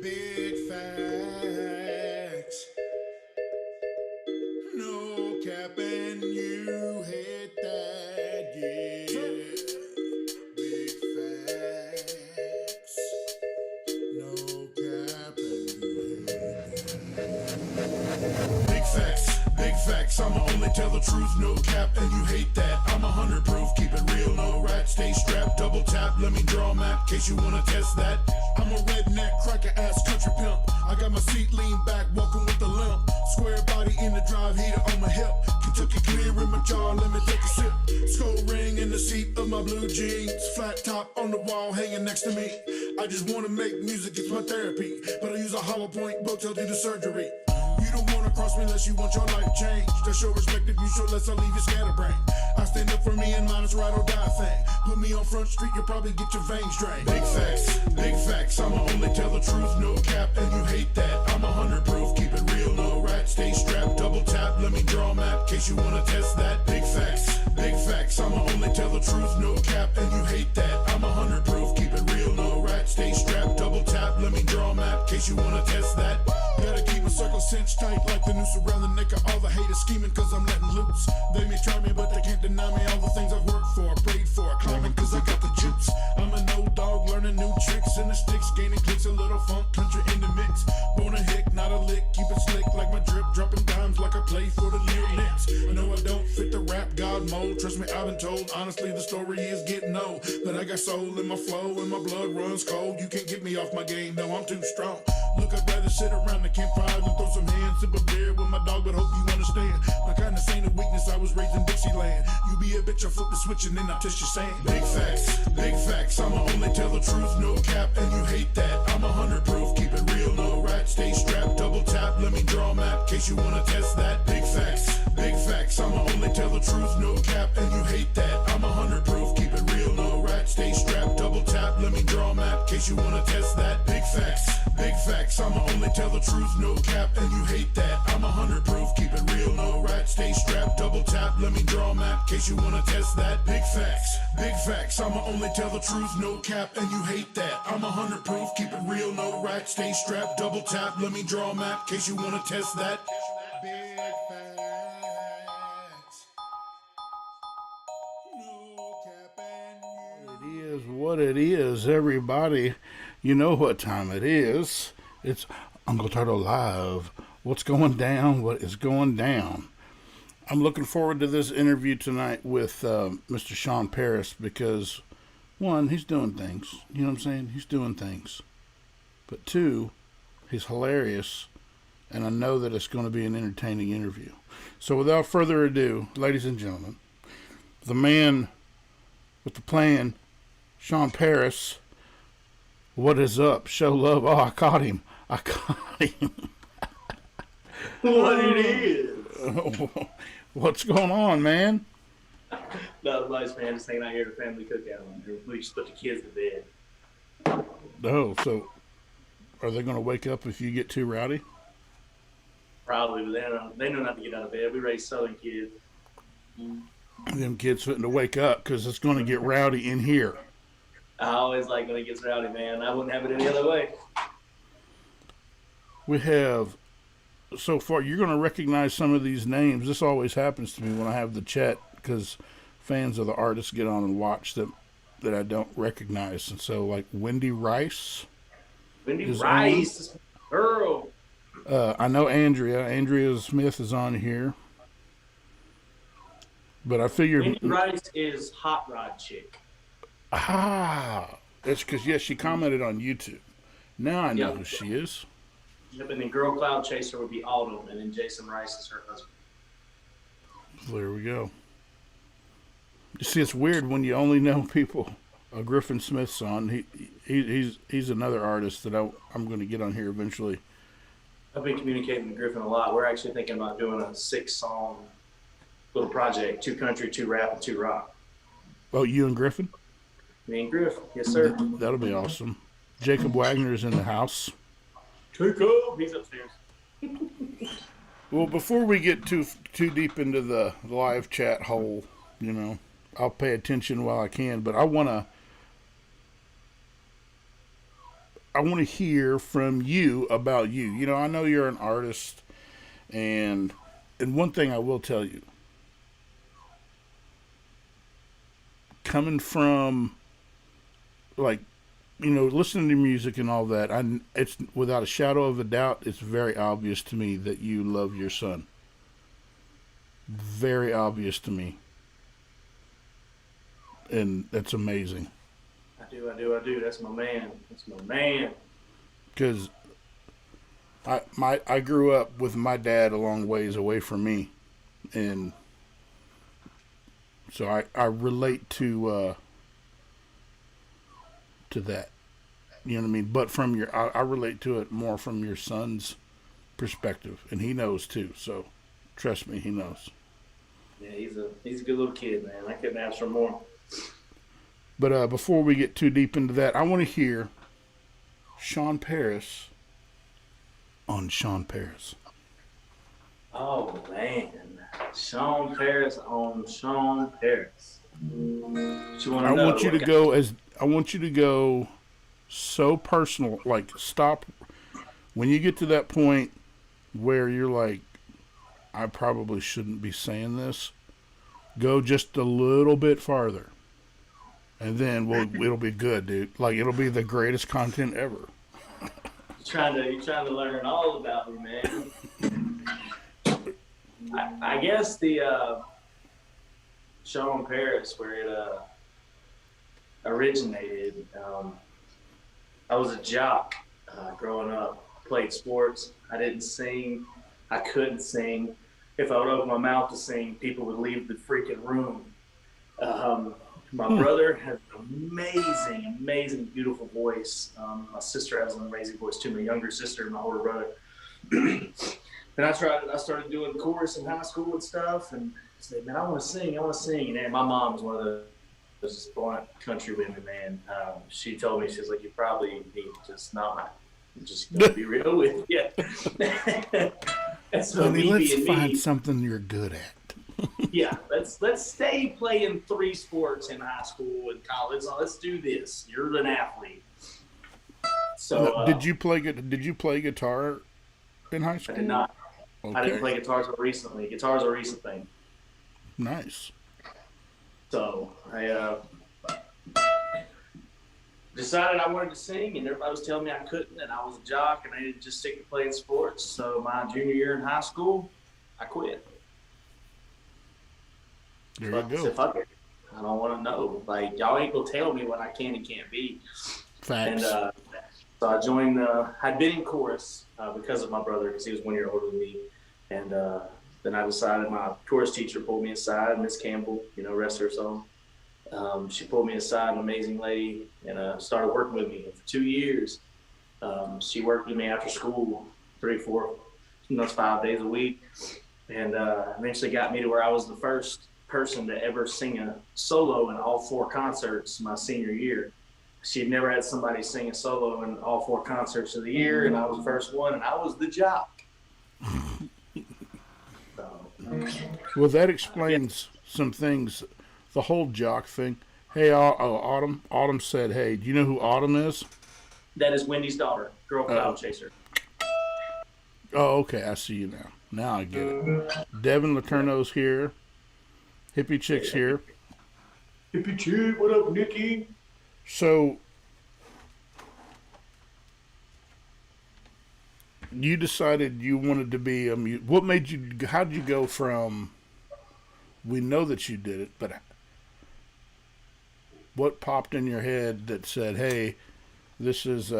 Big facts. No cap and you hate that, yeah. Big facts. No cap and you hate that. Big facts. Big facts, I'ma only tell the truth, no cap, and you hate that. I'm 100 proof, keep it real, no rat, stay strapped, double tap, let me draw a map, case you wanna test that. I'm a redneck, cracker ass country pimp. I got my seat lean back, walking with a limp. Square body in the drive, heater on my hip. Kentucky clear in my jaw, let me take a sip. Skull ring in the seat of my blue jeans. Flat top on the wall, hanging next to me. I just wanna make music, it's my therapy. But I use a hollow point, both till do the surgery. You don't wanna cross me unless you want your life changed. To show respect if you show less, I'll leave you scatterbrained. I stand up for me and mine is ride or die thing. Put me on Front Street, you'll probably get your veins drained. Big facts, I'ma only tell the truth, no cap, and you hate that. I'm 100 proof, keep it real, no rat, stay strapped, double tap, let me draw a map, case you wanna test that. Big facts, I'ma only tell the truth, no cap, and you hate that. I'm 100 proof, keep it real, no rat, stay strapped, double tap, let me draw a map, case you wanna test that. Gotta keep my circle cinched tight like the noose around the neck of all the haters scheming cause I'm letting loose. They may try me but they can't deny me all the things I've worked for, prayed for, climbing cause I got the juice. I'm a no dog learning new tricks in the sticks, gaining clicks, a little funk country in the mix. Born a hick, not a lick, keep it slick like my drip, dropping dimes like I play for the lyrics. I know I don't fit the rap god mold, trust me I've been told, honestly the story is getting old. But I got soul in my flow and my blood runs cold, you can't get me off my game, no I'm too strong. Look, I'd rather sit around the campfire and throw some hands, sip a beer with my dog, but hope you understand. My kindness ain't a weakness, I was raised in Dixieland. You be a bitch, I flip the switch and then I touch your sand. Big facts, I'ma only tell the truth, no cap, and you hate that. I'm 100 proof, keep it real, no rat, stay strapped, double tap, let me draw a map, case you wanna test that. Big facts, I'ma only tell the truth, no cap, and you hate that. I'm 100 proof, keep it real, no rat, stay strapped, double tap, let me draw a map, case you wanna test that. Big facts, I'ma only tell the truth, no cap, and you hate that. I'm 100 proof, keep it real, no rat, stay strapped, double tap, let me draw a map, case you wanna test that. Big facts, I'ma only tell the truth, no cap, and you hate that. I'm 100 proof, keep it real, no rat, stay strapped, double tap, let me draw a map, case you wanna test that. Big facts. No cap and you. It is what it is, everybody. You know what time it is. It's Uncle Turtle Live. What's going down? What is going down? I'm looking forward to this interview tonight with Mr. Shawn Paris because, one, he's doing things. You know what I'm saying? He's doing things. But two, he's hilarious, and I know that it's going to be an entertaining interview. So without further ado, ladies and gentlemen, the man with the plan, Shawn Paris. What is up? Show love. Oh, I caught him. What it is? What's going on, man? Not much, man. Just hanging out here at a family cookout. We just put the kids to bed. Oh, so are they going to wake up if you get too rowdy? Probably, but they know not to get out of bed. We raise Southern kids. Them kids fitting to wake up because it's going to get rowdy in here. I always like when it gets rowdy, man. I wouldn't have it any other way. We have, so far, you're going to recognize some of these names. This always happens to me when I have the chat because fans of the artists get on and watch them that I don't recognize. And so, like, Wendy Rice. Wendy Rice, girl. I know Andrea. Andrea Smith is on here. But I figured... Wendy Rice is Hot Rod Chick. Ah, that's because, yes, she commented on YouTube. Now I know who she is. Yep, and then Girl Cloud Chaser would be Autumn, and then Jason Rice is her husband. There we go. You see, it's weird when you only know people. Griffin Smith's on. He's another artist that I'm going to get on here eventually. I've been communicating with Griffin a lot. We're actually thinking about doing a 6-song little project, 2 country, 2 rap, and 2 rock. Oh, you and Griffin? Me and Griff, yes sir. That'll be awesome. Jacob Wagner's in the house. Jacob, he's upstairs. Well, before we get too deep into the live chat hole, you know, I'll pay attention while I can, but I want to I want to hear from you about you. You know, I know you're an artist, and one thing I will tell you, coming from like listening to music and all that, it's without a shadow of a doubt, it's very obvious to me that you love your son. Very obvious to me, and that's amazing. I do. That's my man. That's my man. Because I grew up with my dad a long ways away from me, and so I relate to that. You know what I mean? But from I relate to it more from your son's perspective, and he knows too. So trust me, he knows. Yeah, he's a good little kid, man. I couldn't ask for more. But before we get too deep into that, I want to hear Shawn Paris on Shawn Paris. Oh man, Shawn Paris on Shawn Paris. What you want to know? I want you to go so personal. Like, stop when you get to that point where you're like, I probably shouldn't be saying this. Go just a little bit farther, and then it'll be good, dude. Like, it'll be the greatest content ever. You're trying to learn all about me, man. I guess the Shawn Paris, where it originated. I was a jock growing up. Played sports. I didn't sing. I couldn't sing. If I would open my mouth to sing, people would leave the freaking room. My brother has an amazing, amazing, beautiful voice. My sister has an amazing voice too. My younger sister and my older brother. And I started doing chorus in high school and stuff, and I said, man, I want to sing. And then my mom was one of those blunt country women, man. She told me, she's like, you probably need to just not. I'm just going to be real with you. And so Honey, let's find something you're good at. Yeah, let's stay playing 3 sports in high school and college. Let's do this. You're an athlete. So did you play guitar in high school? I did not. Okay. I didn't play guitar until recently. Guitar's a recent thing. Nice. So I decided I wanted to sing, and everybody was telling me I couldn't, and I was a jock, and I didn't just stick to playing sports. So my junior year in high school, I quit. There you go. Said, fuck it. I don't want to know. Like, y'all ain't gonna tell me what I can and can't be. Facts. And so I joined. I'd been in chorus because of my brother, because he was 1 year older than me. And then I decided, my chorus teacher pulled me aside, Miss Campbell, rest her soul. She pulled me aside, an amazing lady, and started working with me. And for 2 years, she worked with me after school, 3, 4, 5 days a week, and eventually got me to where I was the first person to ever sing a solo in all 4 concerts my senior year. She had never had somebody sing a solo in all 4 concerts of the year, and I was the first one, and I was the jock. Well, that explains some things. The whole jock thing. Hey, Autumn. Autumn said, hey, do you know who Autumn is? That is Wendy's daughter, girl cloud chaser. Oh, okay. I see you now. Now I get it. Devin Laterno's here. Hippie Chick's here. Hippie Chick, what up, Nikki? So, you decided you wanted to be a what made you, how did you go from, we know that you did it, but what popped in your head that said, hey, this is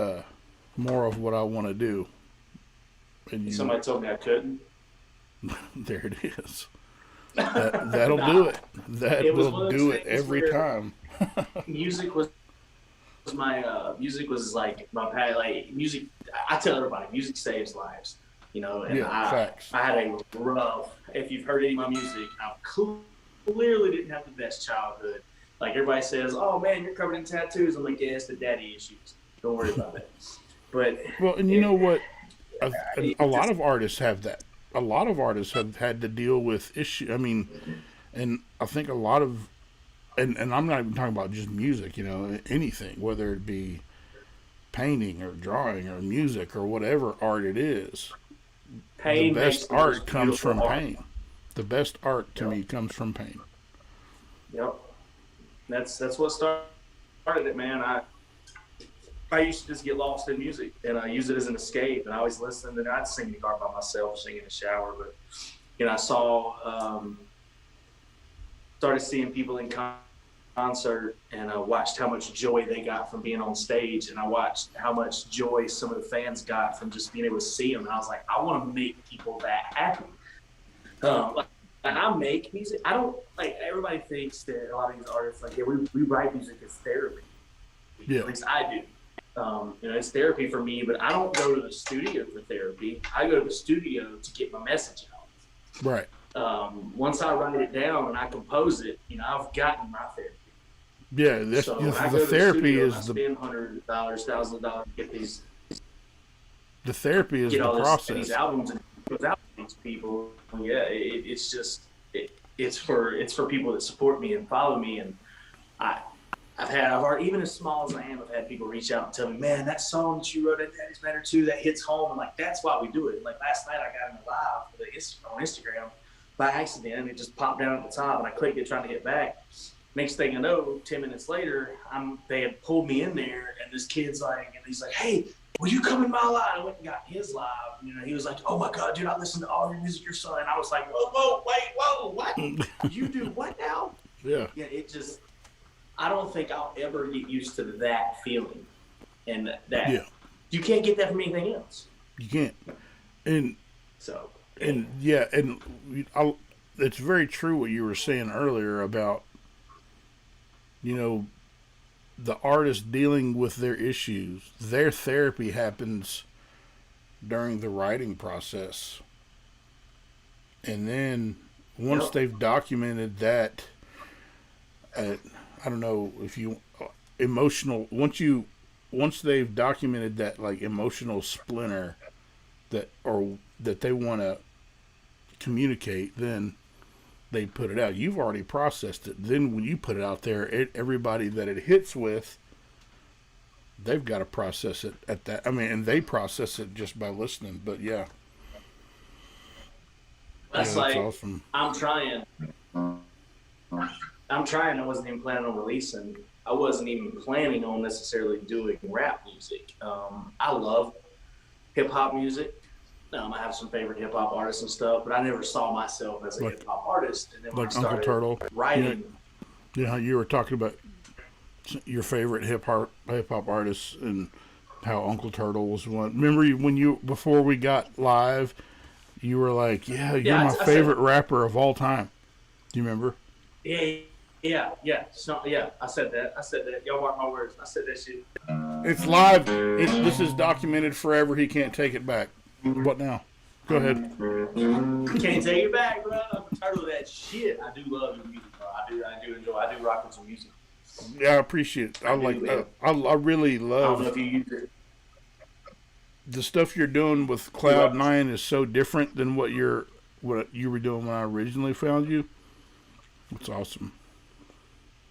more of what I want to do? And Somebody told me I couldn't. There it is. That'll do it. That will do it every time. Music was like my passion. Like, music, I tell everybody, music saves lives. And facts. I had a rough. If you've heard any of my music, I clearly didn't have the best childhood. Like, everybody says, "Oh man, you're covered in tattoos." I'm like, "Yeah, it's the daddy issues. Don't worry about it." But well, and you know what? A lot of artists have that. A lot of artists have had to deal with issues. I mean, and I think a lot of, and I'm not even talking about just music, anything, whether it be painting or drawing or music or whatever art it is. The Pain makes best the most art comes beautiful from art. pain. The best art to Yep. me comes from pain. Yep. That's what started it, man. I used to just get lost in music, and I use it as an escape. And I always listened, and I'd sing guitar by myself, sing in the shower. But I saw, started seeing people in concert, and I watched how much joy they got from being on stage, and I watched how much joy some of the fans got from just being able to see them. And I was like, I want to make people that happy. Like I make music. I don't like. Everybody thinks that a lot of these artists, like, yeah, we write music as therapy. Yeah. At least I do. It's therapy for me, but I don't go to the studio for therapy. I go to the studio to get my message out. Right. Once I write it down and I compose it, I've gotten my therapy. Yeah, that's So when I the go to therapy the studio, is I the spend $100, $1,000 to get these, the therapy is get the all process. these albums and put out to these people. Yeah, it's just it's for people that support me and follow me, and I've already, even as small as I am, I've had people reach out and tell me, man, that song that you wrote at Daddy's Matter 2, that hits home. I'm like, that's why we do it. Like last night I got in a live on Instagram by accident, and it just popped down at the top, and I clicked it trying to get back. Next thing I know, 10 minutes later, they had pulled me in there, and this kid's like, and he's like, hey, will you come in my live? I went and got his live. He was like, oh my God, dude, I listen to all your music, your son. And I was like, whoa, wait, what? You do what now? Yeah. Yeah, I don't think I'll ever get used to that feeling. And that you can't get that from anything else. You can't. And So. and yeah, and it's very true what you were saying earlier about, the artist dealing with their issues. Their therapy happens during the writing process. And then once they've documented that, I don't know if you emotional once they've documented that, like, emotional splinter that they want to communicate, then they put it out. You've already processed it. Then when you put it out there, everybody that it hits with, they've got to process it at that. I mean, and they process it just by listening. But yeah, That's like, awesome. I'm trying. I wasn't even planning on releasing. I wasn't even planning on necessarily doing rap music. I love hip hop music. I have some favorite hip hop artists and stuff, but I never saw myself as a hip hop artist. And then when Like I started Uncle Turtle writing, you were talking about your favorite hip hop artists and how Uncle Turtle was one. Remember before we got live, you were like, "Yeah, you're my favorite rapper of all time." Do you remember? Yeah. So, yeah, I said that. Y'all mark my words. I said that shit. It's live. This is documented forever. He can't take it back. What now? Go ahead. Can't take it back, bro. I'm tired of that shit. I do love your music, bro. I do enjoy. I do rock with some music. Yeah, I appreciate it. I really love. I don't know if you use it. The stuff you're doing with Cloud9 is so different than what you were doing when I originally found you. It's awesome.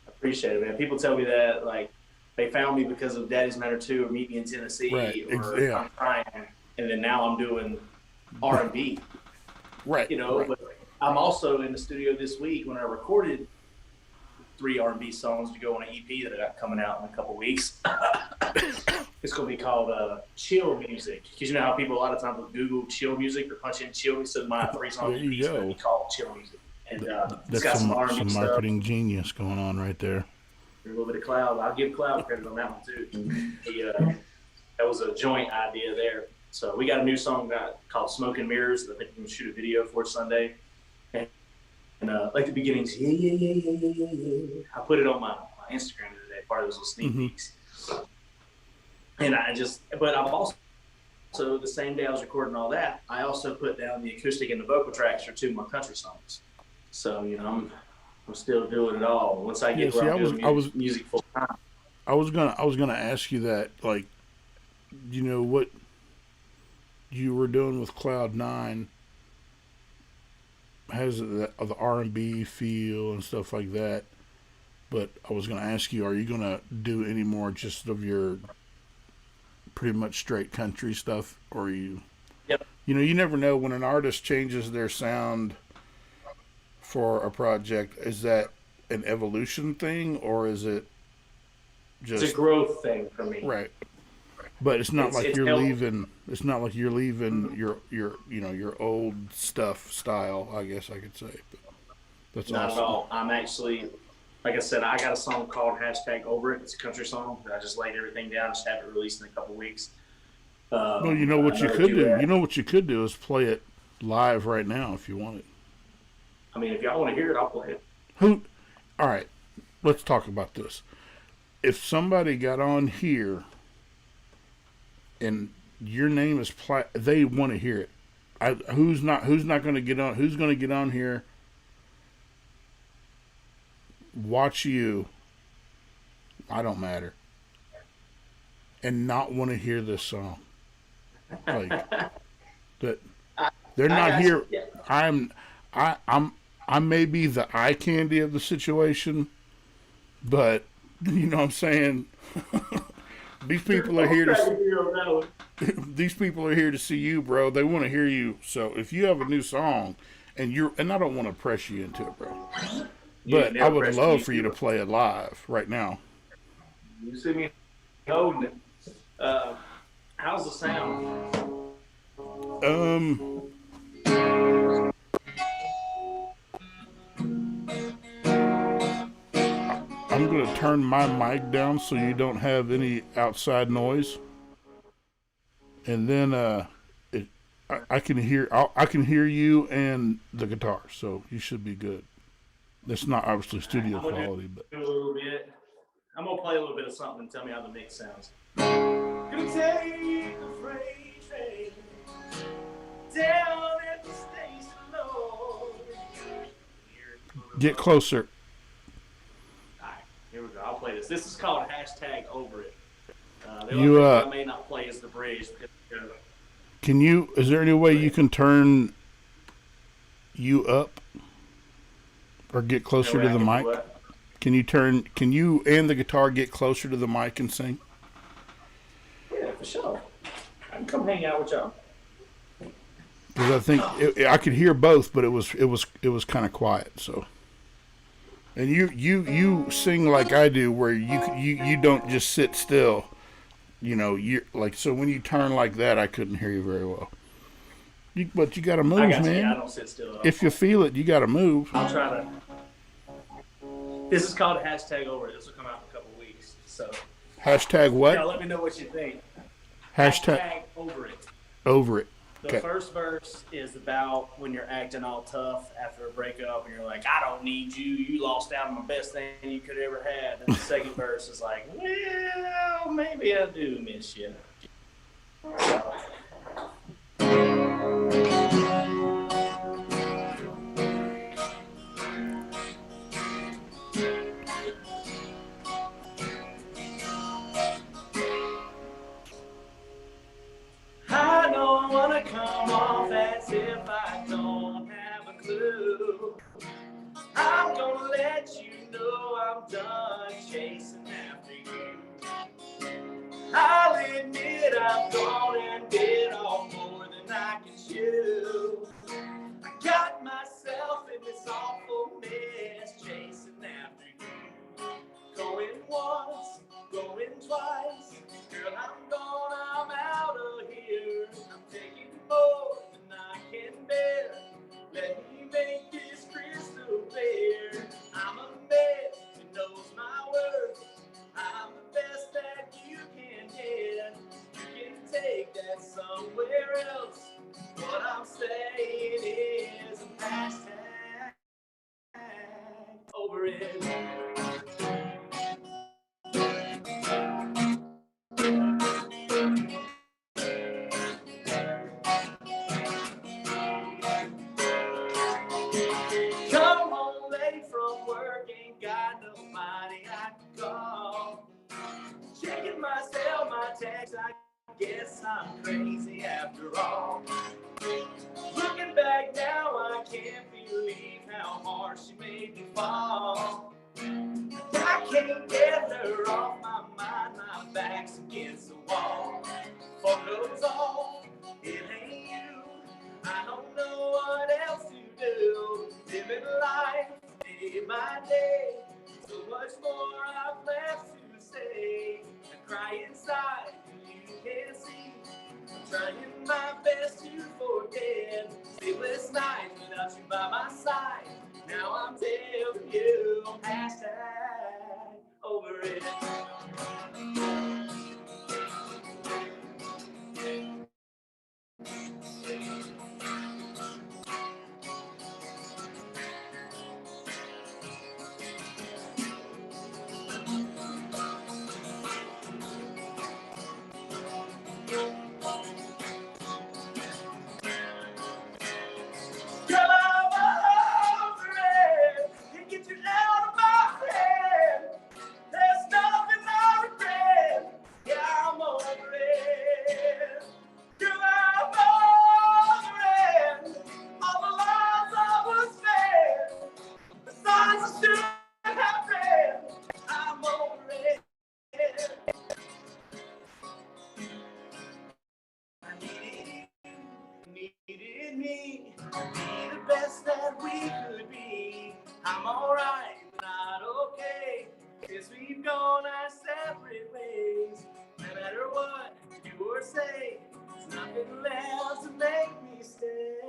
I appreciate it, man. People tell me that, like, they found me because of Daddy's Matter 2 or Meet Me in Tennessee, right. or I'm Crying, and then now I'm doing R&B. Right. Right. But I'm also in the studio this week when I recorded 3 R&B songs to go on an EP that I got coming out in a couple weeks. It's going to be called chill music. Because you know how people a lot of times will Google chill music or punch in chill. So my 3-song EP is going to be called chill music. And it's got some R&B some marketing genius going on right there. A little bit of Cloud. I'll give Cloud credit on that one too. That was a joint idea there. So we got a new song called Smoke and Mirrors that I think we're going to shoot a video for Sunday. And like the beginnings, yeah. I put it on my Instagram today, part of those little sneak peeks. And but I've also, the same day I was recording all that, I also put down the acoustic and the vocal tracks for 2 of my country songs. So, I'm still doing it all. Once I get where I'm doing music full time. I was gonna ask you that, like, what you were doing with Cloud9 has the R&B feel and stuff like that. But I was gonna ask you, are you gonna do any more just of your pretty much straight country stuff, or Yep. you never know when an artist changes their sound for a project. Is that an evolution thing, or is it It's a just growth thing for me. right? But it's not like It's you're helped. leaving. It's not like you're leaving your old stuff style. I guess I could say. But that's Not awesome. at all. I'm actually, like I said, I got a song called #Over It. It's a country song. I just laid everything down. Just have it released in a couple weeks. Well, you know what you Another could do. duet. You know what you could do is play it live right now if you wanted. I mean, if y'all want to hear it, I'll play it. Who? All right. Let's talk about this. If somebody got on here and your name is they want to hear it. Who's not going to get on? Who's going to get on here? Watch you. I don't matter. And not want to hear this song. Like that. They're not got here. you. Yeah. I may be the eye candy of the situation, but you know what I'm saying. These people are here to. These people are here to see you, bro. They want to hear you. So if you have a new song, and I don't want to press you into it, bro. But I would love for you to play it live right now. You see me holding it. How's the sound? I'm gonna turn my mic down so you don't have any outside noise, and then I can hear I can hear you and the guitar, so you should be good. That's not obviously studio quality, but Do a little bit. I'm gonna play a little bit of something and tell me how the mix sounds. Gonna take the freight train down at the station, Lord. get closer. Alright, here we go. I'll play this. This is called #Over It. The You, only thing I may not play is the bridge. Because, Can you? Is there any way you can turn you up or get closer to the mic? Can you turn? Can you and the guitar get closer to the mic and sing? Yeah, for sure. I can come hang out with y'all. Because I think I could hear both, but it was kind of quiet. So, and you sing like I do, where you don't just sit still. You know, you like so when you turn like that, I couldn't hear you very well. But you got to move, I got you. man. Yeah, I don't sit still at all. If you feel it, you got to move. I'll try to. This is called #Over It. This will come out in a couple weeks. So, Hashtag what? yeah, let me know what you think. Hashtag Over It. over it. The Okay. first verse is about when you're acting all tough after a breakup and you're like, I don't need you. You lost out on the best thing you could ever had. And the second verse is like, well, maybe I do miss you. So, I don't want to come off as if I don't have a clue. I'm gonna let you know I'm done chasing after you. I'll admit I've gone and bit off more than I can chew. I got myself in this awful mess chasing after you. Going once, going twice. Girl, I'm gone, I'm out of here. I'm taking more than I can bear. Let me make this crystal clear. I'm a man who knows my worth. I'm the best that you can get. You can take that somewhere else. What I'm saying is #over it. Come home late from work, ain't got nobody I can call. Checking my cell, my text, I guess I'm crazy after all. Looking back now, I can't believe how hard she made me fall. I can't get her off my mind, my back's against the wall. goes off, it ain't you. I don't know what else to do. Living life day by day. So much more I've left to say. I cry inside and you can't see. I'm trying my best to forget. Sleepless nights without you by my side. Now I'm telling you, hashtag over it. Needed me, be the best that we could be. I'm alright, not okay. Since we've gone our separate ways. No matter what you do or say, there's nothing left to make me stay.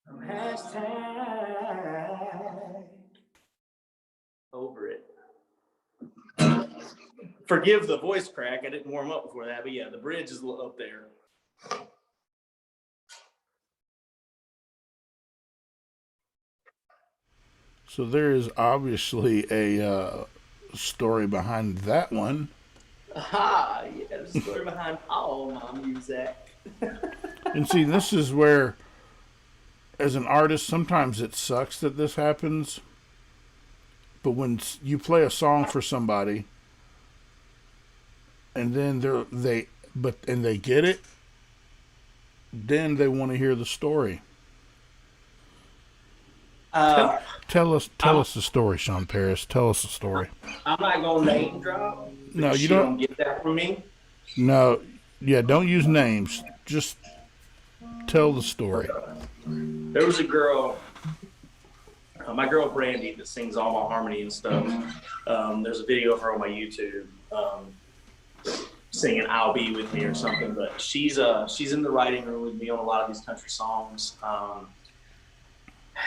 I'm hashtag over it. Forgive the voice crack. I didn't warm up before that, but yeah, the bridge is up there. So there is obviously a story behind that one. Aha, yeah, there's a story behind all my music. And see, this is where, as an artist, sometimes it sucks that this happens. But when you play a song for somebody, and then they get it, then they want to hear the story. Tell us the story, Shawn Paris. Tell us the story. I'm not gonna name drop. No, you don't get that from me. No, yeah, don't use names. Just tell the story. There was a girl, my girl Brandy, that sings all my harmony and stuff. There's a video of her on my YouTube singing "I'll Be With Me" or something. But she's in the writing room with me on a lot of these country songs.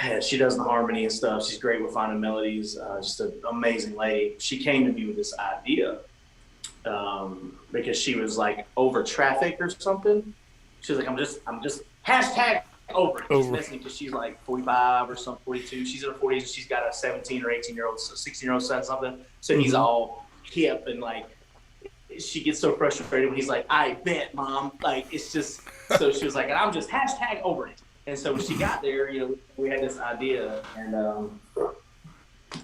Yeah, she does the harmony and stuff. She's great with finding melodies. Just an amazing lady. She came to me with this idea because she was like over traffic or something. She was like, I'm just hashtag over it. She's messing because she's like 45 or something, 42. She's in her 40s and she's got a 17 or 18-year-old, 16-year-old son, something. So he's all hip and like, she gets so frustrated when he's like, I bet, mom. Like, it's just, so she was like, I'm just hashtag over it. And so when she got there, we had this idea, and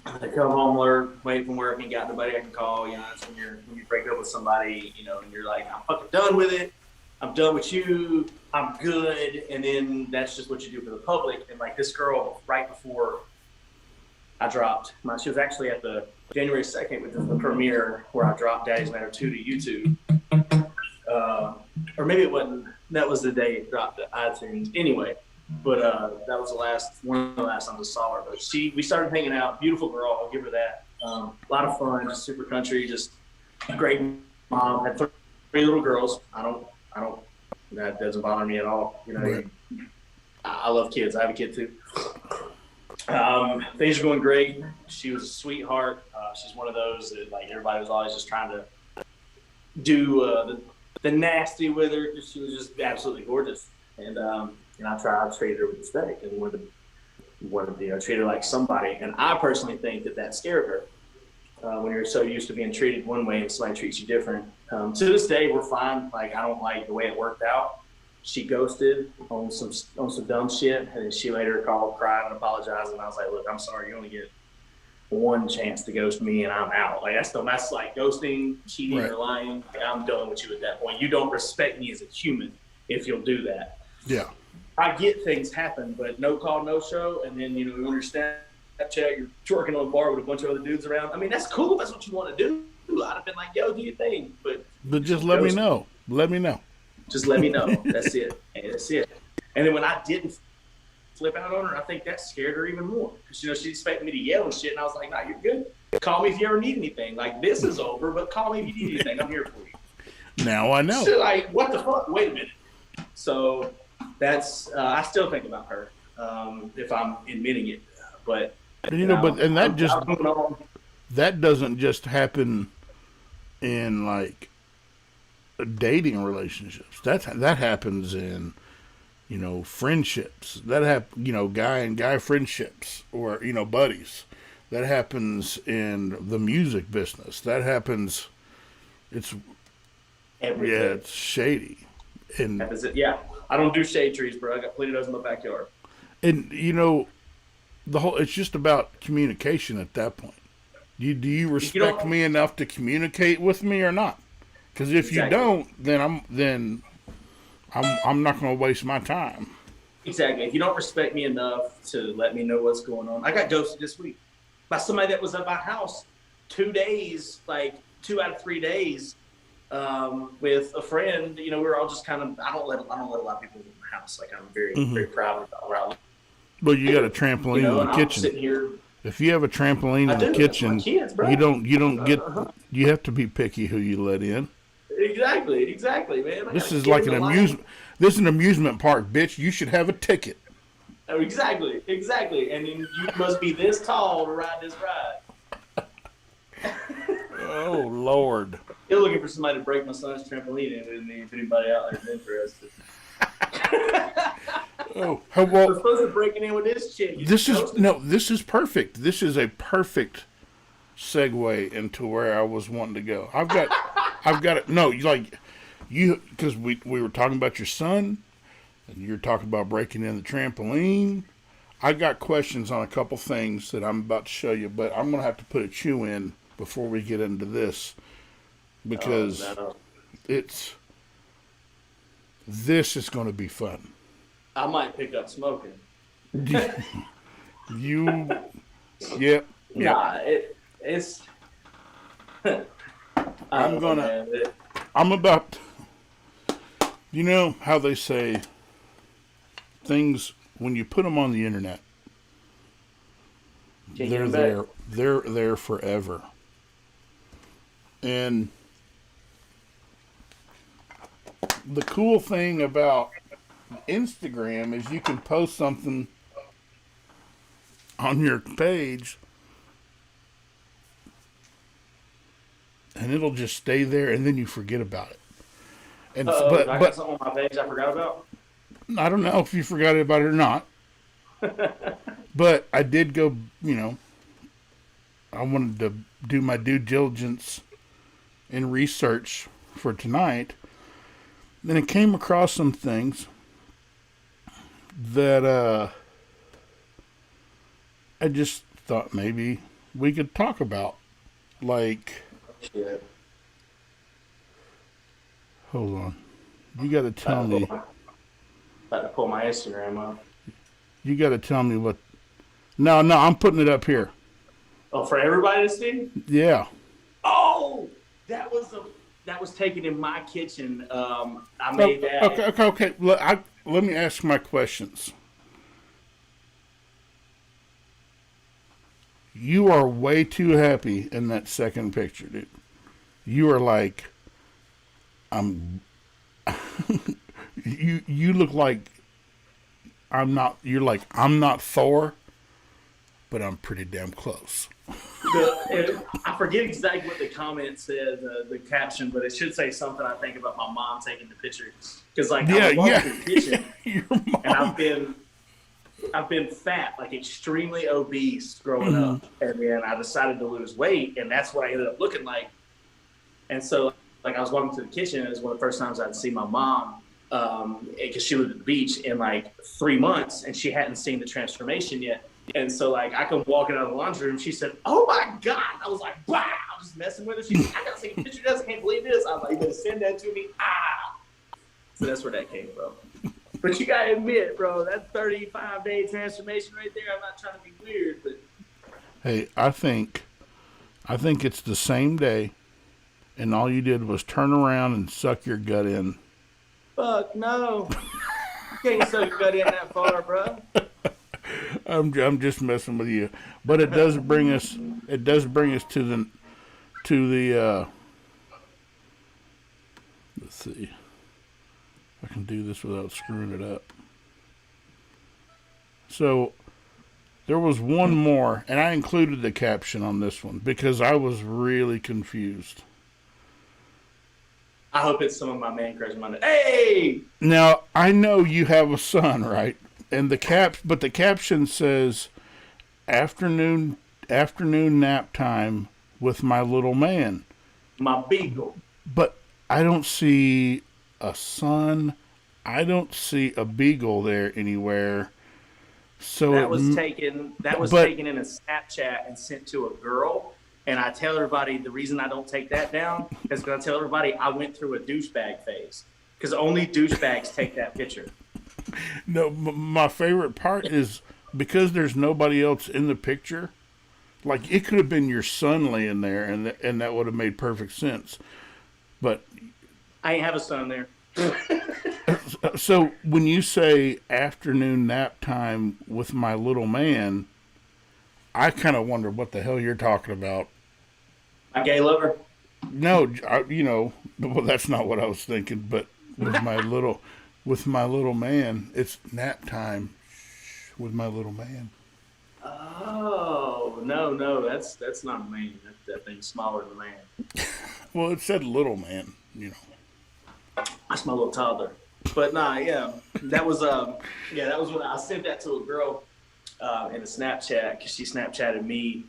I come home, wait from work, and got nobody I can call. That's when you break up with somebody, and you're like, I'm fucking done with it. I'm done with you. I'm good. And then that's just what you do for the public. And like this girl, right before I dropped, she was actually at the January 2nd, which was the premiere where I dropped Daddy's Matter 2 to YouTube. Or maybe it wasn't. That was the day it dropped to iTunes. Anyway. But that was one of the last times I saw her. But we started hanging out. Beautiful girl, I'll give her that. A lot of fun, just super country, just great mom. Had three little girls. I don't. That doesn't bother me at all. Right. I love kids. I have a kid too. Things are going great. She was a sweetheart. She's one of those that like everybody was always just trying to do the nasty with her because she was just absolutely gorgeous. And I treated her with respect and wanted to treat her like somebody. And I personally think that scared her when you're so used to being treated one way and somebody treats you different. To this day, we're fine. Like, I don't like the way it worked out. She ghosted on some dumb shit, and then she later called, cried, and apologized. And I was like, look, I'm sorry. You only get one chance to ghost me, and I'm out. Like, that's like ghosting, cheating, or lying. Like, I'm done with you at that point. You don't respect me as a human if you'll do that. Yeah. I get things happen, but no call, no show. And then, you understand Snapchat, you're twerking on a bar with a bunch of other dudes around. I mean, that's cool. That's what you want to do. I'd have been like, yo, do your thing. But just let me know. Let me know. Just let me know. That's it. And that's it. And then when I didn't flip out on her, I think that scared her even more. Because, she expected me to yell and shit. And I was like, nah, you're good. Call me if you ever need anything. Like, this is over, but call me if you need anything. I'm here for you. Now I know. So, like, what the fuck? Wait a minute. So that's, I still think about her if I'm admitting it. But, that doesn't just happen in, like, dating relationships. That happens in, friendships. That guy and guy friendships, or buddies. That happens in the music business. That happens. It's everything. Yeah, it's shady. And yeah, I don't do shade trees, bro. I got plenty of those in my backyard. And it's just about communication at that point. Do you respect me enough to communicate with me or not? Because if you don't, then I'm not going to waste my time. Exactly. If you don't respect me enough to let me know what's going on, I got ghosted this week by somebody that was at my house 2 days, like 2 out of 3 days, with a friend. We were all just kind of. I don't let a lot of people in my house. Like, I'm very very proud of where I live. Well, you got a trampoline in the kitchen. Sitting here. If you have a trampoline in the kitchen, kids, you don't get. You have to be picky who you let in. Exactly, man. This is like an amusement. This is an amusement park, bitch. You should have a ticket. Oh, exactly. And then you must be this tall to ride this ride. Oh Lord! You're looking for somebody to break my son's trampoline in, if anybody out there is interested. Oh, well, we're supposed to be breaking in with this chick. This is perfect. This is a perfect segue into where I was wanting to go. I've got it. No, because we were talking about your son, and you're talking about breaking in the trampoline. I got questions on a couple things that I'm about to show you, but I'm gonna have to put a chew in before we get into this, because this is going to be fun. I might pick up smoking. Yep. Nah, it's. I'm about. You know how they say things when you put them on the internet, they're there. They're there forever. And the cool thing about Instagram is you can post something on your page and it'll just stay there, and then you forget about it. And I got something on my page I forgot about. I don't know if you forgot about it or not. But I did go, I wanted to do my due diligence and research for tonight. Then I came across some things that I just thought maybe we could talk about. Like, shit. Hold on. You got to tell me. About to pull my Instagram up. You got to tell me what. No, I'm putting it up here. Oh, for everybody to see? Yeah. Oh, that was taken in my kitchen. I made that. Okay. Let me ask my questions. You are way too happy in that second picture, dude. You are like, you look like I'm not. You're like, I'm not Thor, but I'm pretty damn close. I forget exactly what the comment said, the caption, but it should say something, I think, about my mom taking the picture. Because, I was walking through the kitchen, Your mom. And I've been fat, like extremely obese growing up. And then I decided to lose weight, and that's what I ended up looking like. And so, I was walking to the kitchen, and it was one of the first times I'd see my mom, because she lived at the beach in 3 months, and she hadn't seen the transformation yet. And so, I come walking out of the laundry room. She said, "Oh my God!" I was like, "Wow!" I was just messing with her. She said, "I gotta see a picture of this. I can't believe this." I was like, "You better send that to me." So that's where that came from. But you gotta admit, bro, that 35-day transformation right there. I'm not trying to be weird, but hey, I think it's the same day, and all you did was turn around and suck your gut in. Fuck no. You can't suck your gut in that far, bro. I'm just messing with you, but it does bring us. It does bring us to the. Let's see. I can do this without screwing it up. So there was one more, and I included the caption on this one because I was really confused. I hope it's some of my man crush Monday. Hey! Now I know you have a son, right? And the caption says, "Afternoon nap time with my little man." My beagle. But I don't see a son. I don't see a beagle there anywhere. So that was taken in a Snapchat and sent to a girl. And I tell everybody the reason I don't take that down is because I tell everybody I went through a douchebag phase. Because only douchebags take that picture. No, my favorite part is because there's nobody else in the picture. Like, it could have been your son laying there, and that would have made perfect sense. But I ain't have a son there. So when you say afternoon nap time with my little man, I kind of wonder what the hell you're talking about. My gay lover? No, well, that's not what I was thinking. But with my little man, it's nap time with my little man. Oh no, that's not a man. That thing's smaller than a man. Well, it said little man, That's my little toddler. But nah, yeah, that was when I sent that to a girl in a Snapchat because she Snapchatted me,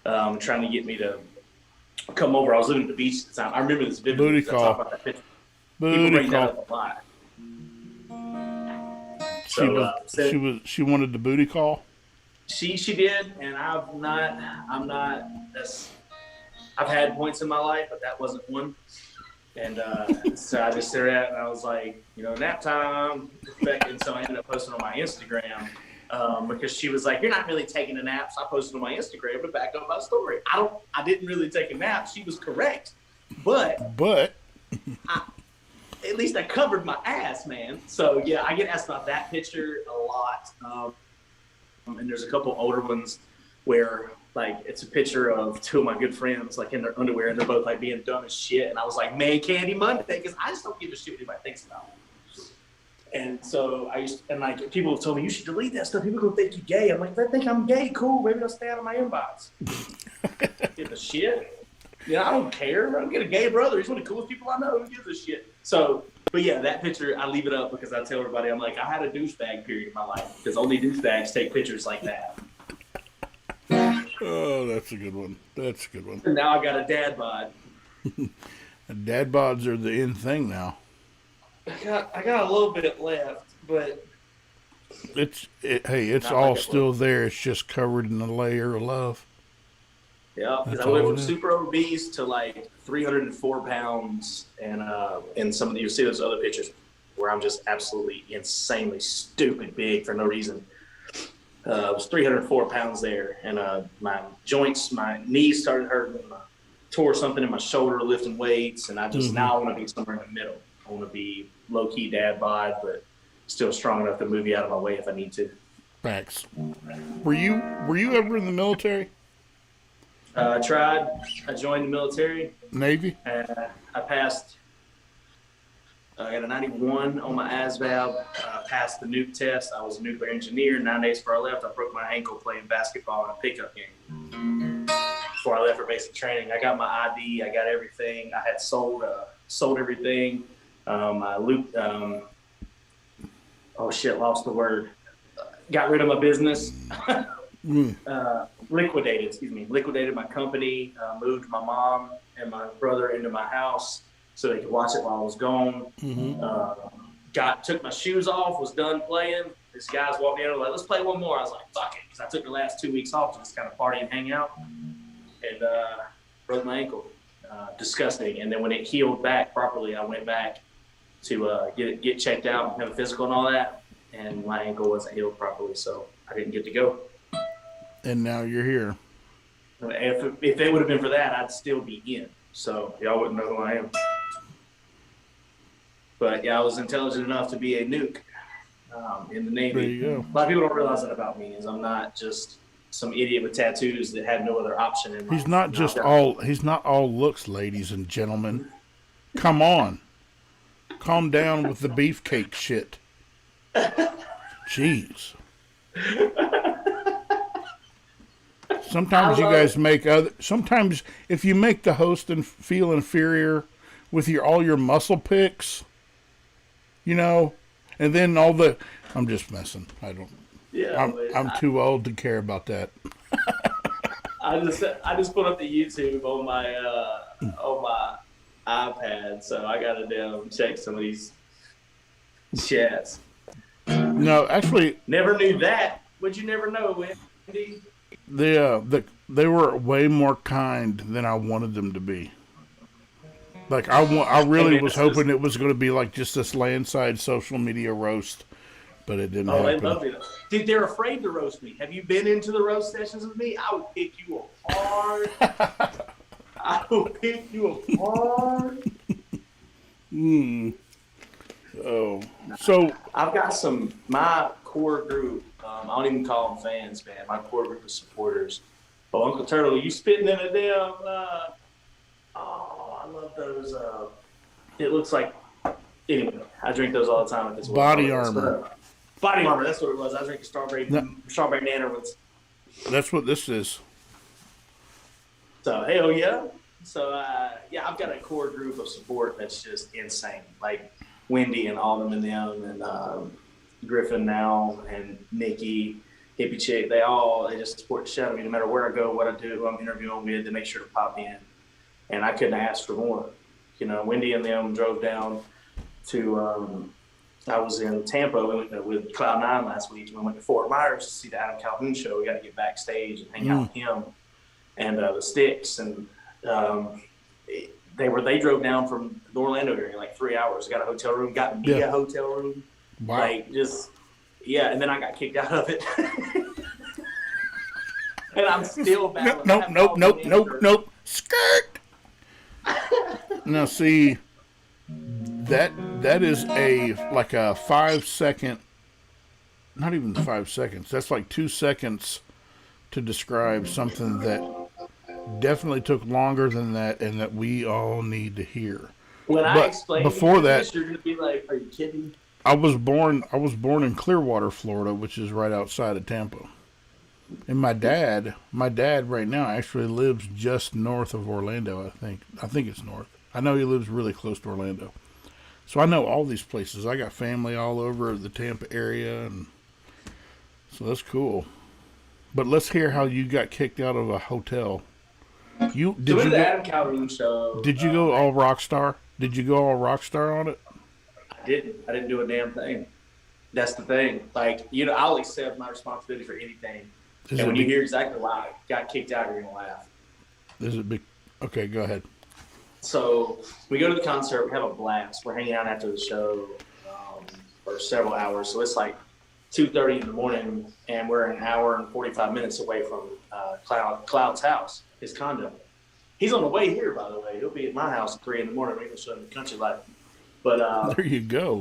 trying to get me to come over. I was living at the beach at the time. I remember this vividly. Booty call. I talk about that picture. People bring that up a lot. She wanted the booty call. She did, and I've had points in my life, but that wasn't one. And so I just stared at it, and I was like, nap time. And so I ended up posting on my Instagram because she was like, "You're not really taking a nap." So I posted on my Instagram to back up my story. I didn't really take a nap. She was correct, but at least I covered my ass, man. So yeah, I get asked about that picture a lot. And there's a couple older ones where it's a picture of two of my good friends in their underwear, and they're both being dumb as shit. And I was like, "Man, Candy Monday," because I just don't give a shit what anybody thinks about it. And so people have told me you should delete that stuff. People gonna think you're gay. I'm like, if they think I'm gay, cool. Maybe they'll stay out of my inbox. Give a shit. I don't care. I don't get a gay brother. He's one of the coolest people I know. Who gives a shit? So, but yeah, that picture, I leave it up because I tell everybody, I'm like, I had a douchebag period in my life because only douchebags take pictures like that. Oh, that's a good one. And now I got a dad bod. Dad bods are the in thing now. I got a little bit left, but it's all still there. It's just covered in a layer of love. Yeah, because I went from super obese to 304 pounds, and some of you see those other pictures where I'm just absolutely insanely stupid big for no reason. I was 304 pounds there, and my joints, my knees started hurting. I tore something in my shoulder lifting weights, and I just now I want to be somewhere in the middle. I want to be low key dad bod, but still strong enough to move you out of my way if I need to. Facts. Were you ever in the military? I tried. I joined the military. Navy? I passed. I got a 91 on my ASVAB. Passed the nuke test. I was a nuclear engineer. 9 days before I left, I broke my ankle playing basketball in a pickup game. Before I left for basic training, I got my ID. I got everything. I had sold everything. I looped. Lost the word. Got rid of my business. Liquidated my company, moved my mom and my brother into my house so they could watch it while I was gone. Took my shoes off, was done playing. This guy's walking in, let's play one more. I was like, fuck it, because I took the last 2 weeks off to just kind of party and hang out, and broke my ankle. Disgusting. And then when it healed back properly, I went back to get checked out and have a physical and all that, and my ankle wasn't healed properly, so I didn't get to go. And now you're here. If it would have been for that, I'd still be in. so y'all wouldn't know who I am. But yeah, I was intelligent enough to be a nuke in the Navy. There you go. A lot of people don't realize that about me, is I'm not just some idiot with tattoos that had no other option in life. He's not just all. He's not all looks, ladies and gentlemen. Come on, calm down with the beefcake shit. Jeez. Sometimes you guys make other. Sometimes if you make the host and feel inferior with all your muscle picks, you know, and then all the. I'm just messing. I don't. Yeah, I'm too old to care about that. I just put up the YouTube on my iPad, so I gotta check some of these chats. No, actually, never knew that. Would you never know, Wendy? They were way more kind than I wanted them to be. Like I really was hoping it was going to be like just this landside social media roast, but it didn't happen. They love it. Dude, they're afraid to roast me. Have you been into the roast sessions with me? I would pick you apart. I will pick you apart. Oh, so I've got my core group. I don't even call them fans, man. My core group of supporters. Oh, Uncle Turtle, you spitting in a damn. I love those. It looks like. Anyway, I drink those all the time. At this Body Armor. Body Armor. That's what it was. I drink a strawberry nanner. That's what this is. So hell yeah. So I've got a core group of support that's just insane. Like Wendy and Autumn and them and Griffin now and Nikki, Hippie Chick. They just support the shit out of me no matter where I go, what I do, who I'm interviewing with. They make sure to pop in, and I couldn't ask for more. You know, Wendy and them drove down to. I was in Tampa with Cloud9 last week, and we went to Fort Myers to see the Adam Calhoun show. We got to get backstage and hang out with him and the Sticks, and they drove down from the Orlando area in like 3 hours. Got a hotel room, got me a hotel room, wow. And then I got kicked out of it, and I'm still battling. Nope. Skirt. Now see. That is like a 5 second, not even 5 seconds. That's like 2 seconds to describe something that definitely took longer than that, and that we all need to hear. When I explain before that, you're gonna be like, "Are you kidding?" I was born in Clearwater, Florida, which is right outside of Tampa. And my dad right now actually lives just north of Orlando. I think it's north. I know he lives really close to Orlando. So I know all these places. I got family all over the Tampa area, and so that's cool. But let's hear how you got kicked out of a hotel. Did you go all rock star? Did you go all rock star on it? I didn't do a damn thing. That's the thing. Like, I'll accept my responsibility for anything. And when you hear exactly why I got kicked out, you're gonna laugh. Is it big? Okay, go ahead. So we go to the concert, we have a blast. We're hanging out after the show for several hours. So it's like 2:30 in the morning, and we're an hour and 45 minutes away from Cloud's house, his condo. He's on the way here, by the way. He'll be at my house at 3 in the morning. We're going to show him the country life. But there you go.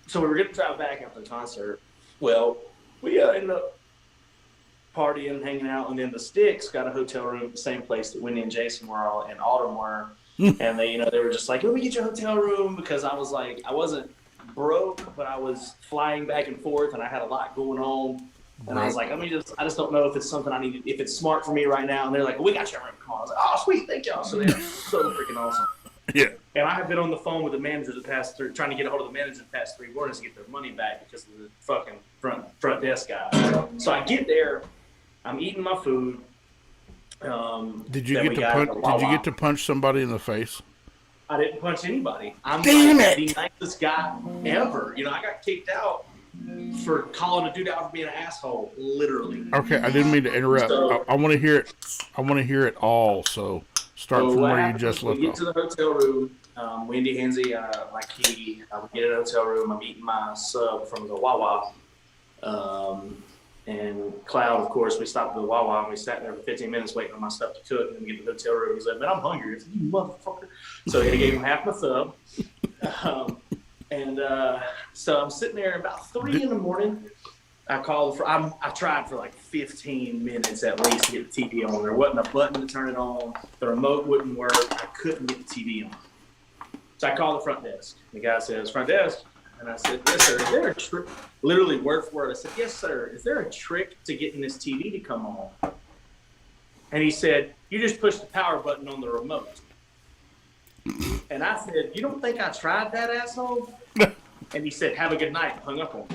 So we were going to drive back after the concert. Well, we ended up partying, hanging out, and then the Sticks got a hotel room at the same place that Wendy and Jason were all in Autumn were. And they were just like, let me get your hotel room, because I was like, I wasn't broke, but I was flying back and forth, and I had a lot going on. And I was like, I just don't know if it's something I need, if it's smart for me right now. And they're like, well, we got your room. Come on. I was like, oh, sweet, thank y'all. So they're so freaking awesome. Yeah. And I have been on the phone with the manager trying to get a hold of the manager the past 3 mornings to get their money back because of the fucking front desk guy. So I get there, I'm eating my food. Did you get to punch somebody in the face? I didn't punch anybody. I'm Damn like it. the nicest guy ever. I got kicked out for calling a dude out for being an asshole, literally. Okay, I didn't mean to interrupt. So, I want to hear it. I want to hear it all. So start from where you just left off. We get to the hotel room. Wendy Hansey, my key. We get in a hotel room. I'm eating my sub from the Wawa. And Cloud, of course, we stopped at the Wawa and we sat there for 15 minutes waiting on my stuff to cook and get to the hotel room. He's like, man, I'm hungry. I said, you motherfucker. So I gave him half my sub. So I'm sitting there about 3 in the morning. I tried for like 15 minutes at least to get the TV on. There wasn't a button to turn it on. The remote wouldn't work. I couldn't get the TV on. So I called the front desk. The guy says, front desk. And I said, yes, sir. Is there a trick? Literally word for word. I said, yes, sir. Is there a trick to getting this TV to come on? And he said, you just push the power button on the remote. And I said, you don't think I tried that, asshole? And he said, have a good night. Hung up on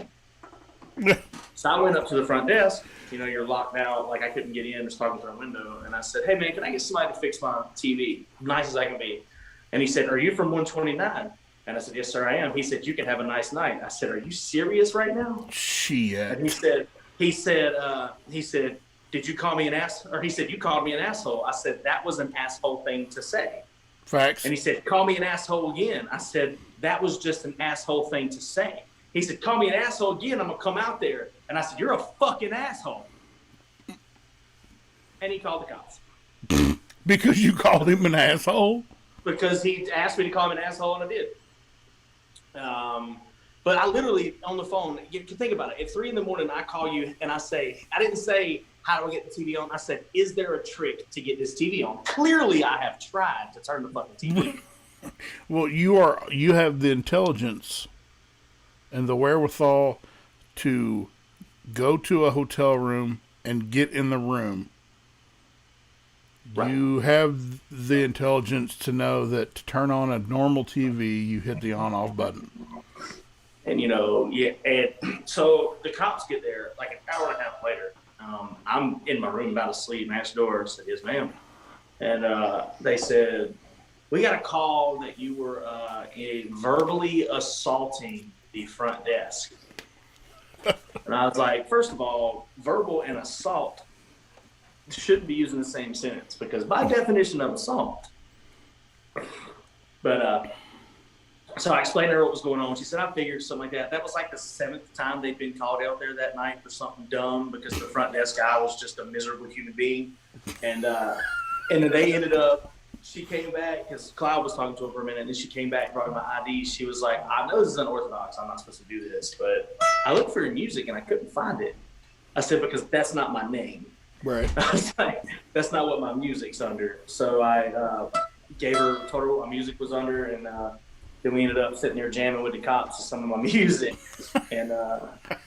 me. So I went up to the front desk. You know, you're locked out. Like I couldn't get in. Just talking through a window. And I said, hey, man, can I get somebody to fix my TV? Nice as I can be. And he said, are you from 129? And I said, yes, sir, I am. He said, you can have a nice night. I said, are you serious right now? Shit. And he said, did you call me an ass? Or he said, you called me an asshole. I said, that was an asshole thing to say. Facts. And he said, call me an asshole again. I said, that was just an asshole thing to say. He said, call me an asshole again. I'm going to come out there. And I said, you're a fucking asshole. And he called the cops. Because you called him an asshole? Because he asked me to call him an asshole, and I did. But I literally, on the phone, you can think about it. At 3 in the morning, I call you, and I didn't say, how do I get the TV on? I said, is there a trick to get this TV on? Clearly, I have tried to turn the fucking TV on. Well, you have the intelligence and the wherewithal to go to a hotel room and get in the room. Right. You have the intelligence to know that to turn on a normal TV, you hit the on-off button. And, and so the cops get there like an hour and a half later. I'm in my room about to sleep, and I asked the door. I said, yes, ma'am. And they said, we got a call that you were verbally assaulting the front desk. And I was like, first of all, verbal and assault shouldn't be used in the same sentence because by definition of assault. But so I explained to her what was going on. She said, I figured something like that. That was like the 7th time they'd been called out there that night for something dumb because the front desk guy was just a miserable human being. And then they ended up, she came back because Cloud was talking to her for a minute, and then she came back, brought me my ID. She was like, I know this is unorthodox. I'm not supposed to do this, but I looked for your music and I couldn't find it. I said, because that's not my name. Right. I was like, that's not what my music's under. So I told her what my music was under, and then we ended up sitting there jamming with the cops to some of my music. And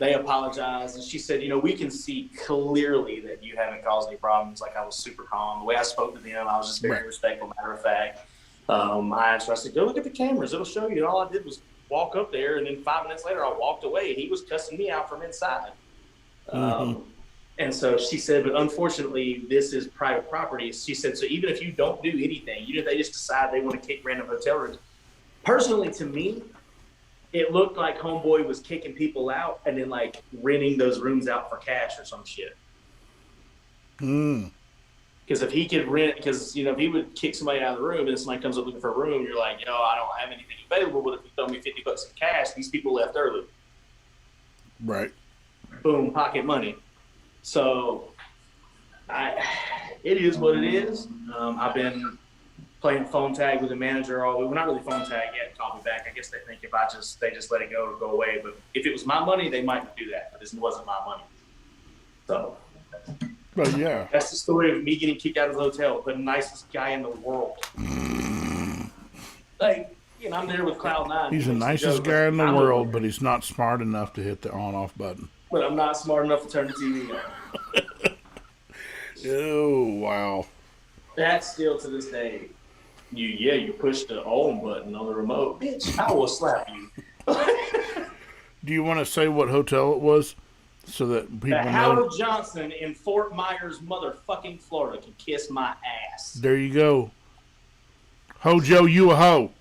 they apologized, and she said, we can see clearly that you haven't caused any problems. Like, I was super calm. The way I spoke to them, I was just very respectful, matter of fact. I asked her, I said, go look at the cameras. It'll show you. And all I did was walk up there, and then 5 minutes later, I walked away. He was cussing me out from inside. And so she said, but unfortunately, this is private property. She said, so even if you don't do anything, even if they just decide they want to kick random hotel rooms, personally to me, it looked like homeboy was kicking people out and then like renting those rooms out for cash or some shit. Because if he could rent, because if he would kick somebody out of the room and somebody comes up looking for a room, you're like, I don't have anything available, but if you throw me $50 in cash, these people left early. Right. Boom, pocket money. So, it is what it is. I've been playing phone tag with the manager all week. Well, not really phone tag yet. Call me back. I guess they think if they just let it go, it'll go away. But if it was my money, they might do that. But this wasn't my money. So, Well, yeah. That's the story of me getting kicked out of the hotel. The nicest guy in the world. Like, I'm there with Cloud9. He's the nicest guy in the world, but he's not smart enough to hit the on-off button. But I'm not smart enough to turn the TV on. Oh, wow. That's still to this day. You push the on button on the remote. Bitch, I will slap you. Do you want to say what hotel it was so that people the know? Howard Johnson in Fort Myers, motherfucking Florida can kiss my ass. There you go. Hojo, you a hoe.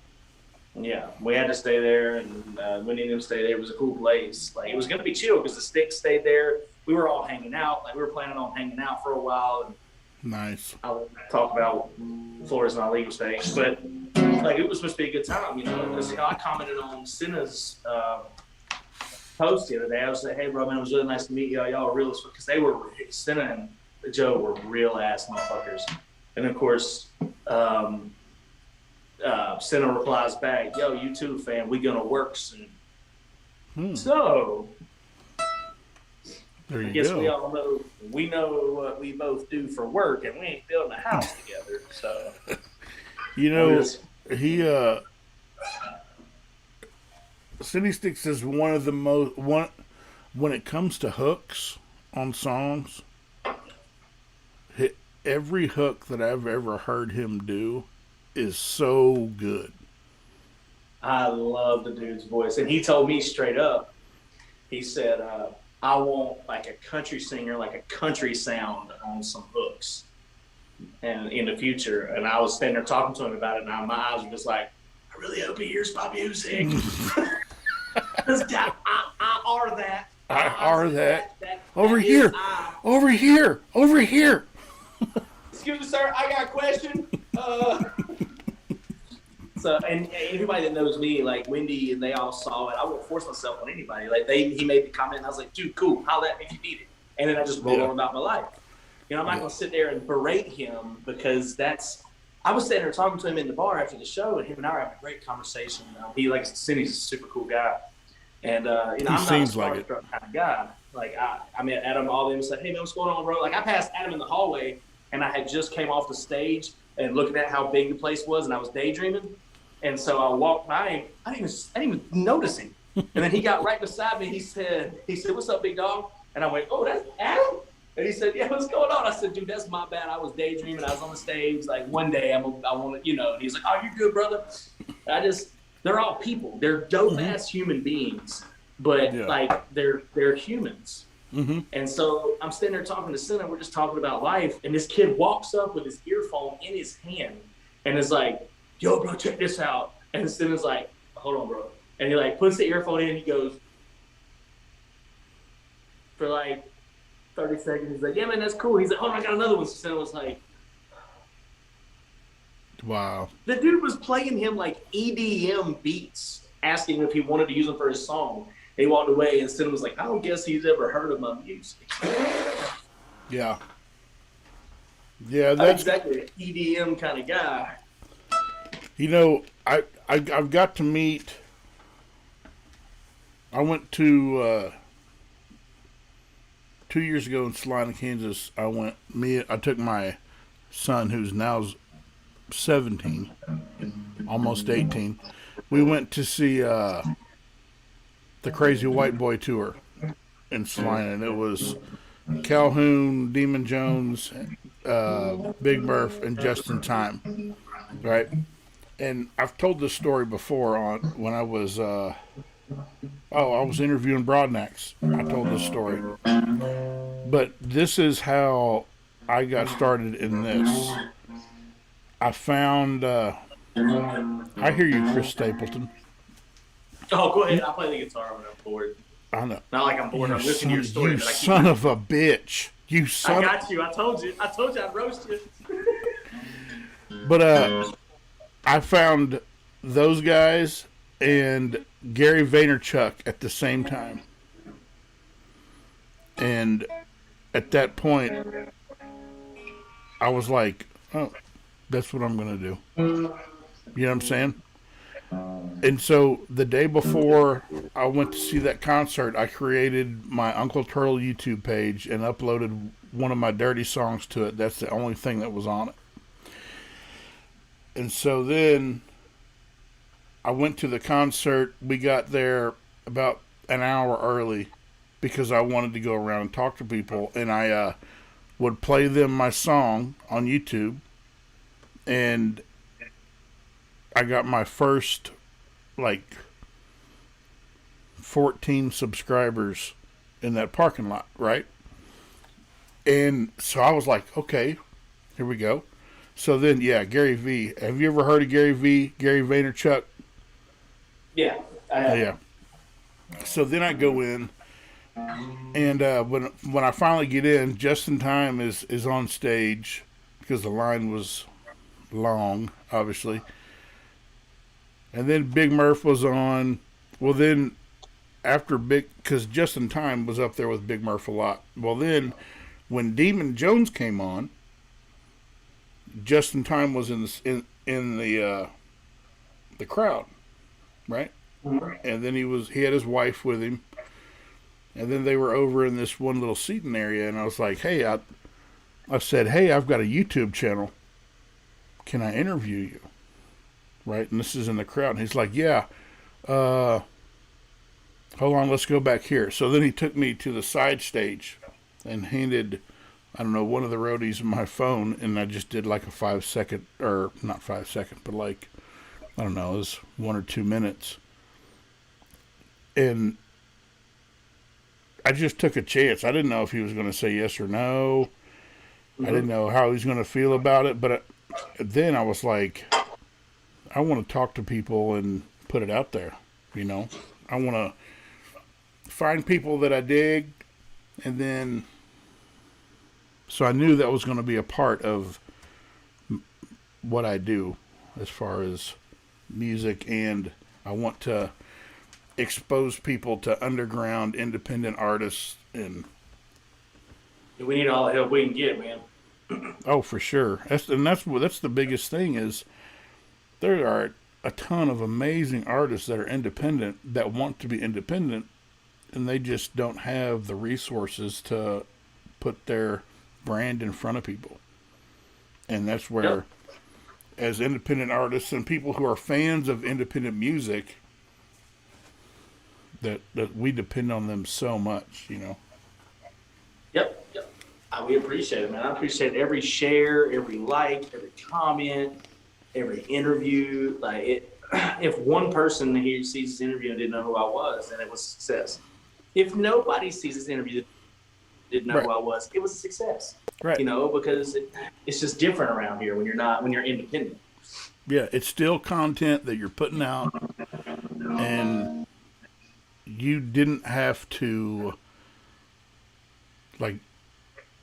Yeah, we had to stay there, and we needed to stay there. It was a cool place. Like, it was going to be chill because the Sticks stayed there. We were all hanging out. Like, we were planning on hanging out for a while. And Nice. I'll talk about Florida's not legal state, but like it was supposed to be a good time, because I commented on Senna's post the other day. I was like, hey, bro, man, it was really nice to meet y'all. Y'all are real, because they were, Senna and Joe were real ass motherfuckers. And of course, Senna replies back, yo, you too, fam. We gonna work soon. So, There you I guess go. we know what we both do for work, and we ain't building a house together. So, You know, he City Sticks is one of the most one when it comes to hooks on songs. Every hook that I've ever heard him do is so good. I love the dude's voice, and he told me straight up. He said, "I want like a country singer, like a country sound on some hooks, and in the future." And I was standing there talking to him about it, and my eyes were just like, "I really hope he hears my music." I are that. I are that. Over that here. Over here. Over here. Excuse me, sir. I got a question. So, and anybody that knows me, like Wendy, and they all saw it. I won't force myself on anybody. Like he made the comment, and I was like, dude, cool. Holla at me if you need it. And then I just roll on about my life. You know, I'm not going to sit there and berate him, because I was sitting there talking to him in the bar after the show, and him and I were having a great conversation. He, like Cindy's a super cool guy. And, I'm not a starstruck kind of guy. Like, I met Adam all them and said, hey, man, what's going on, bro? Like, I passed Adam in the hallway, and I had just came off the stage and looking at how big the place was, and I was daydreaming. And so I walked by him. I didn't even notice him. And then he got right beside me. He said, what's up, big dog? And I went, oh, that's Adam? And he said, yeah, what's going on? I said, dude, that's my bad. I was daydreaming. I was on the stage. Like, one day I want to, you know. And he's like, oh, you're good, brother. They're all people. They're dope-ass human beings. But, like, they're humans. Mm-hmm. And so I'm sitting there talking to Senna. We're just talking about life. And this kid walks up with his earphone in his hand and is like, yo, bro, check this out. And Senna's like, hold on, bro. And he, like, puts the earphone in and he goes, for, like, 30 seconds. He's like, yeah, man, that's cool. He's like, hold on, I got another one. So Senna was like, wow. The dude was playing him, like, EDM beats, asking if he wanted to use them for his song. He walked away, and Senna was like, I don't guess he's ever heard of my music. Yeah. Yeah, that's exactly an EDM kind of guy. You know, I've got to meet. I went to 2 years ago in Salina, Kansas. I took my son, who's now 17, almost 18. We went to see the Crazy White Boy tour in Salina, and it was Calhoun, Demon Jones, Big Murph, and Just in Time, right? And I've told this story before on when I was I was interviewing Broadnax. I told this story, but this is how I got started in this. I found. I hear you, Chris Stapleton. Oh, go ahead. I'll play the guitar when I'm bored. I know. Not like I'm bored. I'm listening to your story. You son of a bitch. You son. I got you. I told you. I'd roast you. But I found those guys and Gary Vaynerchuk at the same time. And at that point, I was like, oh, that's what I'm going to do. You know what I'm saying? And so the day before I went to see that concert, I created my Uncle Turtle YouTube page and uploaded one of my dirty songs to it. That's the only thing that was on it. And so then I went to the concert. We got there about an hour early because I wanted to go around and talk to people. And I would play them my song on YouTube. And I got my first, 14 subscribers in that parking lot, right? And so I was like, okay, here we go. So then, Gary V. Have you ever heard of Gary V? Gary Vaynerchuk? Yeah, I have. Yeah. So then I go in, and when I finally get in, Just in Time is on stage because the line was long, obviously. And then Big Murph was on. Well, then after because Just in Time was up there with Big Murph a lot. Well, then when Demon Jones came on, Just in Time was in the crowd, right? And then he had his wife with him, and then they were over in this one little seating area, and I was like, hey, I said, hey, I've got a YouTube channel. Can I interview you? Right? And this is in the crowd. And he's like, yeah. Hold on, let's go back here. So then he took me to the side stage and handed, I don't know, one of the roadies my phone, and I just did like a 5 second, or not 5 second, but like, I don't know, it was 1 or 2 minutes. And I just took a chance. I didn't know if he was going to say yes or no. I didn't know how he was going to feel about it, but then I was like, I want to talk to people and put it out there, you know. I want to find people that I dig, and then, so I knew that was going to be a part of what I do as far as music, and I want to expose people to underground independent artists. And we need all the help we can get, man. Oh, for sure. That's the biggest thing is there are a ton of amazing artists that are independent that want to be independent, and they just don't have the resources to put their brand in front of people. And that's where, as independent artists and people who are fans of independent music, that we depend on them so much, you know. Yep. We appreciate it, man. I appreciate every share, every like, every comment, every interview. Like, if one person here sees this interview and didn't know who I was, then it was a success. If nobody sees this interview and didn't know who I was, it was a success. Right. You know, because it's just different around here when you're independent. Yeah, it's still content that you're putting out, and you didn't have to, like,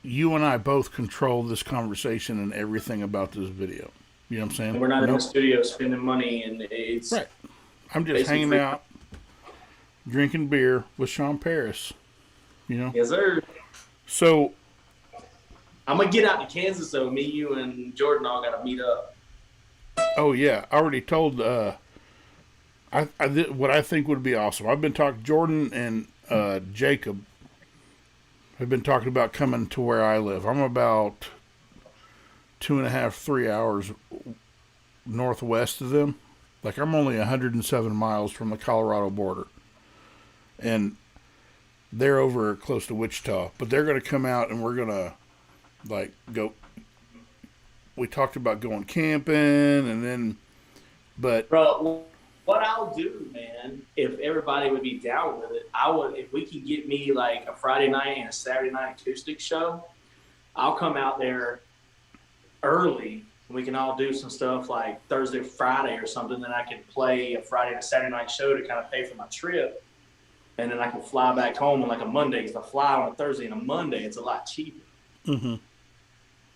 you and I both control this conversation and everything about this video. You know what I'm saying? And we're not in the studio spending money, and it's right. I'm just hanging out, drinking beer with Shawn Paris. You know? Yes, sir. So I'm gonna get out to Kansas though. Me, you, and Jordan all gotta meet up. Oh yeah, I already told. What I think would be awesome. I've been talking. Jordan and Jacob have been talking about coming to where I live. I'm about 2.5, 3 hours northwest of them. Like, I'm only 107 miles from the Colorado border, and they're over close to Wichita. But they're going to come out, and we're going to like go. We talked about going camping, and then, but bro, what I'll do, man, if everybody would be down with it, I would. If we can get me like a Friday night and a Saturday night acoustic show, I'll come out there early. And we can all do some stuff like Thursday, Friday, or something. Then I can play a Friday and a Saturday night show to kind of pay for my trip, and then I can fly back home on like a Monday. Because I fly on a Thursday and a Monday, it's a lot cheaper. Mm-hmm.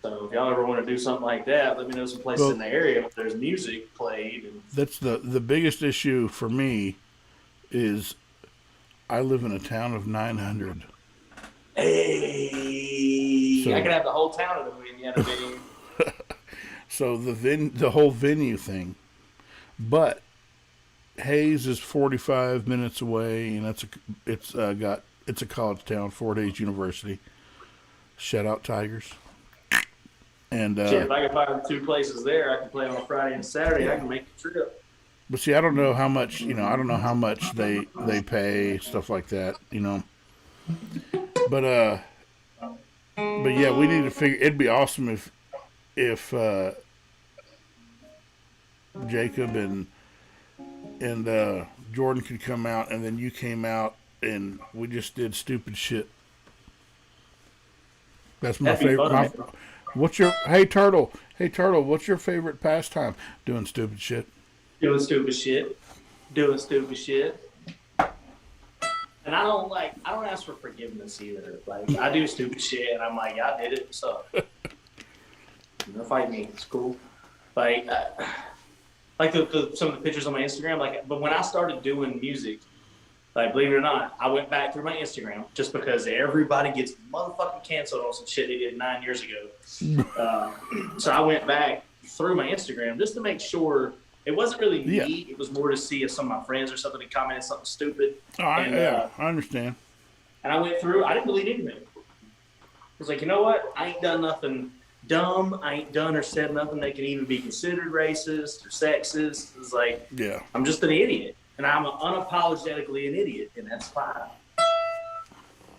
So if y'all ever want to do something like that, let me know some places in the area where there's music played. And that's the biggest issue for me is I live in a town of 900. Hey, so, I could have the whole town of the Indiana venue. So the whole venue thing, but Hayes is 45 minutes away, and it's a college town, Fort Hays University. Shout out Tigers. And shit, if I could find 2 places there, I can play on a Friday and Saturday. I can make the trip. But see, I don't know how much, I don't know how much they pay, stuff like that, But yeah, we need to figure. It'd be awesome if Jacob and Jordan could come out, and then you came out, and we just did stupid shit. That's my favorite. Hey Turtle, what's your favorite pastime? Doing stupid shit. Doing stupid shit. And I don't ask for forgiveness either. Like, I do stupid shit, and I'm like, yeah, I did it, so don't fight me. It's cool. Like some of the pictures on my Instagram. Like, but when I started doing music, Like, believe it or not, I went back through my Instagram just because everybody gets motherfucking canceled on some shit they did 9 years ago. So I went back through my Instagram just to make sure it wasn't really me. Yeah. It was more to see if some of my friends or something had commented something stupid. I understand. And I went through. I didn't delete anything. I was like, you know what? I ain't done nothing dumb. I ain't done or said nothing that could even be considered racist or sexist. It was like, Yeah. I'm just an idiot. And I'm unapologetically an idiot, and that's fine.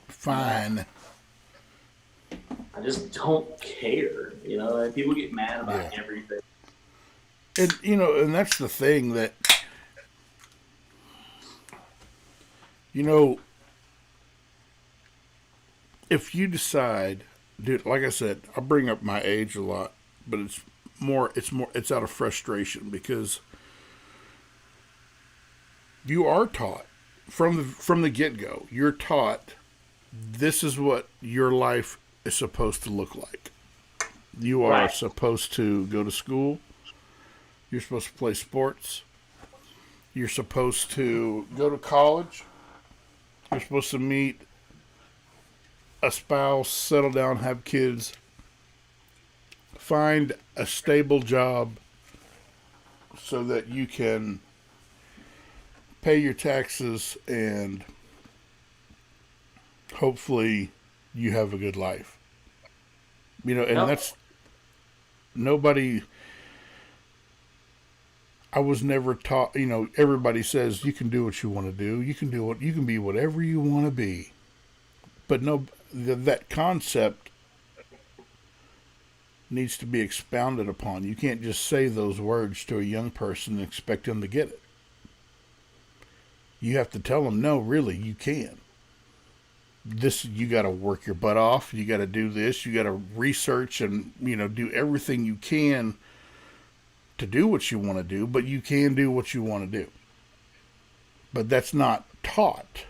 Fine. I just don't care. You know, and people get mad about everything. And, you know, and that's the thing that, you know, if you decide, dude, like I said, I bring up my age a lot, but it's out of frustration because you are taught from the get-go. You're taught this is what your life is supposed to look like. You are supposed to go to school. You're supposed to play sports. You're supposed to go to college. You're supposed to meet a spouse, settle down, have kids, find a stable job so that you can pay your taxes and hopefully you have a good life. You know, and that's nobody. I was never taught, you know, everybody says you can do what you want to do. You can be whatever you want to be. But no, that concept needs to be expounded upon. You can't just say those words to a young person and expect them to get it. You have to tell them, no, really, you can. You got to work your butt off. You got to do this. You got to research and, you know, do everything you can to do what you want to do, but you can do what you want to do. But that's not taught.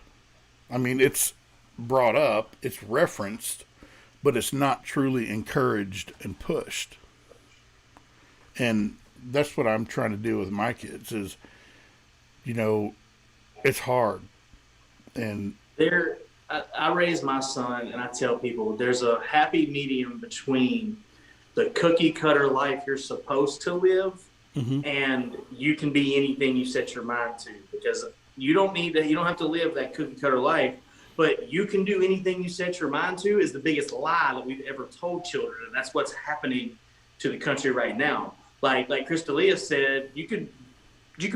I mean, it's brought up, it's referenced, but it's not truly encouraged and pushed. And that's what I'm trying to do with my kids is, you know, it's hard. And I raise my son and I tell people there's a happy medium between the cookie cutter life you're supposed to live and you can be anything you set your mind to, because you don't have to live that cookie cutter life, but you can do anything you set your mind to is the biggest lie that we've ever told children. And that's what's happening to the country right now. Like Crystalia said, you could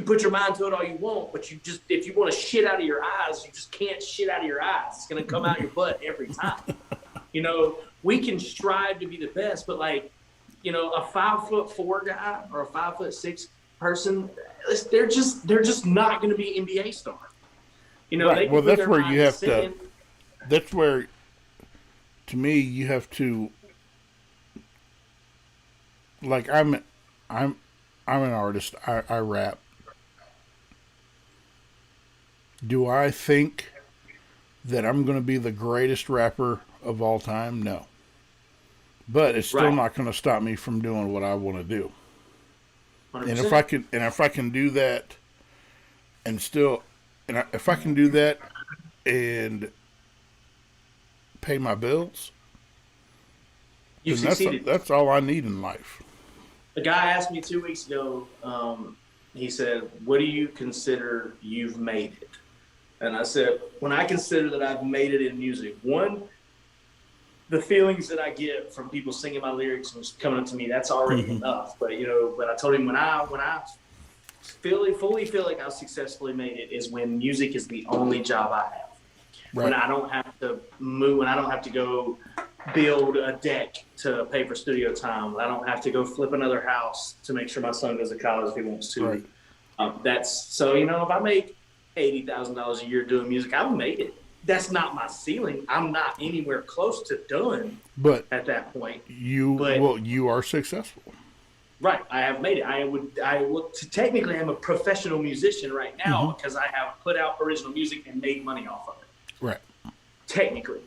put your mind to it all you want, but if you want to shit out of your eyes, you just can't shit out of your eyes. It's going to come out your butt every time. You know, we can strive to be the best, but like, you know, a 5'4" guy or a 5'6" person, they're just not going to be NBA star. You know, right. Well, that's where you have to. That's where, to me, you have to. Like I'm an artist. I rap. Do I think that I'm going to be the greatest rapper of all time? No. But it's still not going to stop me from doing what I want to do. 100%. And if I can do that, if I can do that and pay my bills, you succeeded. That's all I need in life. A guy asked me 2 weeks ago. He said, "What do you consider you've made it?" And I said, when I consider that I've made it in music, one, the feelings that I get from people singing my lyrics and coming up to me, that's already enough. But I told him when I fully feel like I've successfully made it is when music is the only job I have. Right. When I don't have to move, when I don't have to go build a deck to pay for studio time, when I don't have to go flip another house to make sure my son goes to college if he wants to. Right. If I make $80,000 a year doing music, I've made it. That's not my ceiling. I'm not anywhere close to done. But at that point, you are successful. Right, I have made it. Technically, I'm a professional musician right now because I have put out original music and made money off of it. Right. Technically,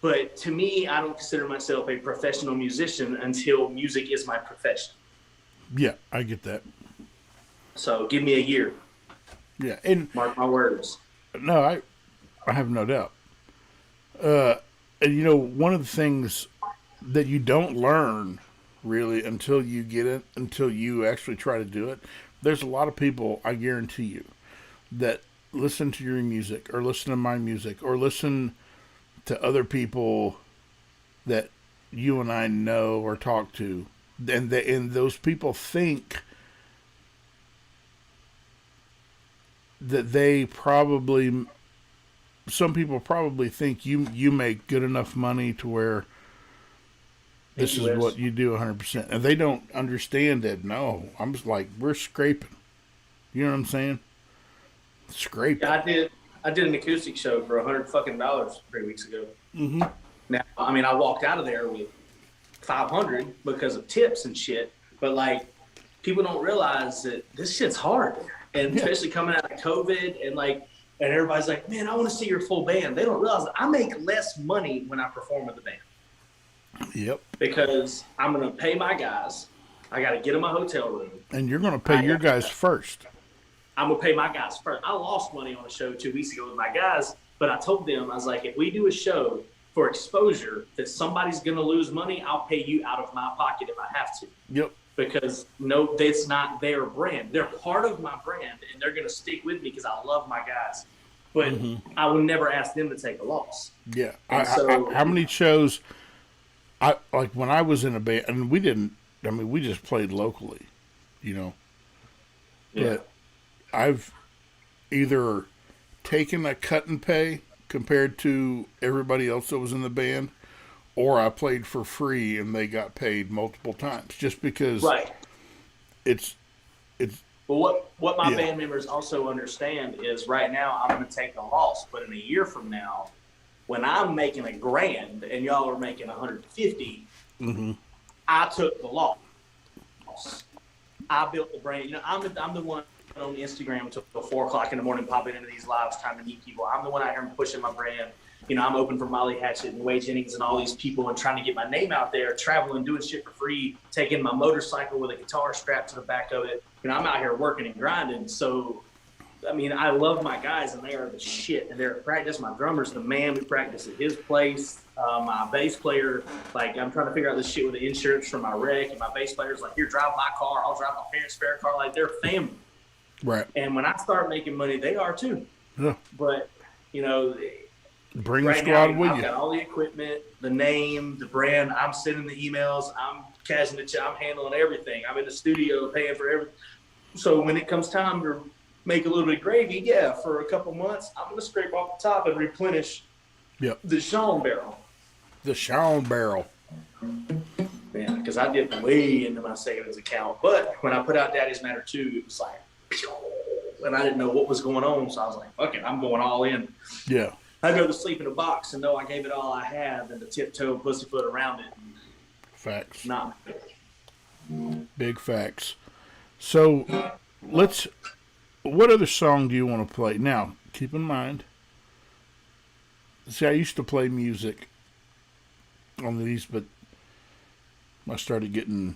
but to me, I don't consider myself a professional musician until music is my profession. Yeah, I get that. So give me a year. Yeah, and mark my words. No, I have no doubt. And one of the things that you don't learn really until you get it, until you actually try to do it. There's a lot of people, I guarantee you, that listen to your music or listen to my music or listen to other people that you and I know or talk to, and those people think that some people probably think you make good enough money to where this is what you do 100%, and they don't understand that. No, I'm just like, we're scraping. You know what I'm saying? Scraping. Yeah, I did an acoustic show for $100 3 weeks ago. Mm-hmm. Now, I mean, I walked out of there with 500 because of tips and shit. But like, people don't realize that this shit's hard, and especially coming out of COVID and everybody's like, man, I want to see your full band. They don't realize that I make less money when I perform with the band. Yep. Because I'm going to pay my guys. I got to get them a hotel room. And you're going to pay your guys first. I'm going to pay my guys first. I lost money on a show 2 weeks ago with my guys, but I told them, I was like, if we do a show for exposure that somebody's going to lose money, I'll pay you out of my pocket if I have to. Yep. Because no, that's not their brand. They're part of my brand, and they're going to stick with me because I love my guys. But I would never ask them to take a loss. Yeah. How many shows? Like when I was in a band, and we didn't. I mean, we just played locally, Yeah. But I've either taken a cut and pay compared to everybody else that was in the band, or I played for free and they got paid multiple times just because it's Well, what my band members also understand is right now I'm going to take the loss, but in a year from now, when I'm making $1,000 and y'all are making 150, I took the loss. I built the brand. I'm the one on Instagram until 4 o'clock in the morning, popping into these lives trying to meet people. I'm the one out here pushing my brand. I'm open for Molly Hatchet and Wade Jennings and all these people and trying to get my name out there, traveling, doing shit for free, taking my motorcycle with a guitar strapped to the back of it. I'm out here working and grinding. So, I mean, I love my guys and they are the shit. And they're at practice. My drummer's the man. We practice at his place. My bass player, like, I'm trying to figure out this shit with the insurance from my wreck. And my bass player's like, here, drive my car. I'll drive my parents' spare car. Like, they're family. Right. And when I start making money, they are too. Yeah. But, bring the squad with you. I've got all the equipment, the name, the brand. I'm sending the emails. I'm cashing the check. I'm handling everything. I'm in the studio paying for everything. So when it comes time to make a little bit of gravy, for a couple months, I'm going to scrape off the top and replenish the Shawn barrel. The Shawn barrel. Yeah, because I dipped way into my savings account. But when I put out Daddy's Matter 2, it was like, and I didn't know what was going on. So I was like, fuck it, I'm going all in. Yeah. I'd rather sleep in a box and know I gave it all I had than to tiptoe pussyfoot around it. Facts. Not big facts. So what other song do you want to play? Now, keep in mind, see, I used to play music on these, but I started getting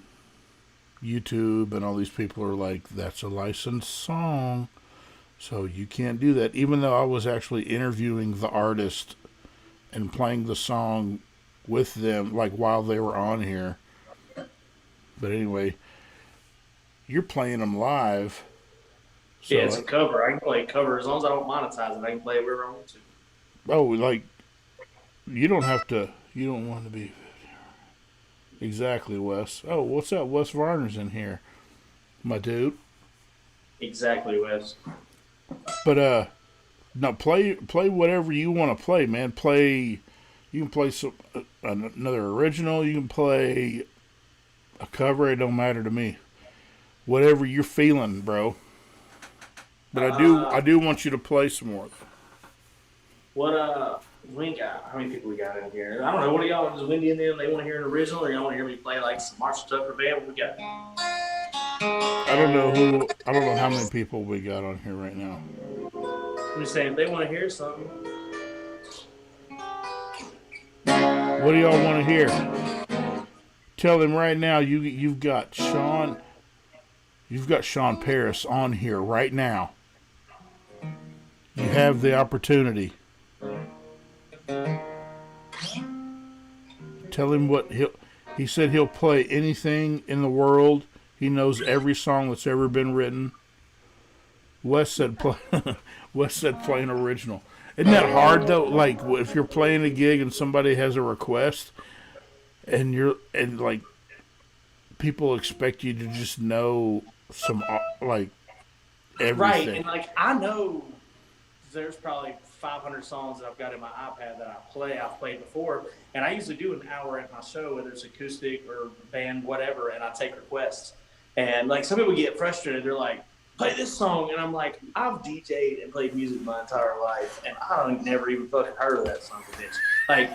YouTube and all these people are like, that's a licensed song. So you can't do that, even though I was actually interviewing the artist and playing the song with them, like while they were on here. But anyway, you're playing them live. So it's a cover. I can play a cover as long as I don't monetize it. I can play it wherever I want to. Oh, like you don't want to be exactly, Wes. Oh, what's up? Wes Varner's in here, my dude. Exactly, Wes. But no, play whatever you want to play, man. You can play another original. You can play a cover. It don't matter to me. Whatever you're feeling, bro. But I do want you to play some more. What we got? How many people we got in here? I don't know. What do y'all? Does Wendy and them? They want to hear an original, or y'all want to hear me play like some Marshall Tucker band? What we got? I don't know how many people we got on here right now. I'm just saying, if they want to hear something. What do y'all want to hear? Tell them right now. You've got Shawn Paris on here right now. You have the opportunity, tell him what he said he'll play anything in the world. He knows every song that's ever been written. Wes said Wes said play an original. Isn't that hard though? Like if you're playing a gig and somebody has a request, and like people expect you to just know some like everything. Right, and like I know there's probably 500 songs that I've got in my iPad that I've played before, and I usually do an hour at my show, whether it's acoustic or band, whatever, and I take requests. And like some people get frustrated, they're like, play this song, and I'm like, I've DJ'd and played music my entire life, and I don't never even fucking heard of that son of a bitch. Like,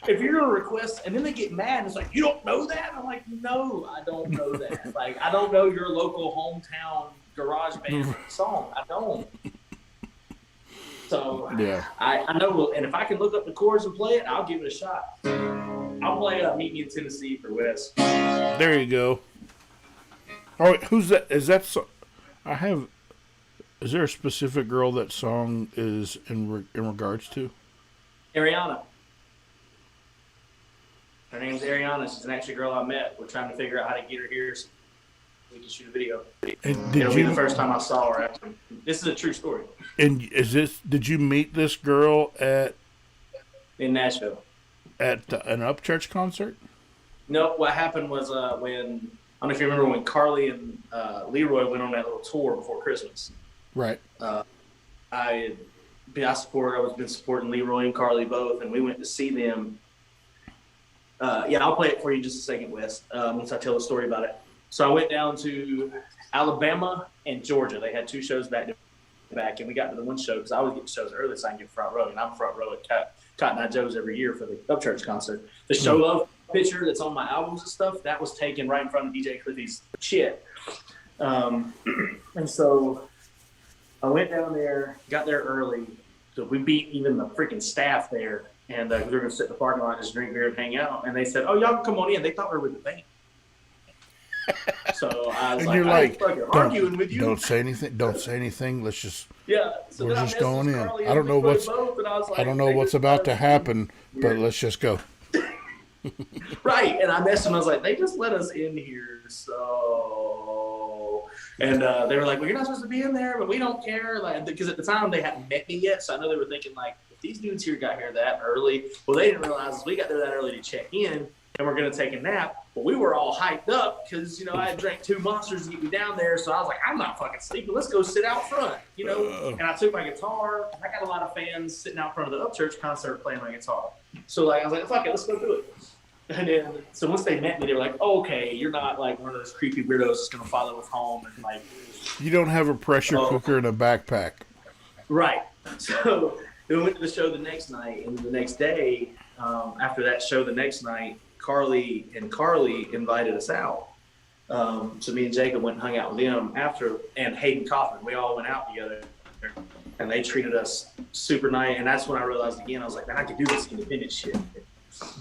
if you're gonna request, and then they get mad, and it's like, you don't know that? I'm like, no, I don't know that. Like, I don't know your local hometown garage band song. I don't. So yeah, I know, and if I can look up the chords and play it, I'll give it a shot. I'll play Meet Me in Tennessee for Wes. There you go. All right, who's that? Is that is there a specific girl that song is in regards to? Ariana. Her name's Ariana. She's an actual girl I met. We're trying to figure out how to get her here so we can shoot a video. And It'll be the first time I saw her. After. This is a true story. And did you meet this girl in Nashville at an Upchurch concert? No, what happened was when, I don't know if you remember when Carly and Leroy went on that little tour before Christmas. Right. I was been supporting Leroy and Carly both, and we went to see them. I'll play it for you in just a second, Wes, once I tell a story about it. So I went down to Alabama and Georgia. They had two shows back to back, and we got to the one show because I always get shows early so I can get front row, and I'm front row at Cotton Eye Joe's every year for the Upchurch concert. The show love picture that's on my albums and stuff, that was taken right in front of DJ Cliffy's shit. And so I went down there, got there early, so we beat even the freaking staff there, and we were going to sit in the parking lot and just drink beer and hang out, and they said, oh, y'all can come on in. They thought we were with the band. So I was and like, you're like, arguing with you. Don't say anything. Don't say anything. Let's just. Yeah. So we're just going in. Carly I don't know what's. Like, I don't know what's about to happen, but let's just go. Right. And I messaged them. I was like, they just let us in here, so. And they were like, well, you're not supposed to be in there, but we don't care. Like, because at the time they hadn't met me yet, so I know they were thinking like, if these dudes here got here that early, well, they didn't realize we got there that early to check in. And we're going to take a nap. But we were all hyped up because, I had drank 2 Monsters to get me down there. So I was like, I'm not fucking sleeping. Let's go sit out front, And I took my guitar. I got a lot of fans sitting out front of the Upchurch concert playing my guitar. So, I was like, fuck it, let's go do it. And then, so once they met me, they were like, oh, okay, you're not like one of those creepy weirdos that's going to follow us home. And like, you don't have a pressure cooker and a backpack. Right. So we went to the show the next night. And the next day, after that show the next night, Carly invited us out. So me and Jacob went and hung out with them after, and Hayden Kaufman. We all went out together, and they treated us super nice. And that's when I realized again, I was like, man, I can do this independent shit.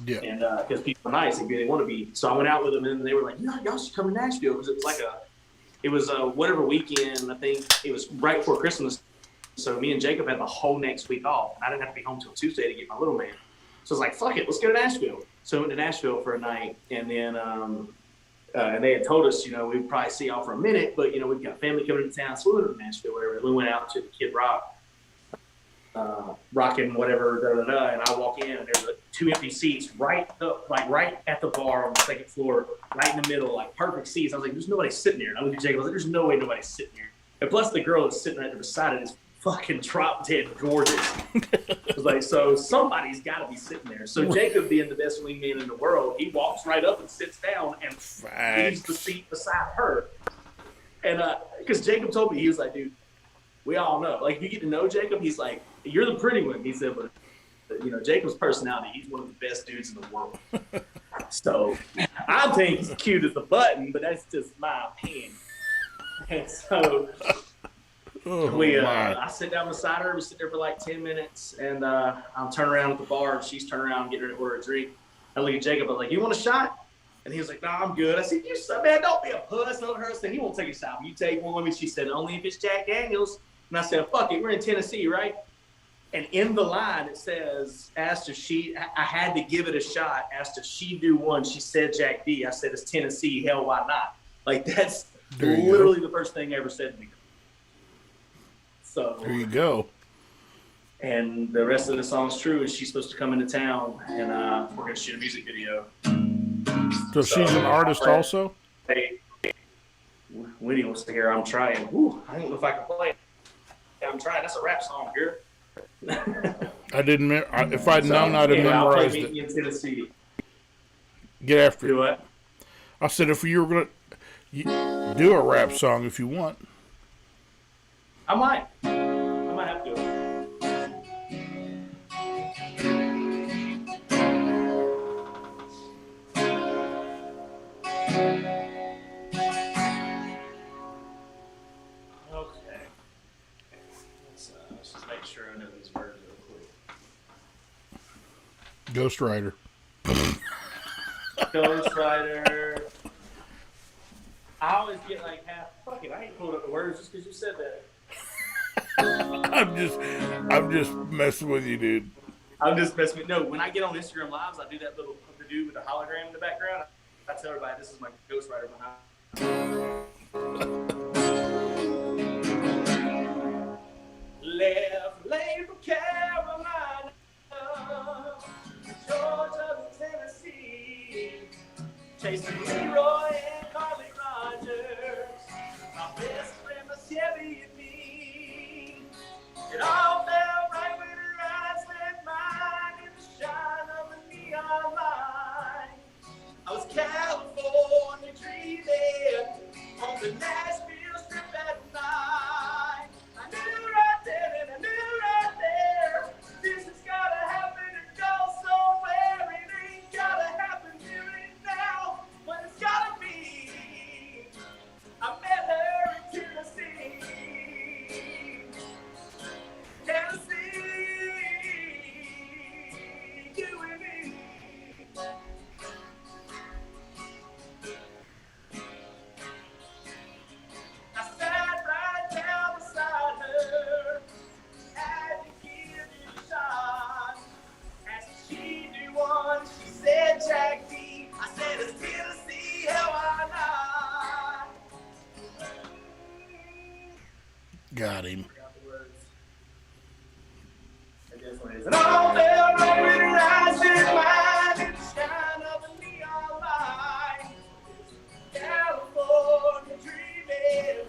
Yeah. And because people are nice, they want to be. So I went out with them, and they were like, yeah, y'all should come to Nashville because it was whatever weekend. I think it was right before Christmas. So me and Jacob had the whole next week off. I didn't have to be home till Tuesday to get my little man. So I was like, fuck it, let's go to Nashville. So I went to Nashville for a night, and then and they had told us, we'd probably see y'all for a minute, but, we've got family coming into town, so we went to Nashville, whatever. We went out to the Kid Rock, rocking whatever, and I walk in, and there's 2 empty seats right at the bar on the second floor, right in the middle, like perfect seats. I was like, there's nobody sitting there. And I looked at Jacob, I was like, there's no way nobody's sitting here. And plus the girl that's sitting right there beside it is fucking drop dead gorgeous. I was like, so somebody's got to be sitting there. So Jacob, being the best wingman in the world, he walks right up and sits down and leaves the seat beside her. And because Jacob told me, he was like, dude, we all know. Like, if you get to know Jacob, he's like, you're the pretty one. He said, but Jacob's personality, he's one of the best dudes in the world. So I think he's cute as a button, but that's just my opinion. And so I sit down beside her. We sit there for like 10 minutes, and I'll turn around at the bar, and she's turning around getting her to order a drink. I look at Jacob. I was like, "You want a shot?" And he was like, "Nah, I'm good." I said, "You son, man, don't be a puss." Over her, I said, "He won't take a shot. You take one." And she said, "Only if it's Jack Daniels." And I said, fuck it, we're in Tennessee, right? And in the line, it says, asked if I had to give it a shot, asked if she'd do one. She said Jack D. I said, it's Tennessee, hell, why not? Like, that's literally the first thing ever said to me. So there you go. And the rest of the song's true, and she's supposed to come into town, and we're going to shoot a music video. So she's an artist also? Hey, Winnie wants to hear I'm trying. Ooh, I don't know if I can play it. I'm trying. That's a rap song, girl. I didn't. If I'd known, I'd have memorized it. In Tennessee. Get after it. Do what? I said if you were going to do a rap song if you want. I might have to. Okay. Let's just make sure I know these words real quick. Ghost Rider. Ghost Rider. I always get like half. Fuck it, I ain't pulled up the words just because you said that. I'm just messing with you, dude. I'm just messing with. No, when I get on Instagram Lives, I do that little the dude with the hologram in the background. I tell everybody this is my Ghost Rider behind. Left lane from Carolina, Georgia to Tennessee, chasing Leroy and Carly Rogers, my best friend was Chevy and me. It all fell right when her eyes met mine in the shine of the neon light. I was California dreaming on the Nashville Strip at night. I knew right then and I knew right there, this has gotta happen and go somewhere. It ain't gotta happen here and now, but it's gotta be. I met her in Tennessee. Tennessee, you and me. I sat right down beside her, had to give it a shot. Asked if she knew one, she said Jack D. I said it's Tennessee, hell why not? Got him. Forgot the words. It is what it is. And all fell right when her eyes met mine in the shine of the neon light. California dreaming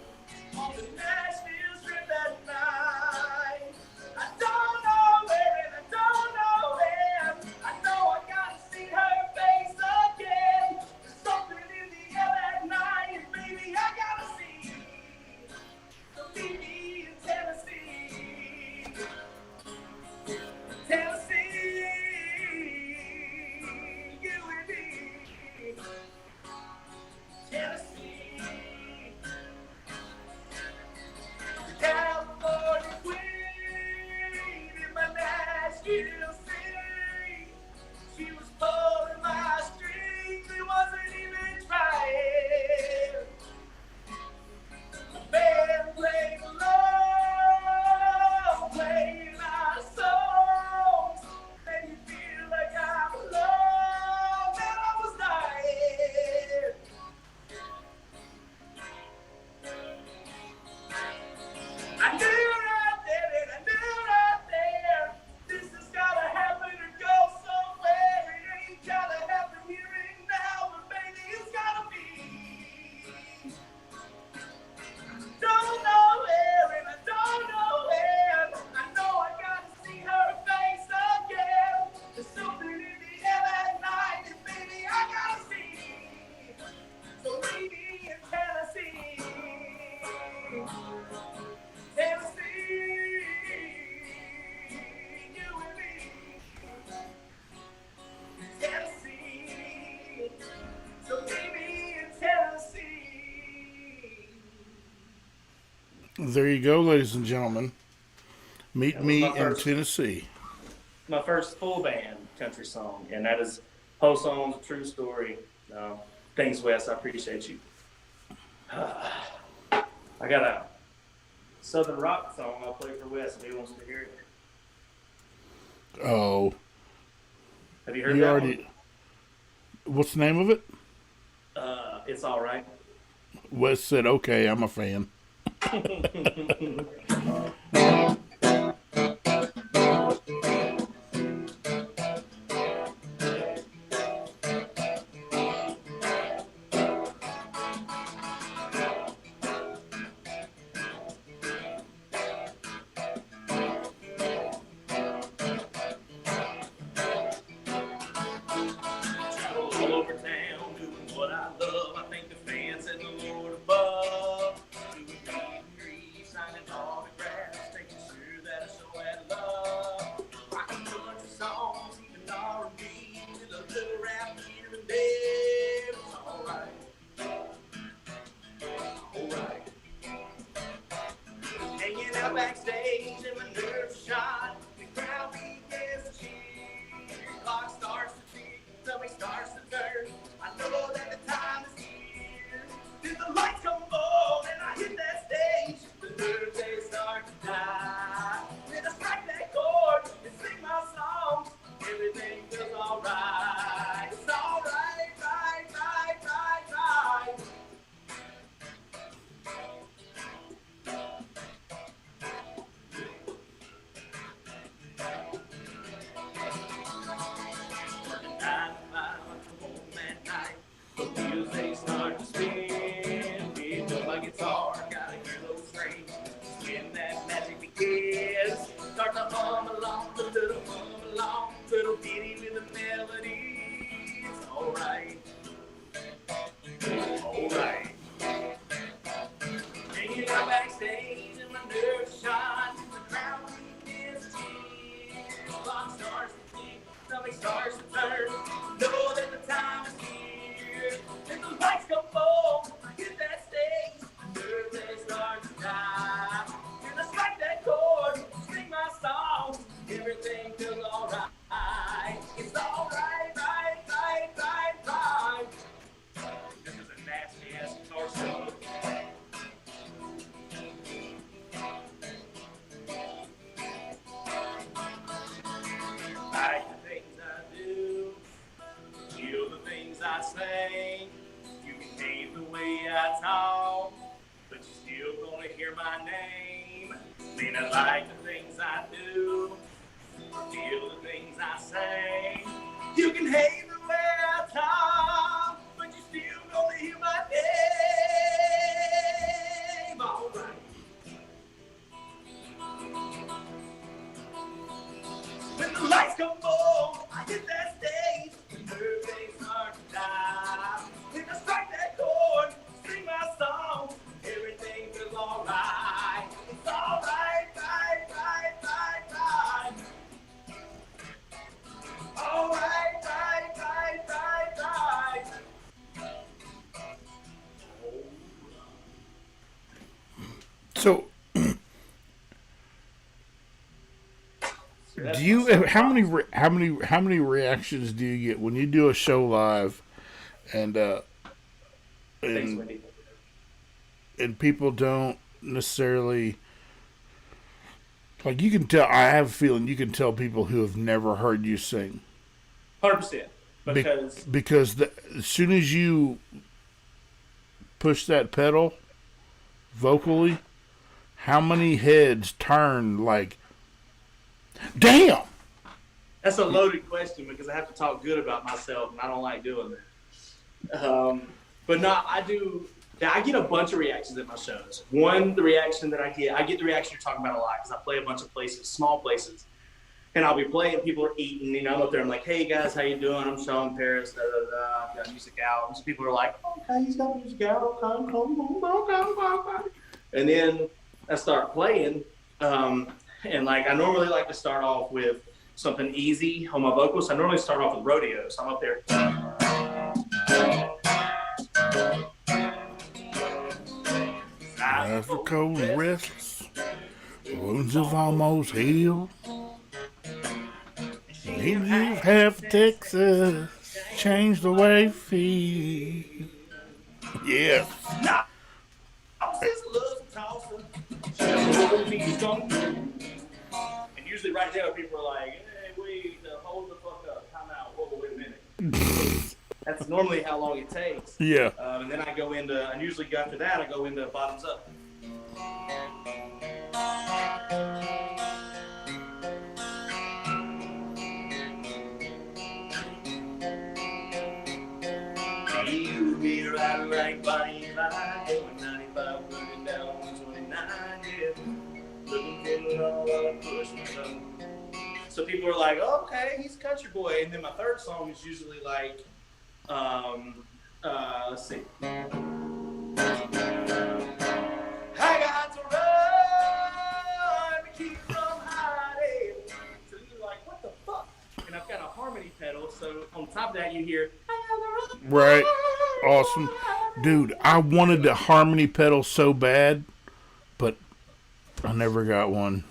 on the Nashville Strip at night. I don't know where and I don't know when. I know I gotta see her face again. There's something in the air that night, baby, I gotta see. So meet me in Tennessee. Tennessee, you and me. Tennessee, the California queen in my Nashville city. She was pulling my strings, it wasn't even trying. The band played along, playing our songs, made me feel like I belong, and I was dying. I knew right then and I knew right there, this has gotta happen and go somewhere. It ain't gotta happen here and now, but baby, it's gotta be. Don't know where and I don't know when. I know I gotta see her face again. There's something in the air that night, and baby, I gotta see. So meet me in Tennessee. Tennessee, you and me. Tennessee, so meet me in Tennessee. There you go, ladies and gentlemen. Meet That was me my in first. Tennessee. My first full band country song, and that is whole song's a true story. Thanks, Wes. I appreciate you. I gotta Southern rock song I play for Wes if he wants to hear it. Oh, Have you heard you that already. What's the name of it? one? It's all right. Wes said, "Okay, I'm a fan." All over town, doing what I love. I thank the fans and the Lord above. Doing meet and greet, signing autographs, making sure that I show that love. Rocking a bunch of songs, even R&B, with a little rap here and there. It's alright, alright. Hanging out backstage and my nerves shot. The crowd begins to cheer. Clock starts to tick, stomach starts to turn. I know that the time is here. Then the lights come on and I hit that stage. The nerves they start to die. Then I strike that chord and sing my songs. Everything feels alright. It's alright, right, right, right, right. Working 9 to 5, I come home at night. The wheels they start to spin. Pick up my guitar, gotta hear those strings. When that magic begins, start to hum along, little ditty with a melody. It's alright, alright. Hanging out backstage and my nerves shine. The crowd begins to cheer. Clock starts to tick, stomach starts to turn. Know that the time is here. And the lights come on, I hit that stage. The nerves they start to die. And I strike that chord, sing my songs. Everything feels alright. It's alright, right, right, right, right. This is a nasty ass guitar solo. Like the things I do, feel the things I say. You can hate the way I talk, but you're still gonna hear my name. May not like the things I do, feel the things I say. You can hate the way I talk, but you're still gonna hear my name. Alright. When the lights come on, I hit that stage. The nerves they start to die. When I strike that chord, sing my song, everything feels alright. It's alright, right, right, right, right. Alright, right, right, right, right. So, do you how many reactions do you get when you do a show live, and Thanks, and Wendy. and people don't necessarily like, you can tell, I have a feeling you can tell people who have never heard you sing 100%. Because because as soon as you push that pedal vocally, how many heads turn like, damn. that's a loaded question because I have to talk good about myself and I don't like doing that. But no, I do. I get a bunch of reactions at my shows. One, the reaction that I get the reaction you're talking about a lot because I play a bunch of places, small places, and I'll be playing. People are eating. You know, I'm up there. I'm like, "Hey guys, how you doing? I'm Shawn Paris. Da da da. I've got music out." And so people are like, "Okay, he's got music out. Okay." And then I start playing, and like I normally like to start off with something easy on my vocals. So I normally start off with rodeo. So I'm up there. After cold and restless, wounds have almost healed. Leave half Texas, change the way you feel. Yes. Nah. His love's a tosser. enemies come through. And usually right there, people are like, hey, wait, hold the fuck up, time out, whoa, wait a minute. That's normally how long it takes. Yeah. And then I go into, and usually after that, I go into bottoms up. You be riding like Bonnie and I, going 95, running down 129, yeah. Looking for the law while I push my luck. So people are like, oh, okay, he's a country boy. And then my third song is usually like, let's see. I got to run to keep from hiding. So you're like, what the fuck? And I've got a harmony pedal, so on top of that you hear, Right. Awesome. Dude, I wanted the harmony pedal so bad, but I never got one.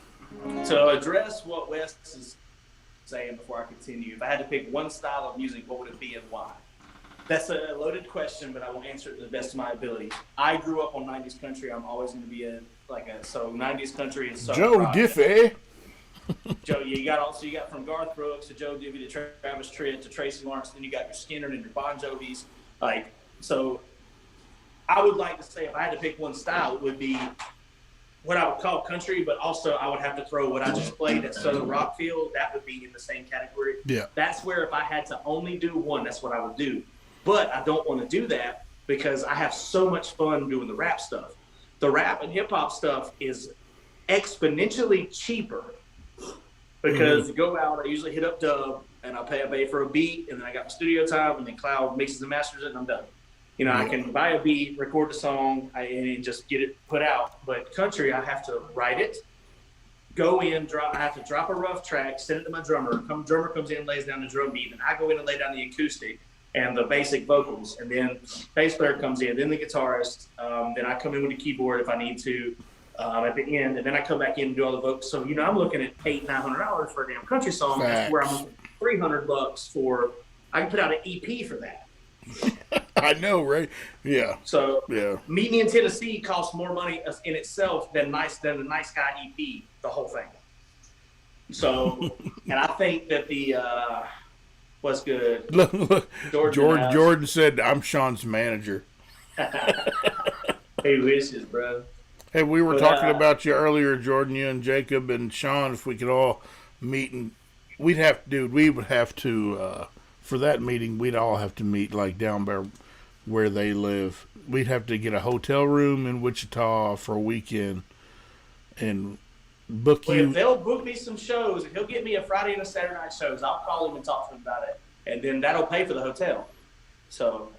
To address what Wes is saying before I continue, if I had to pick one style of music, what would it be and why? That's a loaded question, but I will answer it to the best of my ability. I grew up on 90s country. I'm always going to be so 90s country is Southern Joe rock. Diffie. Joe, you got from Garth Brooks to Joe Diffie to Travis Tritt to Tracy Lawrence, then you got your Skinner and your Bon Jovis. So I would like to say if I had to pick one style, it would be what I would call country, but also I would have to throw what I just played at Southern Rock Field. That would be in the same category. Yeah. That's where if I had to only do one, that's what I would do. But I don't want to do that because I have so much fun doing the rap stuff. The rap and hip hop stuff is exponentially cheaper because to go out, I usually hit up Dub and I pay for a beat, and then I got my studio time, and then Cloud mixes and masters it, and I'm done. You know, I can buy a beat, record the song, and just get it put out. But country, I have to write it, go in, I have to drop a rough track, send it to my drummer. Drummer comes in, lays down the drum beat, and I go in and lay down the acoustic and the basic vocals, and then bass player comes in, then the guitarist, then I come in with the keyboard if I need to at the end, and then I come back in and do all the vocals. So, I'm looking at $800-900 for a damn country song. Facts. That's where I'm looking at $300 for, I can put out an EP for that. I know, right? Yeah. So, yeah. Meet Me in Tennessee costs more money in itself than the Nice Guy EP, the whole thing. So, and I think that the, what's good? Look. Jordan said, I'm Sean's manager. Hey, wishes, bro. Hey, we were talking about you earlier, Jordan, you and Jacob and Sean, if we could all meet, and we would have to, for that meeting, we'd all have to meet like down by where they live. We'd have to get a hotel room in Wichita for a weekend and book you. If they'll book me some shows, if he'll get me a Friday and a Saturday night shows, I'll call him and talk to him about it. And then that'll pay for the hotel. So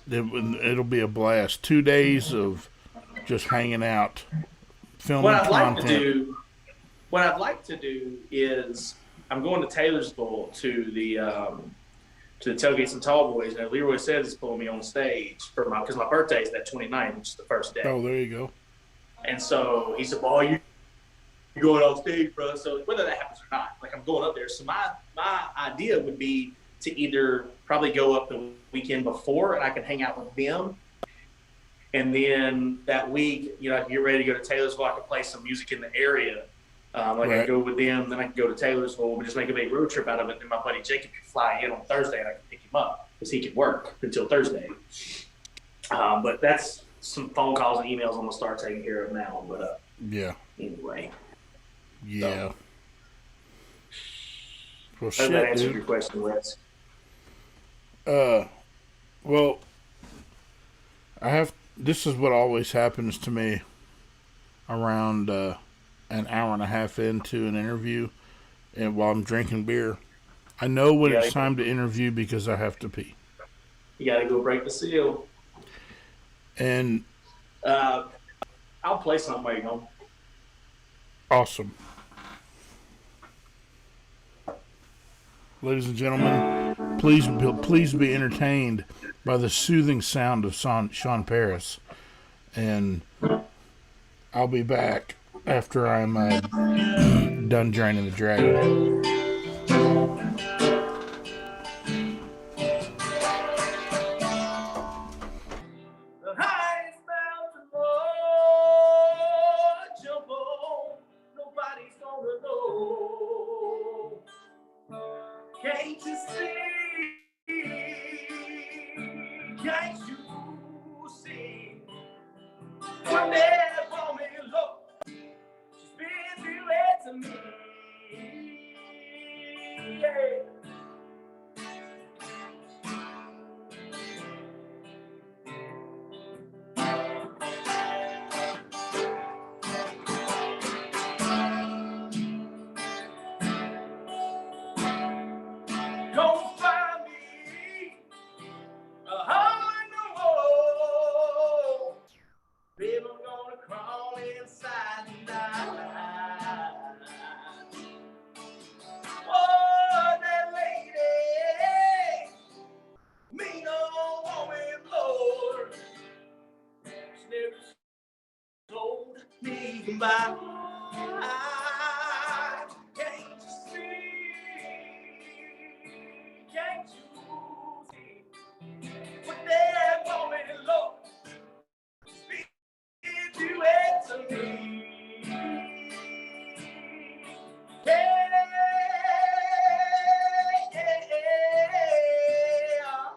it'll be a blast. 2 days of just hanging out, filming what I'd content. What I'd like to do is I'm going to Taylorsville to the Tailgates and Tall Boys. And Leroy says he's pulling me on stage because my birthday is that 29th, which is the first day. Oh, there you go. And so he said, "Boy, you're going on stage, bro." So whether that happens or not, I'm going up there. So my idea would be to either probably go up the weekend before and I can hang out with them. And then that week, I can get ready to go to Taylorsville. I can play some music in the area. I can go with them. Then I can go to Taylorsville and just make a big road trip out of it. Then my buddy Jacob can fly in on Thursday and I can pick him up because he can work until Thursday. But that's some phone calls and emails I'm going to start taking care of now. But yeah. Anyway. Yeah. Well, shit, that answered your question, Wes. Well, this is what always happens to me around an hour and a half into an interview and while I'm drinking beer. I know when it's time to interview because I have to pee. You got to go break the seal. And I'll play something while you're gone. Awesome. Ladies and gentlemen, please be entertained by the soothing sound of Shawn Paris. And I'll be back after I'm done draining the dragon. Can't you see? Can't you see? When that woman look, she's been doing it to me. Yeah. Don't find me a hole in the wall. Baby, I'm gonna crawl inside tonight. Oh, that lady, mean old woman, Lord, she never told me goodbye. Can't you see? Can't you see? What that woman, Lord, do it to me. Yeah, yeah.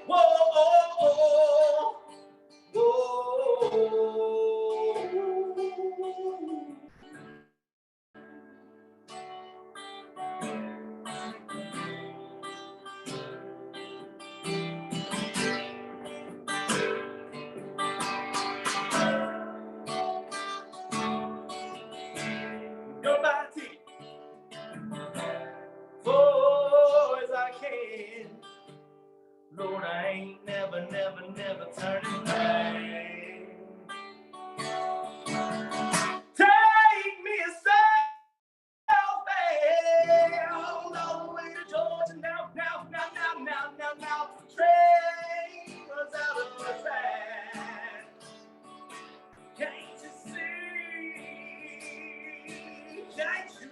Whoa, whoa, nobody for as I can. Lord, I ain't never turning back. Take me south all the way to Georgia. Now, the train runs out of track. Can't you see? Can't you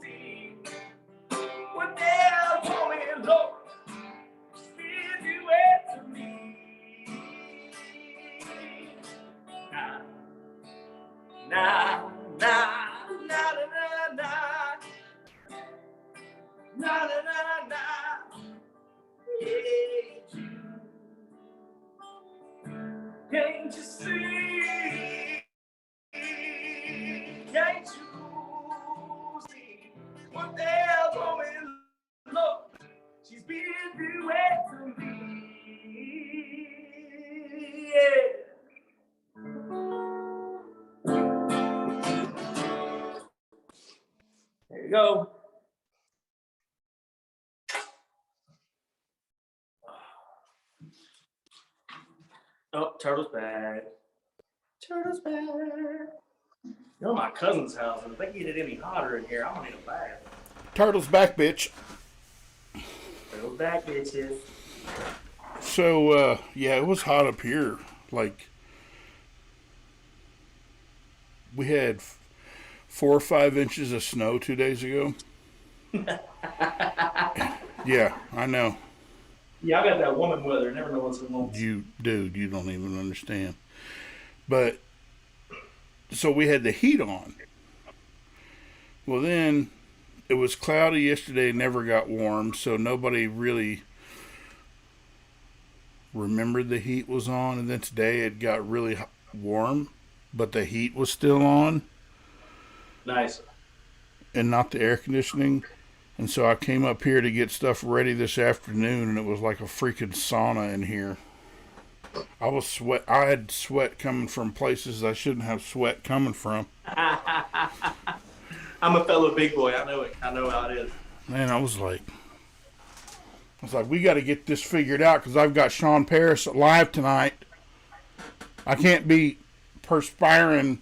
see? What they're going, Lord, still do it to me. Nah, nah, nah, nah, nah, nah, nah, nah, nah. Yeah, can't you see? Can't you see what they're going? Look, she's been doing to me. Yeah. There you go. Oh, Turtle's back. Turtle's back. You're my cousin's house, and if they get it any hotter in here, I'm gonna need a bath. Turtle's back, bitch. Turtle's back, bitches. So, yeah, it was hot up here. Like, we had 4 or 5 inches of snow 2 days ago. Yeah, I know. Yeah, I got that woman weather. Never know what's going on. You don't even understand. But, so we had the heat on. Well, then it was cloudy yesterday, never got warm, so nobody really remembered the heat was on. And then today it got really warm, but the heat was still on. Nice. And not the air conditioning. And so I came up here to get stuff ready this afternoon, and it was like a freaking sauna in here. I had sweat coming from places I shouldn't have sweat coming from. I'm a fellow big boy. I know it. I know how it is. Man, I was like, we got to get this figured out because I've got Shawn Paris live tonight. I can't be perspiring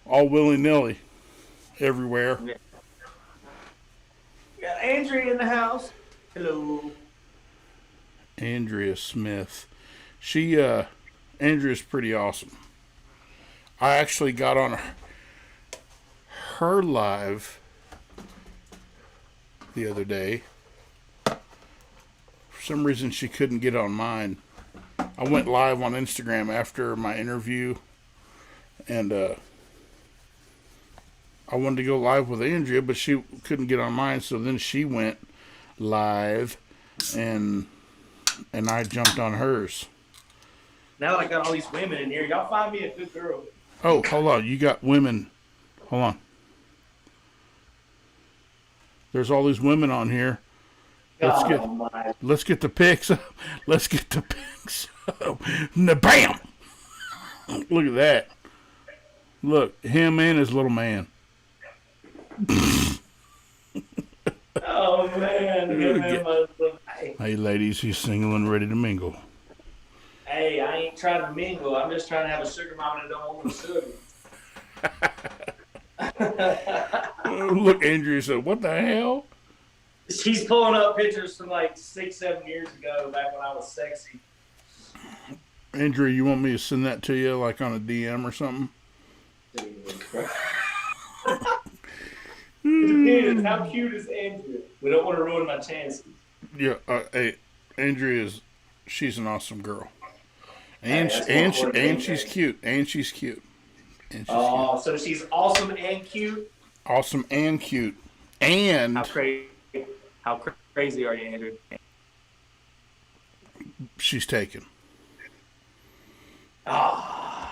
all willy-nilly everywhere. Yeah. Got Andrea in the house. Hello. Andrea Smith. Andrea's pretty awesome. I actually got on her live the other day. For some reason, she couldn't get on mine. I went live on Instagram after my interview, and I wanted to go live with Andrea, but she couldn't get on mine, so then she went live, and I jumped on hers. Now that I got all these women in here, y'all find me a good girl. Oh, hold on. You got women. Hold on. There's all these women on here. Let's get the pics up. Let's get the pics up. Bam! Look at that. Look, him and his little man. Oh, man. Hey, ladies, he's single and ready to mingle. Hey, I ain't trying to mingle. I'm just trying to have a sugar mama that don't want no sugar. Look, Andrea said, what the hell? She's pulling up pictures from like 6-7 years ago, back when I was sexy. Andrea, you want me to send that to you, like on a DM or something? It depends. How cute is Andrea? We don't want to ruin my chances. Yeah, hey, Andrea she's an awesome girl. And she's cute. And she's cute. Oh, so she's awesome and cute? Awesome and cute. And how crazy are you, Andrew? She's taken.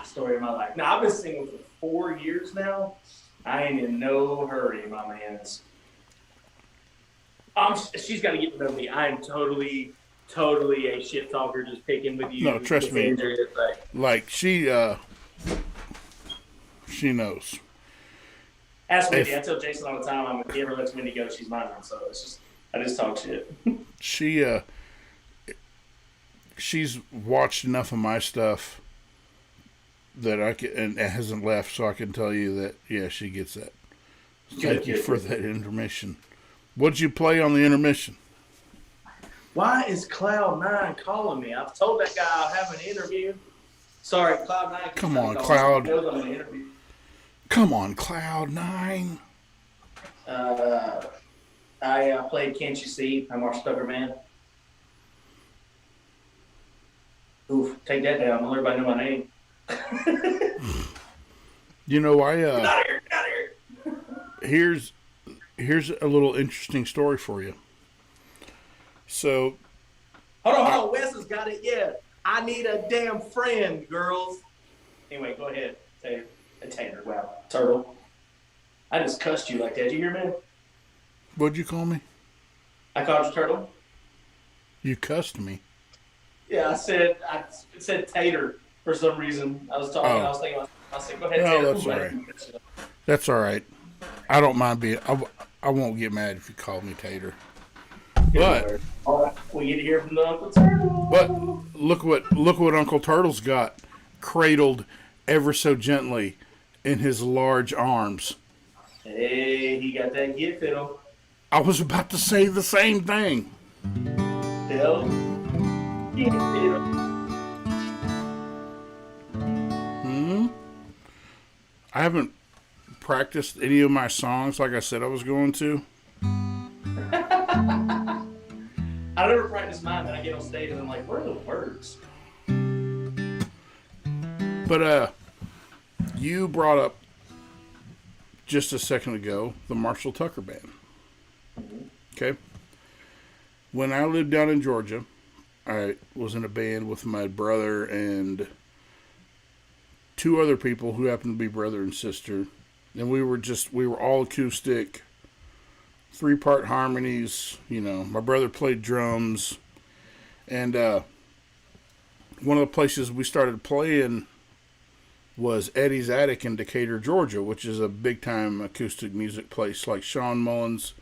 Story of my life. Now, I've been single for 4 years now. I ain't in no hurry, my mans. She's got to get to know me. I am totally a shit talker, just picking with you. No, trust me. Like she knows. Ask Mindy. I tell Jason all the time, if he ever lets Mindy go, she's mine. So I just talk shit. She's watched enough of my stuff that I can, and it hasn't left, so I can tell you that she gets that. Thank you for that intermission. What'd you play on the intermission? Why is Cloud9 calling me? I've told that guy I'll have an interview. Sorry, Cloud9. Come on, Cloud. Come on, Cloud9. I played Can't You See by Marshall Tucker Band. Oof, take that down. I'll let everybody know my name. You know, I Not here. Here's a little interesting story for you. So, hold on. Wes has got it. Yeah, I need a damn friend, girls. Anyway, go ahead, Tater. Wow, Turtle. I just cussed you like that. Did you hear me? What'd you call me? I called you Turtle. You cussed me. Yeah, I said Tater for some reason. I was talking. Oh. I was thinking. I said, go ahead. No, Tater. that's all right. That's all right. I don't mind being. I won't get mad if you call me Tater. But we get to hear from the Uncle Turtle. But look what Uncle Turtle's got, cradled ever so gently in his large arms. Hey, he got that gift in him. I was about to say the same thing. Hell, gift in him. I haven't practiced any of my songs like I said I was going to. I never practice mine, and I get on stage and I'm like, where are the words? But you brought up just a second ago the Marshall Tucker Band. Okay. When I lived down in Georgia, I was in a band with my brother and two other people who happened to be brother and sister, and we were all acoustic, 3-part harmonies. You know, my brother played drums, and one of the places we started playing was Eddie's Attic in Decatur, Georgia, which is a big-time acoustic music place. Like Sean Mullins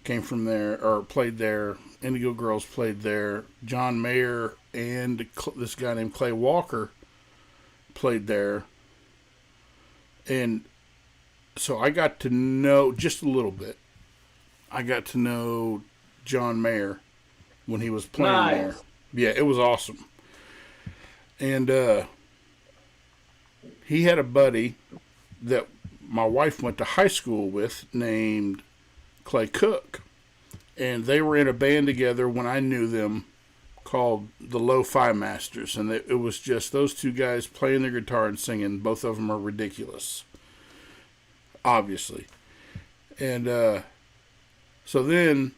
came from there, or played there. Indigo Girls played there. John Mayer and this guy named Clay Walker played there. And so I got to know just a little bit. I got to know John Mayer when he was playing there. Yeah, it was awesome. And he had a buddy that my wife went to high school with named Clay Cook. And they were in a band together when I knew them called the Lo-Fi Masters. And it was just those two guys playing their guitar and singing. Both of them are ridiculous. obviously. And so then,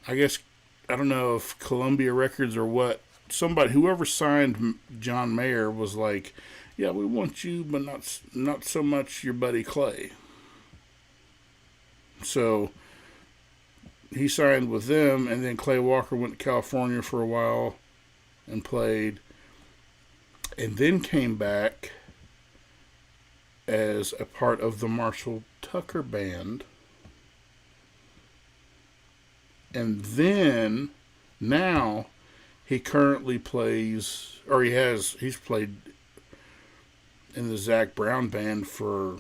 I guess, I don't know if Columbia Records or what, whoever signed John Mayer was like, yeah, we want you, but not so much your buddy Clay. So he signed with them, and then Clay Walker went to California for a while and played, and then came back as a part of the Marshall Tucker Band. And then now he currently plays, or he's played in the Zac Brown Band for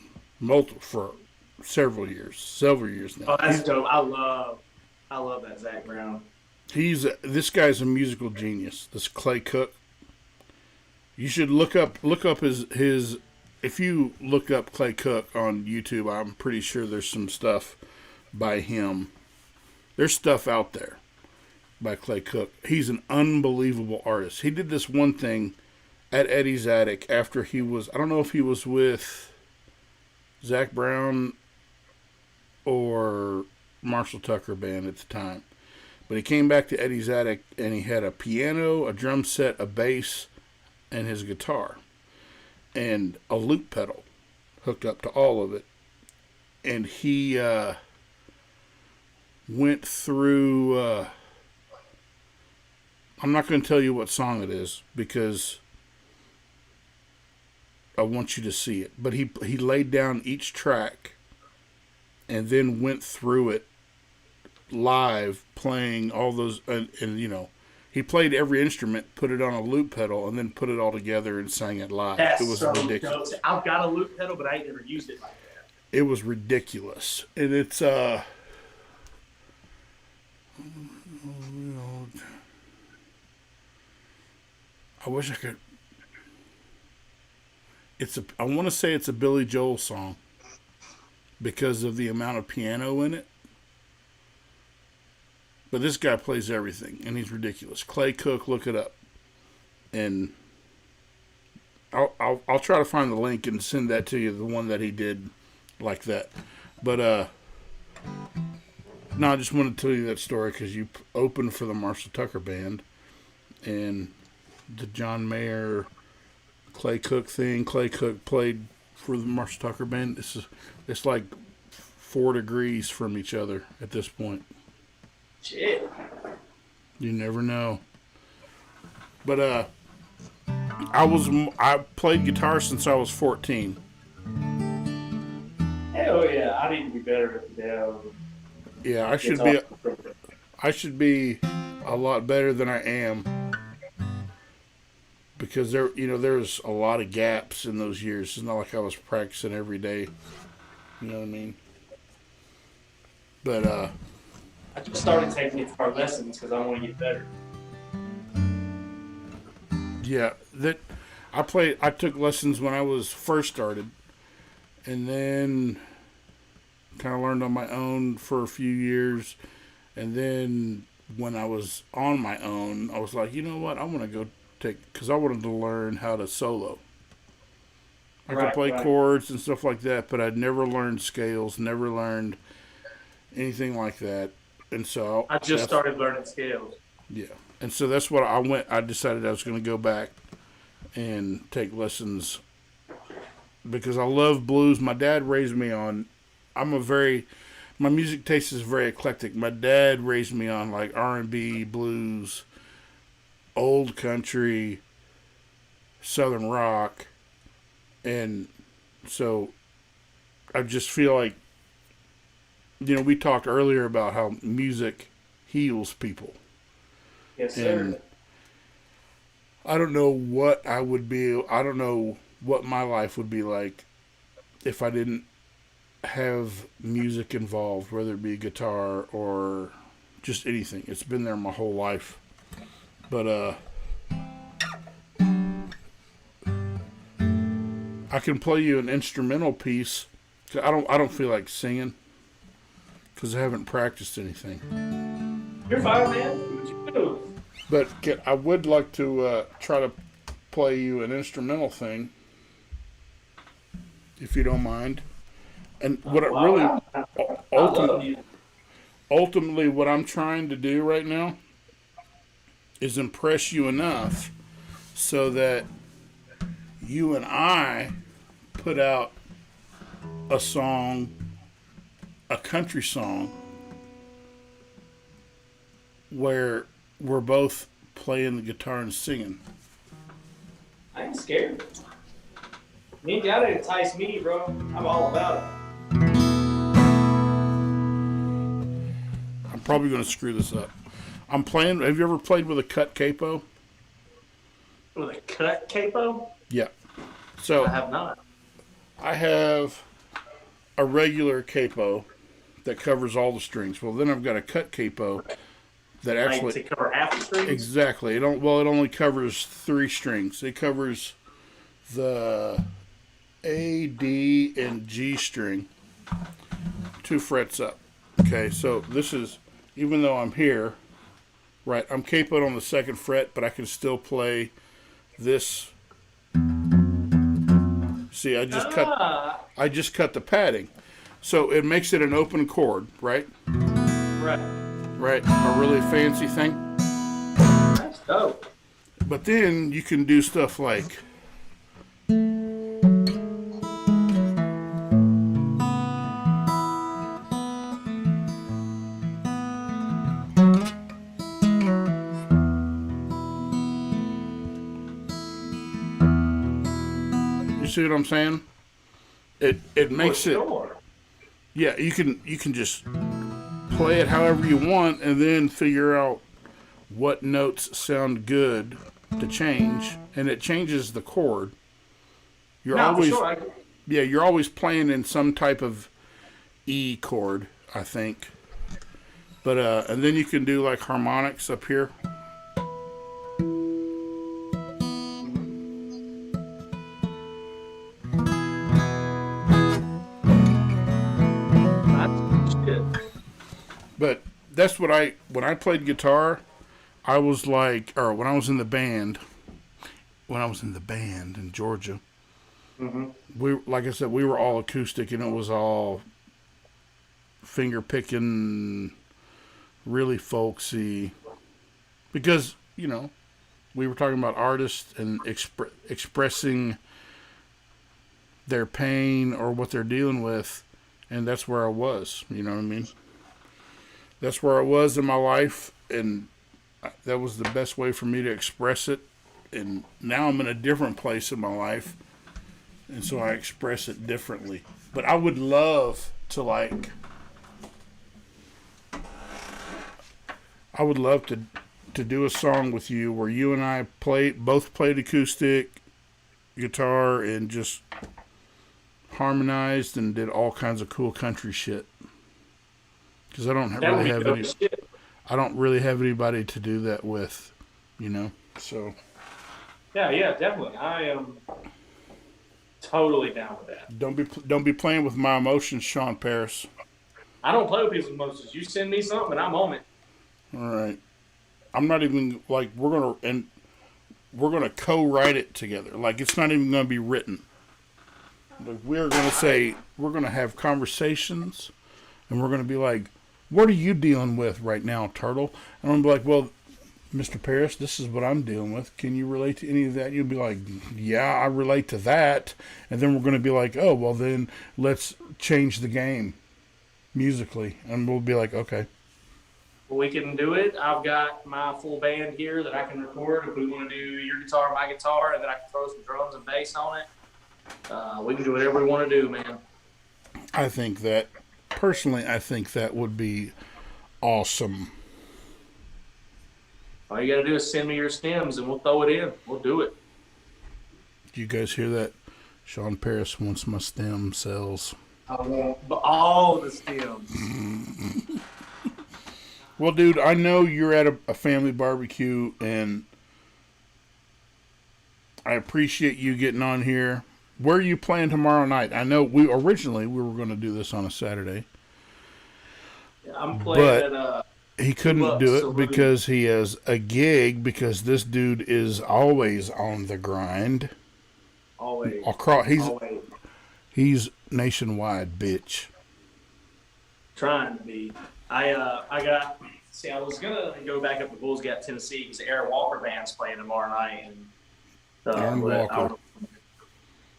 several years now. Oh, that's dope. I love that Zac Brown. This guy's a musical genius. This Clay Cook. You should look up his. If you look up Clay Cook on YouTube, I'm pretty sure there's some stuff by him. There's stuff out there by Clay Cook. He's an unbelievable artist. He did this one thing at Eddie's Attic after he was, I don't know if he was with Zac Brown or Marshall Tucker Band at the time. But he came back to Eddie's Attic and he had a piano, a drum set, a bass, and his guitar. And a loop pedal hooked up to all of it. And he went through, I'm not going to tell you what song it is because I want you to see it. But he laid down each track and then went through it live, playing all those, and you know, he played every instrument, put it on a loop pedal, and then put it all together and sang it live. That's it was so ridiculous. Dope. I've got a loop pedal, but I ain't never used it like that. It was ridiculous. And it's I wish I could. I want to say it's a Billy Joel song because of the amount of piano in it. But this guy plays everything, and he's ridiculous. Clay Cook, look it up, and I'll try to find the link and send that to you. The one that he did like that, but no, I just wanted to tell you that story because you opened for the Marshall Tucker Band, and the John Mayer, Clay Cook thing. Clay Cook played for the Marshall Tucker Band. It's like 4 degrees from each other at this point. Shit. You never know. But I played guitar since I was 14. Hell yeah, I need to be better at that. Yeah, I should be a lot better than I am. Because there's a lot of gaps in those years. It's not like I was practicing every day. You know what I mean? But I just started taking guitar lessons because I want to get better. yeah, I took lessons when I was first started, and then kind of learned on my own for a few years, and then when I was on my own, I was like, you know what, I want to go because I wanted to learn how to solo. I could play chords and stuff like that, but I'd never learned scales, never learned anything like that. And so I just started learning scales. Yeah. And so that's what I decided I was going to go back and take lessons because I love blues. My dad raised me on, my music taste is very eclectic. My dad raised me on like R&B, blues, old country, southern rock. And so I just feel like, we talked earlier about how music heals people. Yes, sir. And I don't know what I don't know what my life would be like if I didn't have music involved, whether it be guitar or just anything. It's been there my whole life. But I can play you an instrumental piece. I don't feel like singing because I haven't practiced anything. You're fine, man. Do what you do. But I would like to try to play you an instrumental thing, if you don't mind. And what it Well, really, I love you. ultimately, what I'm trying to do right now is impress you enough so that you and I put out a song, a country song, where we're both playing the guitar and singing. I ain't scared. Me and gotta entice me, bro. I'm all about it. I'm probably going to screw this up. I'm playing. Have you ever played with a cut capo? With a cut capo? Yeah. So I have not. I have a regular capo that covers all the strings. Well, then I've got a cut capo that Like actually to cover half the strings? exactly. It only covers 3 strings. It covers the A, D, and G string, 2 frets up. Okay, so this is, even though I'm here, right? I'm capoed on the 2nd fret, but I can still play this. See, I just cut the padding, so it makes it an open chord, right? Right. Right, a really fancy thing. That's dope. But then you can do stuff like. You see what I'm saying? It makes it. Yeah, you can just play it however you want, and then figure out what notes sound good to change, and it changes the chord. You're you're always playing in some type of E chord, I think. But and then you can do like harmonics up here. But that's what when I played guitar, I was like, or when I was in the band in Georgia, like I said, we were all acoustic, and it was all finger picking, really folksy, because we were talking about artists and expressing their pain or what they're dealing with, and that's where I was. You know what I mean? That's where I was in my life, and that was the best way for me to express it. And now I'm in a different place in my life, and so I express it differently. But I would love to to do a song with you where you and I both played acoustic guitar and just harmonized and did all kinds of cool country shit. Because I don't really have anybody to do that with, So. Yeah, definitely. I am totally down with that. Don't be playing with my emotions, Shawn Paris. I don't play with people's emotions. You send me something, and I'm on it. All right. I'm not even like we're gonna co-write it together. Like it's not even gonna be written. Like we're gonna have conversations, and we're gonna be like, what are you dealing with right now, Turtle? And I'm gonna be like, well, Mr. Paris, this is what I'm dealing with. Can you relate to any of that? You'll be like, yeah, I relate to that. And then we're going to be like, oh, well, then let's change the game musically. And we'll be like, okay. Well, we can do it. I've got my full band here that I can record. If we want to do your guitar, my guitar, and then I can throw some drums and bass on it. We can do whatever we want to do, man. I think that would be awesome. All you got to do is send me your stems, and we'll throw it in. We'll do it. Do you guys hear that? Shawn Paris wants my stem cells. I want all the stems. Well, dude, I know you're at a family barbecue, and I appreciate you getting on here. Where are you playing tomorrow night? I know we were going to do this on a Saturday. Yeah, I'm playing at he couldn't do it because he has a gig, because this dude is always on the grind. Always. He's nationwide, bitch. Trying to be. I was gonna go back up to Bulls Gap, Tennessee, because the Aaron Walker band's playing tomorrow night, and Aaron Walker.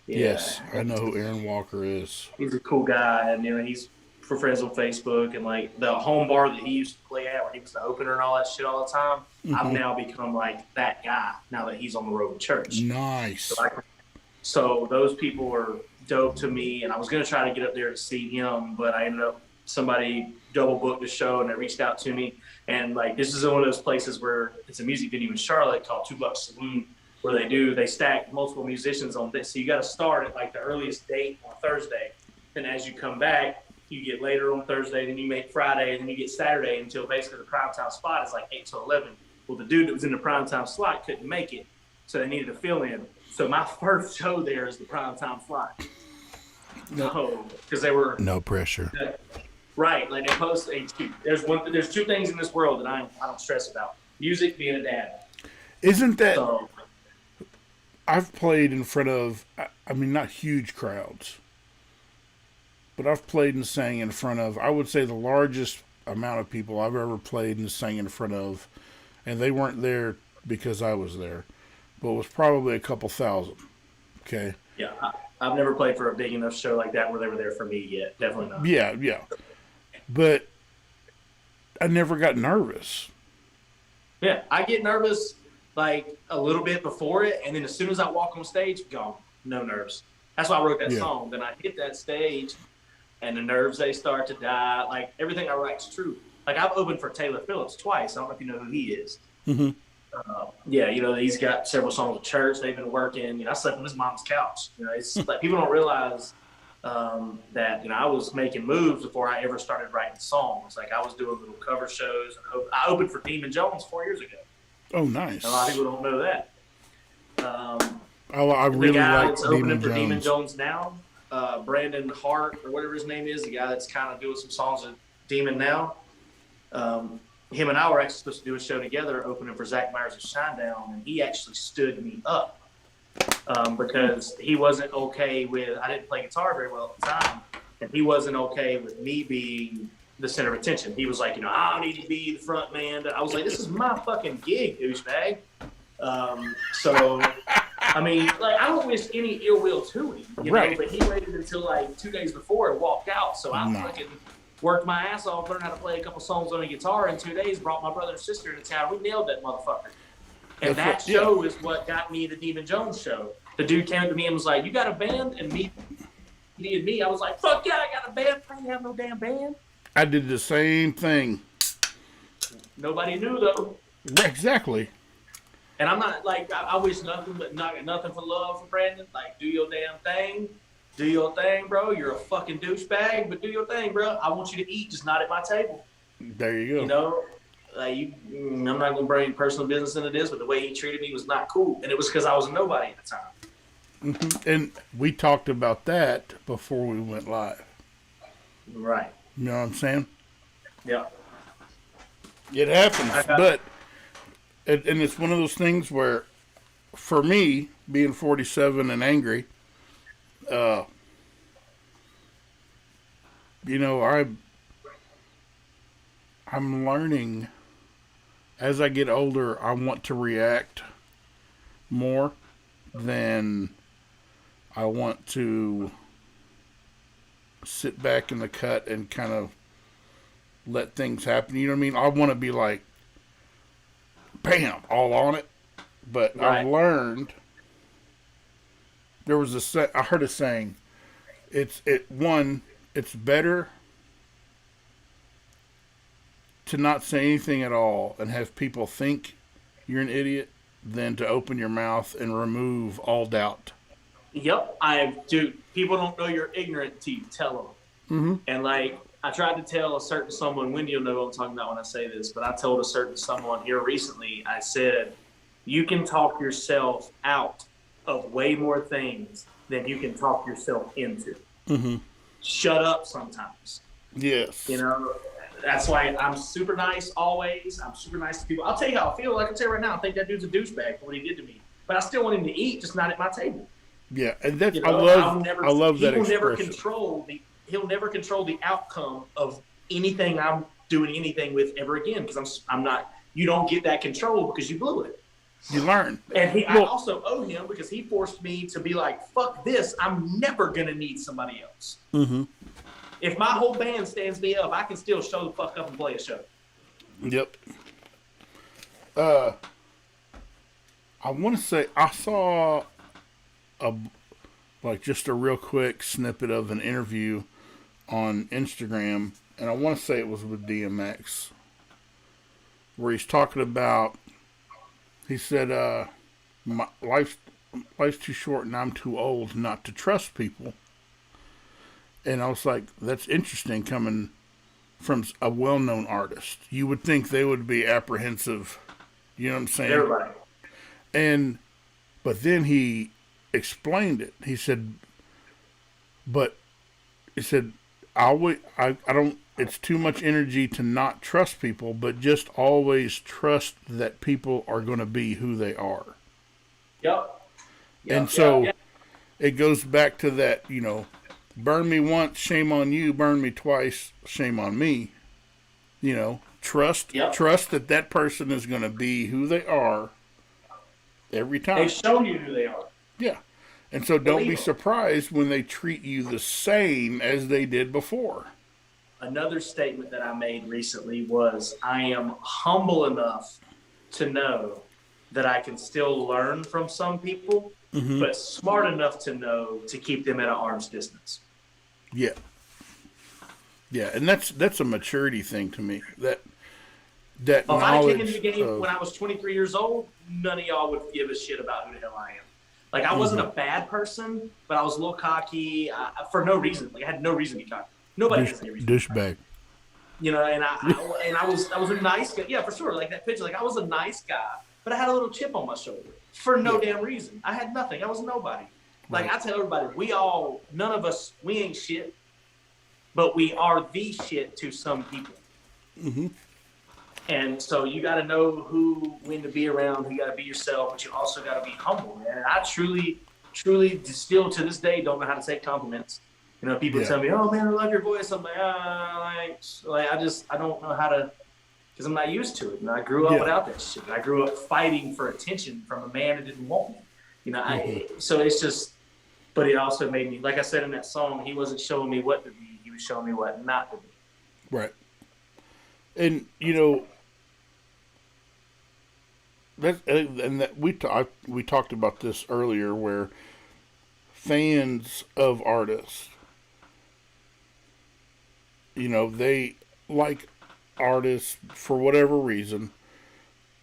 Yeah, Yes, I know who Aaron Walker is. he's a cool guy, and he's for friends on Facebook, and like the home bar that he used to play at, where he was the opener and all that shit all the time. I've now become like that guy now that he's on the road with church. Nice. So those people are dope to me, and I was gonna try to get up there to see him, but I ended up somebody double booked the show, and they reached out to me, and like this is one of those places where it's a music venue in Charlotte called Two Buck Saloon, where they stack multiple musicians on this. So you got to start at like the earliest date on Thursday, and as you come back, you get later on Thursday, then you make Friday, and then you get Saturday until basically the primetime spot is like 8 to 11. Well, the dude that was in the primetime slot couldn't make it, so they needed to fill in. So my first show there is the primetime slot. No, because they were no pressure. Right, like they post. There's two things in this world that I don't stress about: music, being a dad. Isn't that? So, I've played in front of, I mean, not huge crowds, but I've played and sang in front of, I would say, the largest amount of people I've ever played and sang in front of, and they weren't there because I was there, but it was probably a couple thousand. Okay. Yeah, I've never played for a big enough show like that where they were there for me yet. Definitely not. Yeah. But I never got nervous. Yeah, I get nervous like a little bit before it, and then as soon as I walk on stage, gone. No nerves. That's why I wrote that song. Then I hit that stage, and the nerves, they start to die. Like, everything I write's true. Like, I've opened for Taylor Phillips twice. I don't know if you know who he is. Mm-hmm. Yeah, he's got several songs with church. They've been working. I slept on his mom's couch. It's like people don't realize that I was making moves before I ever started writing songs. Like, I was doing little cover shows. I opened for Demon Jones 4 years ago. Oh, nice. A lot of people don't know that. I really the guy like that's opening for Jones. Demon Jones now, Brandon Hart or whatever his name is, the guy that's kind of doing some songs with Demon now. Him and I were actually supposed to do a show together, opening for Zach Myers of Shinedown, and he actually stood me up because he wasn't okay with. I didn't play guitar very well at the time, and he wasn't okay with me being the center of attention. He was like, I don't need to be the front man. I was like, this is my fucking gig, douchebag. So, I mean, like, I don't wish any ill will to him, right. But he waited until like 2 days before and walked out. So I fucking worked my ass off, learned how to play a couple songs on a guitar in 2 days, brought my brother and sister into town. We nailed that motherfucker. And that show is what got me the Demon Jones show. The dude came to me and was like, you got a band? And me. I was like, fuck yeah, I got a band. I didn't have no damn band. I did the same thing. Nobody knew, though. Exactly. And I'm not, like, I wish nothing but nothing for love for Brandon. Like, do your damn thing. Do your thing, bro. You're a fucking douchebag, but do your thing, bro. I want you to eat, just not at my table. There you go. Like, I'm not going to bring personal business into this, but the way he treated me was not cool. And it was because I was a nobody at the time. Mm-hmm. And we talked about that before we went live. Right. You know what I'm saying? Yeah. It happens, but and it's one of those things where, for me, being 47 and angry, I'm learning as I get older. I want to react more than I want to sit back in the cut and kind of let things happen. You know what I mean? I want to be like, bam, all on it. But right. I've learned, I heard a saying, it's better to not say anything at all and have people think you're an idiot than to open your mouth and remove all doubt. Yep, people don't know you're ignorant until you tell them. Mm-hmm. And like, I tried to tell a certain someone, Wendy will know what I'm talking about when I say this, but I told a certain someone here recently, I said, you can talk yourself out of way more things than you can talk yourself into. Mm-hmm. Shut up sometimes. Yes. That's why I'm super nice always. I'm super nice to people. I'll tell you how I feel. Like I can tell you right now, I think that dude's a douchebag for what he did to me. But I still want him to eat, just not at my table. Yeah, and that's You know, I love that expression. He'll never control the outcome of anything I'm doing anything with ever again because I'm not. You don't get that control because you blew it. You learn. And I also owe him because he forced me to be like, fuck this. I'm never gonna need somebody else. Mm-hmm. If my whole band stands me up, I can still show the fuck up and play a show. Yep. I want to say I saw just a real quick snippet of an interview on Instagram, and I want to say it was with DMX, where he's talking about. He said, my life's too short and I'm too old not to trust people." And I was like, that's interesting coming from a well-known artist. You would think they would be apprehensive. You know what I'm saying? Everybody. But then he explained it. He said, I don't, it's too much energy to not trust people, but just always trust that people are going to be who they are. Yep. And so it goes back to that, burn me once, shame on you. Burn me twice, shame on me. Trust that person is going to be who they are every time. They've shown you who they are. Yeah. And so don't be surprised when they treat you the same as they did before. Another statement that I made recently was I am humble enough to know that I can still learn from some people, but smart enough to know to keep them at an arm's distance. Yeah. Yeah, and that's a maturity thing to me. That if knowledge. If I came into the game when I was 23 years old, none of y'all would give a shit about who the hell I am. Like, I wasn't a bad person, but I was a little cocky for no reason. Like, I had no reason to be cocky. Nobody has any reason. Douchebag. And I was a nice guy. Yeah, for sure. Like that picture, like I was a nice guy, but I had a little chip on my shoulder for no damn reason. I had nothing. I was nobody. Like I tell everybody, none of us, we ain't shit, but we are the shit to some people. Mm-hmm. And so you got to know when to be around. You got to be yourself, but you also got to be humble, man. And I truly, still to this day, don't know how to take compliments. People tell me, "Oh man, I love your voice." I'm like, I don't know how to, because I'm not used to it. And I grew up without that shit. I grew up fighting for attention from a man that didn't want me. So it's just, but it also made me, like I said in that song, he wasn't showing me what to be. He was showing me what not to be. Right. And we talked about this earlier, where fans of artists, they like artists for whatever reason.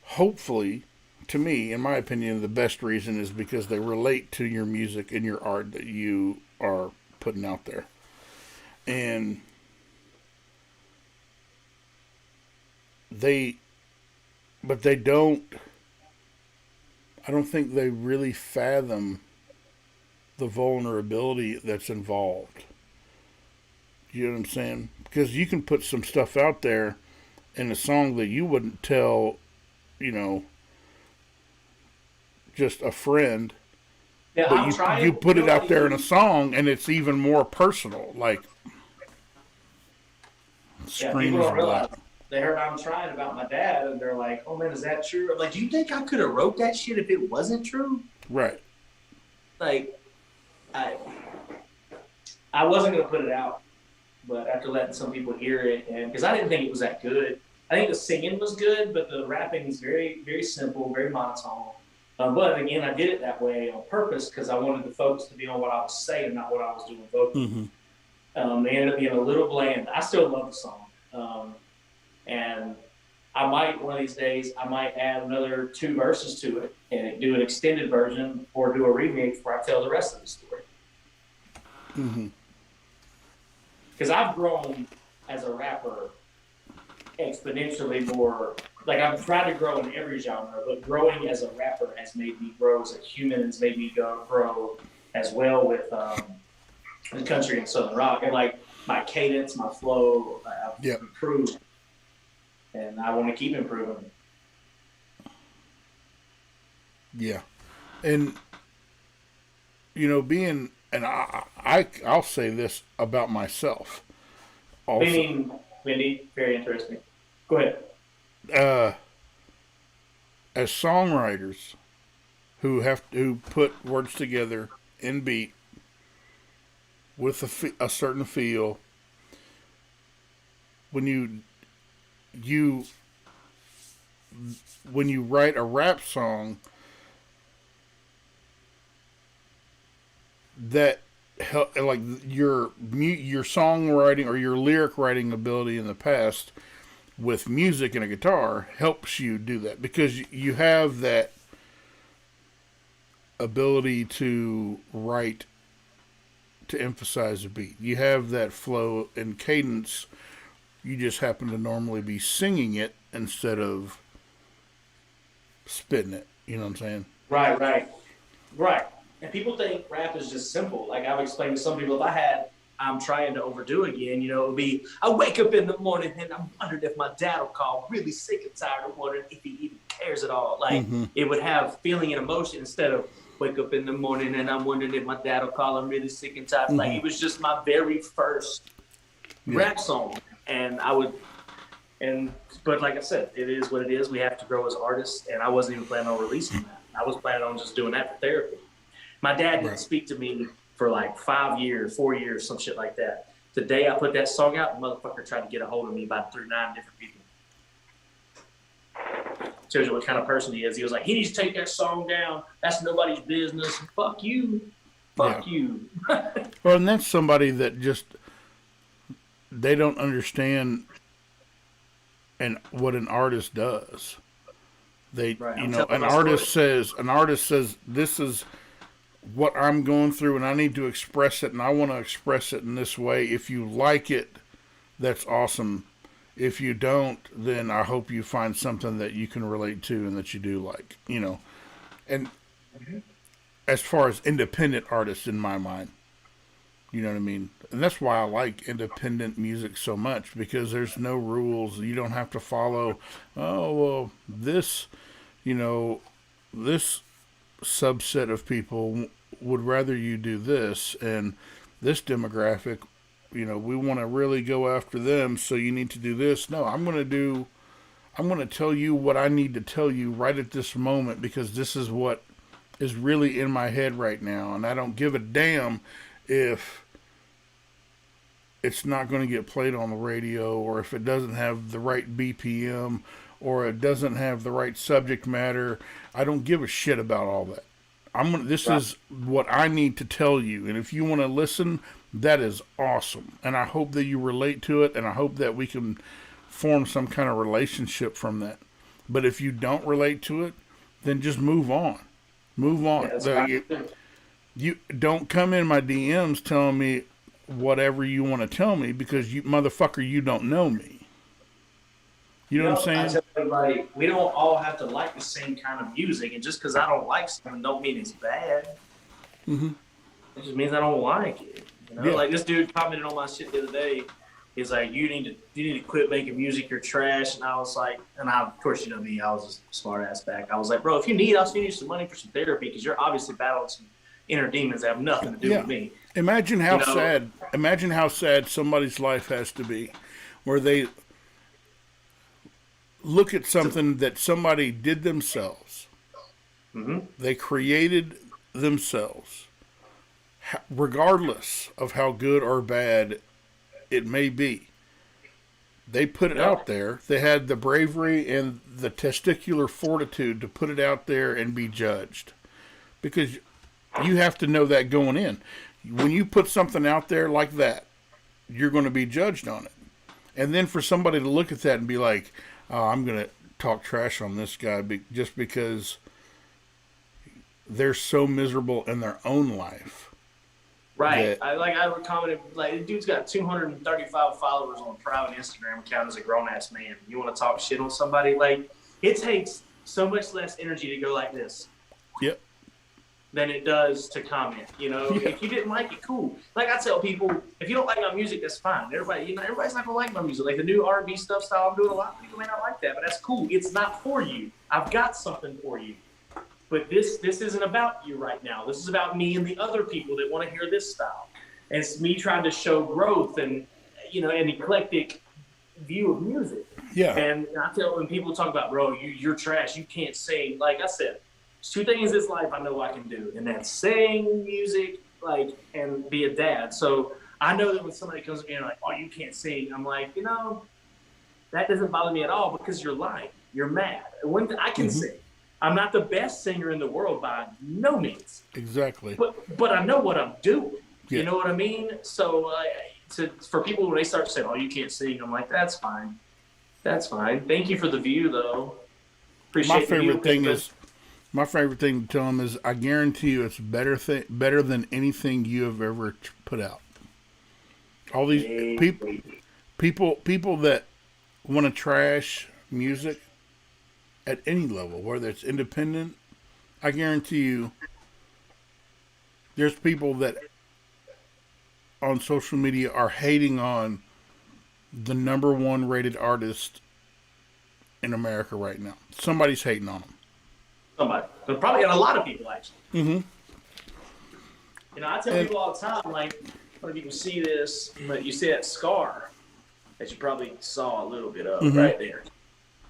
Hopefully, to me, in my opinion, the best reason is because they relate to your music and your art that you are putting out there. But they don't, I don't think they really fathom the vulnerability that's involved. You know what I'm saying? Because you can put some stuff out there in a song that you wouldn't tell, just a friend. Yeah, but you put it out there in a song, and it's even more personal. Like, people don't realize. They heard I'm trying about my dad, and they're like, "Oh man, is that true?" I'm like, do you think I could have wrote that shit if it wasn't true? Right. Like, I wasn't gonna put it out, but after letting some people hear it, and because I didn't think it was that good, I think the singing was good, but the rapping is very, very simple, very monotone. But again, I did it that way on purpose because I wanted the focus to be on what I was saying, not what I was doing vocally. Mm-hmm. They ended up being a little bland. I still love the song. And I might, one of these days, add another 2 verses to it and do an extended version or do a remix where I tell the rest of the story. Mm-hmm. Because I've grown as a rapper exponentially more. Like, I've tried to grow in every genre, but growing as a rapper has made me grow as a human. It's made me grow as well with the country and southern rock. And, like, my cadence, my flow, I've improved. And I want to keep improving. Yeah. And, being, and I'll say this about myself also. Meaning, Wendy, very interesting. Go ahead. Uh, as songwriters who put words together in beat with a certain feel, when you when you write a rap song that like your songwriting or your lyric writing ability in the past with music and a guitar helps you do that because you have that ability to write to emphasize a beat. You have that flow and cadence. You just happen to normally be singing it instead of spitting it. You know what I'm saying? Right. And people think rap is just simple. Like I've explained to some people, I'm trying to overdo again, it would be, I wake up in the morning and I'm wondering if my dad will call, really sick and tired of wondering if he even cares at all. Like it would have feeling and emotion instead of wake up in the morning and I'm wondering if my dad will call, I'm really sick and tired. Like it was just my very first rap song. And but like I said, it is what it is. We have to grow as artists, and I wasn't even planning on releasing that. I was planning on just doing that for therapy. My dad didn't speak to me for like 5 years, 4 years, some shit like that. The day I put that song out, the motherfucker tried to get a hold of me through 9 different people. Shows you what kind of person he is. He was like, he needs to take that song down. That's nobody's business. Fuck you. Fuck you. Well, and that's somebody that just, they don't understand and what an artist does. They, an artist says, this is what I'm going through and I need to express it and I want to express it in this way. If you like it, that's awesome. If you don't, then I hope you find something that you can relate to and that you do like, And as far as independent artists in my mind, you know what I mean? And that's why I like independent music so much, because there's no rules. You don't have to follow, this subset of people would rather you do this, and this demographic, we want to really go after them, so you need to do this. No, I'm going to tell you what I need to tell you right at this moment, because this is what is really in my head right now, and I don't give a damn if it's not going to get played on the radio, or if it doesn't have the right BPM, or it doesn't have the right subject matter. I don't give a shit about all that. This is what I need to tell you, and if you want to listen, that is awesome. And I hope that you relate to it, and I hope that we can form some kind of relationship from that. But if you don't relate to it, then just move on. Move on. You don't come in my DMs telling me whatever you want to tell me, because you motherfucker, you don't know me. You know what I'm saying? I tell everybody, we don't all have to like the same kind of music, and just because I don't like something don't mean it's bad. It just means I don't like it. Like this dude commented on my shit the other day. He's like, you need to quit making music, you're trash. And I was like, of course, you know me, I was a smart ass back. I was like, bro, if you need, I'll send you some money for some therapy, because you're obviously battling some inner demons that have nothing to do with me. Imagine how sad somebody's life has to be, where they look at something that somebody did themselves. They created themselves, regardless of how good or bad it may be. They put it out there. They had the bravery and the testicular fortitude to put it out there and be judged, because you have to know that going in. When you put something out there like that, you're going to be judged on it. And then for somebody to look at that and be like, oh, I'm going to talk trash on this guy just because they're so miserable in their own life. Right. I commented, like, the dude's got 235 followers on a private Instagram account as a grown-ass man. You want to talk shit on somebody? Like, it takes so much less energy to go like this. Yep. Than it does to comment. If you didn't like it, cool. Like I tell people, if you don't like my music, that's fine. Everybody's not gonna like my music. Like the new R&B stuff style I'm doing, a lot of people may not like that, but that's cool. It's not for you. I've got something for you. but this isn't about you right now. This is about me and the other people that want to hear this style. And it's me trying to show growth and, you know, an eclectic view of music. Yeah. And I tell when people talk about, bro, you're trash, you can't sing. Like I said, there's two things in this life I know I can do, and that's sing, music, like, and be a dad. So I know that when somebody comes to me and like, oh, you can't sing, I'm like, you know, that doesn't bother me at all because you're lying. You're mad. When I can sing. I'm not the best singer in the world by no means. Exactly. But I know what I'm doing. Yeah. You know what I mean? So for people when they start saying, "Oh, you can't sing," I'm like, "That's fine. That's fine. Thank you for the view, though. Appreciate my favorite thing to tell them is, I guarantee you, it's better than anything you have ever put out. All these people that want to trash music at any level, whether it's independent, I guarantee you, there's people that on social media are hating on the number one rated artist in America right now. Somebody's hating on them. Somebody. But probably a lot of people, actually. Mm-hmm. You know, I tell people all the time, like, I don't know if you can see this, but you see that scar that you probably saw a little bit of right there.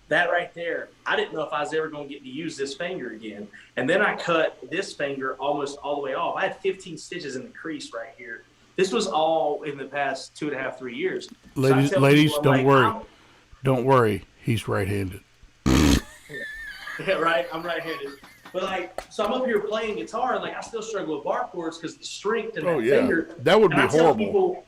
That right there, I didn't know if I was ever going to get to use this finger again. And then I cut this finger almost all the way off. I had 15 stitches in the crease right here. This was all in the past 2.5, 3 years. Ladies, people, don't worry. Don't worry. He's right-handed. Yeah, right. I'm right-handed. But like, so I'm up here playing guitar, and like I still struggle with bar chords because the strength in that finger. That would be horrible. People,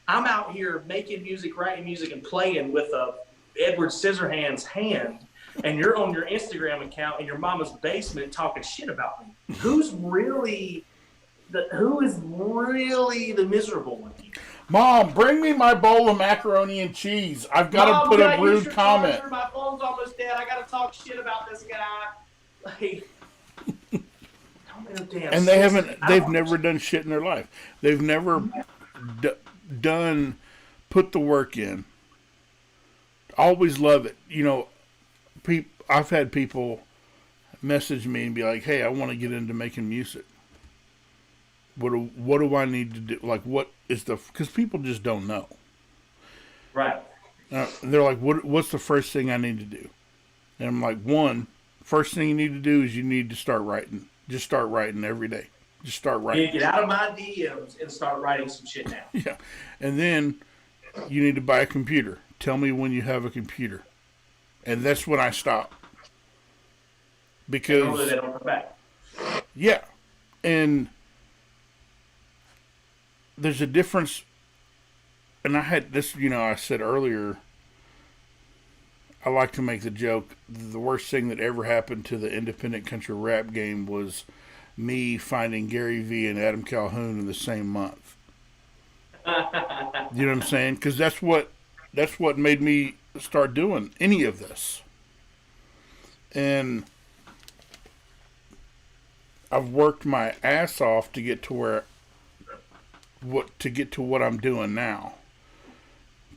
I'm out here making music, writing music, and playing with a Edward Scissorhands hand, and you're on your Instagram account in your mama's basement talking shit about me. Who is really the miserable one here? Mom, bring me my bowl of macaroni and cheese. I've got to put a rude comment. Charger? My phone's almost dead. I got to talk shit about this guy. Like, and they've never done shit in their life. They've never put the work in. Always love it. You know, I've had people message me and be like, "Hey, I want to get into making music. What do I need to do? Like, what is because people just don't know." Right. They're like, what's the first thing I need to do? And I'm like, first thing you need to do is you need to start writing. Just start writing every day. Just start writing. Yeah, get out of my DMs and start writing some shit now. Yeah. And then you need to buy a computer. Tell me when you have a computer. And that's when I stop. Because they don't come back. Yeah. And there's a difference. And I had this, I said earlier, I like to make the joke, the worst thing that ever happened to the independent country rap game was me finding Gary Vee and Adam Calhoun in the same month. You know what I'm saying? Because that's what made me start doing any of this. And I've worked my ass off to get to what I'm doing now.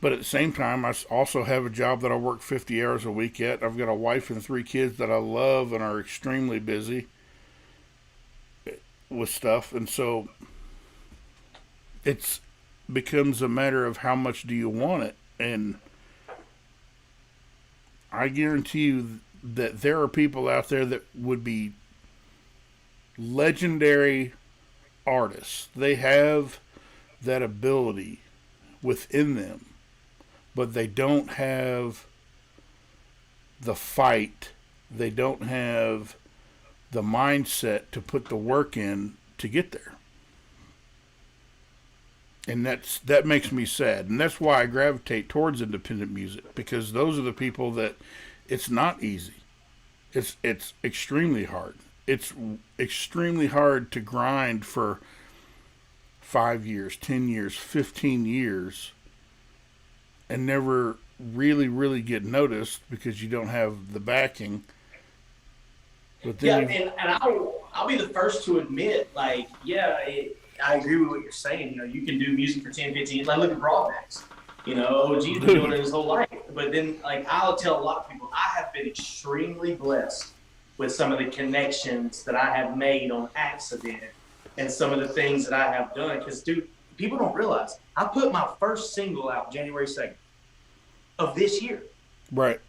But at the same time, I also have a job that I work 50 hours a week at. I've got a wife and 3 kids that I love and are extremely busy with stuff. And so it becomes a matter of how much do you want it. And I guarantee you that there are people out there that would be legendary artists. They have that ability within them, but they don't have the fight. They don't have the mindset to put the work in to get there. And that makes me sad. And that's why I gravitate towards independent music, because those are the people that it's not easy. It's extremely hard. It's extremely hard to grind for 5 years, 10 years, 15 years and never really, really get noticed because you don't have the backing. But then and I'll be the first to admit, like, I agree with what you're saying. You can do music for 10, 15 years. Like, look at Broadbacks. OG's been doing it his whole life. But then, like, I'll tell a lot of people, I have been extremely blessed with some of the connections that I have made on accident and some of the things that I have done. Because, dude, people don't realize I put my first single out January 2nd of this year. Right.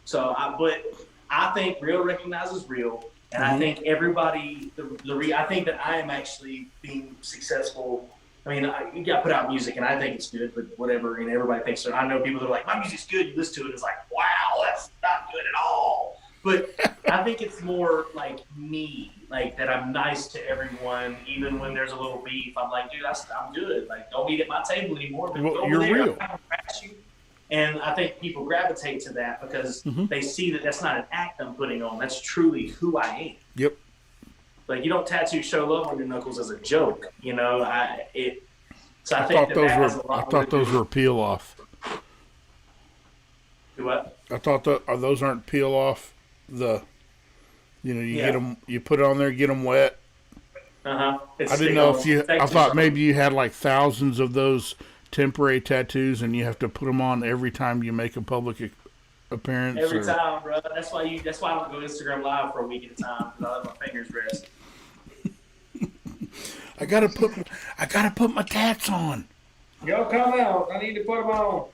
So, but I think real recognizes real. And I think everybody, I think that I am actually being successful. I mean, you got to put out music, and I think it's good, but whatever. And everybody thinks so. I know people that are like, my music's good. You listen to it, it's like, wow, that's not good at all. But I think it's more like me, like that I'm nice to everyone, even when there's a little beef. I'm like, dude, I'm good. Like, don't eat at my table anymore. But well, over you're there, real. I'm gonna harass you. And I think people gravitate to that because they see that that's not an act I'm putting on. That's truly who I am. Yep. Like, you don't tattoo "Show Love" on your knuckles as a joke, you know. I thought those were peel off. Do what? I thought those aren't peel off. You get them, you put it on there, get them wet. I didn't know I thought maybe you had like thousands of those temporary tattoos, and you have to put them on every time you make a public appearance. Every time, bro. That's why I don't go Instagram Live for a week at a time, because I let my fingers rest. I gotta put my tats on. Y'all come out. I need to put them on.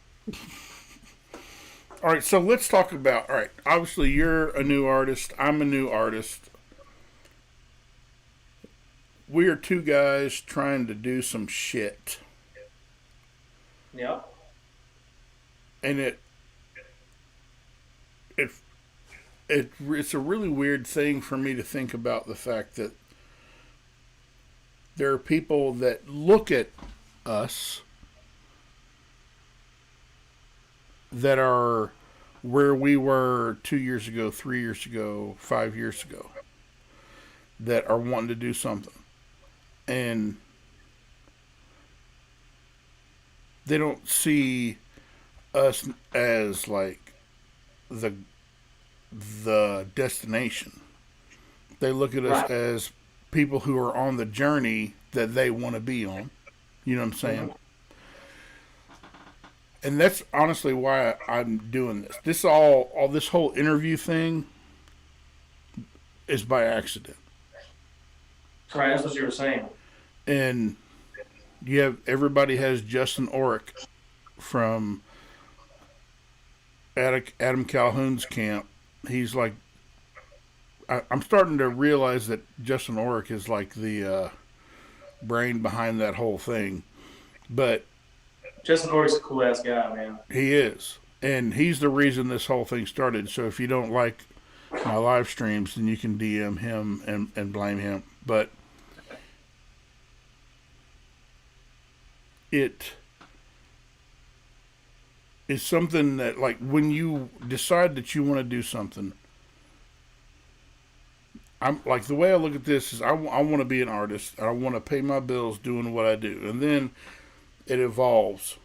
All right, so let's talk about. All right, obviously you're a new artist. I'm a new artist. We are two guys trying to do some shit. Yep. And it's a really weird thing for me to think about the fact that there are people that look at us that are where we were 2 years ago, 3 years ago, 5 years ago, that are wanting to do something. And they don't see us as like the destination. They look at us as people who are on the journey that they want to be on. You know what I'm saying? And that's honestly why I'm doing this. This whole interview thing is by accident. Right, that's what you were saying. And everybody has Justin Orrick from Adam Calhoun's camp. He's like, I'm starting to realize that Justin Orrick is like the brain behind that whole thing. But Justin Orrick's a cool ass guy, man. He is. And he's the reason this whole thing started. So if you don't like my live streams, then you can DM him and blame him. But it is something that, like, when you decide that you want to do something, I'm like, the way I look at this is I want to be an artist. I want to pay my bills doing what I do. And then it evolves.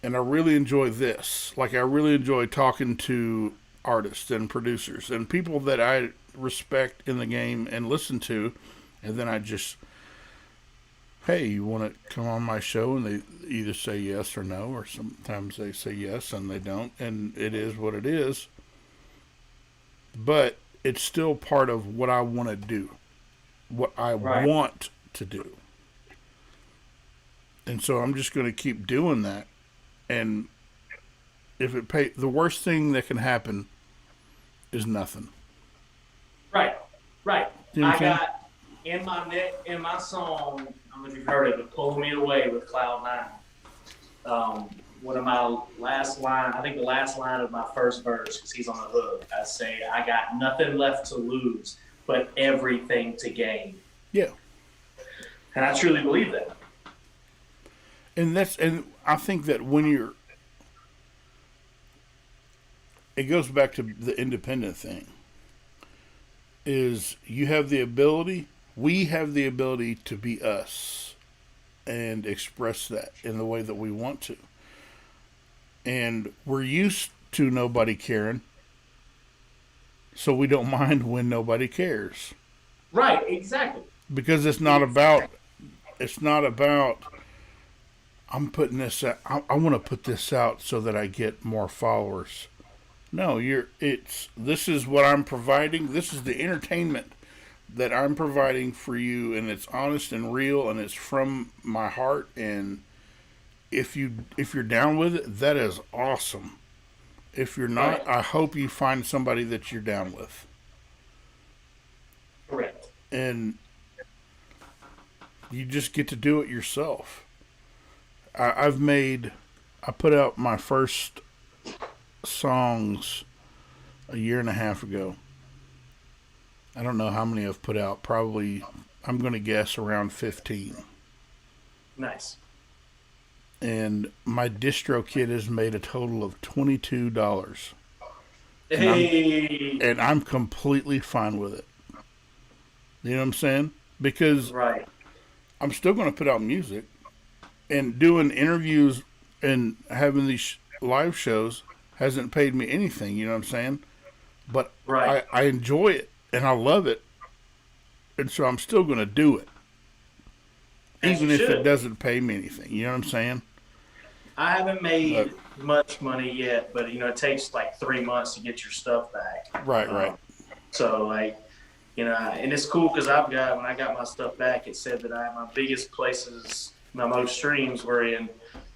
And I really enjoy this. Like, I really enjoy talking to artists and producers and people that I respect in the game and listen to. And then I just, hey, you want to come on my show? And they either say yes or no, or sometimes they say yes and they don't. And it is what it is. But it's still part of what I want to do, what I want to do. And so I'm just going to keep doing that. And if it the worst thing that can happen is nothing. Right. You know I got in my song, I don't know if you've heard it, but "Pull Me Away" with Cloud9. One of my last line, I think the last line of my first verse, because he's on the hook, I say, I got nothing left to lose, but everything to gain. Yeah. And I truly believe that. And I think that it goes back to the independent thing, is we have the ability to be us and express that in the way that we want to. And we're used to nobody caring, so we don't mind when nobody cares. Right, exactly. Because it's not about I'm putting this out, I want to put this out so that I get more followers. No, this is what I'm providing. This is the entertainment that I'm providing for you, and it's honest and real, and it's from my heart. And if you're down with it, that is awesome. If you're not, Right. I hope you find somebody that you're down with. Correct. And you just get to do it yourself. I put out my first songs a year and a half ago. I don't know how many I've put out. Probably, I'm going to guess around 15. Nice. And my distro kit has made a total of $22. Hey. And I'm completely fine with it. You know what I'm saying? Because Right. I'm still going to put out music, and doing interviews and having these live shows hasn't paid me anything. You know what I'm saying? But Right. I enjoy it and I love it, and so I'm still going to do it, As even you if it should. doesn't pay me anything. You know what I'm saying? I haven't made But- much money yet, but it takes like 3 months to get your stuff back. Right, right. So like, and it's cool because when I got my stuff back, it said that my biggest places, my most streams were in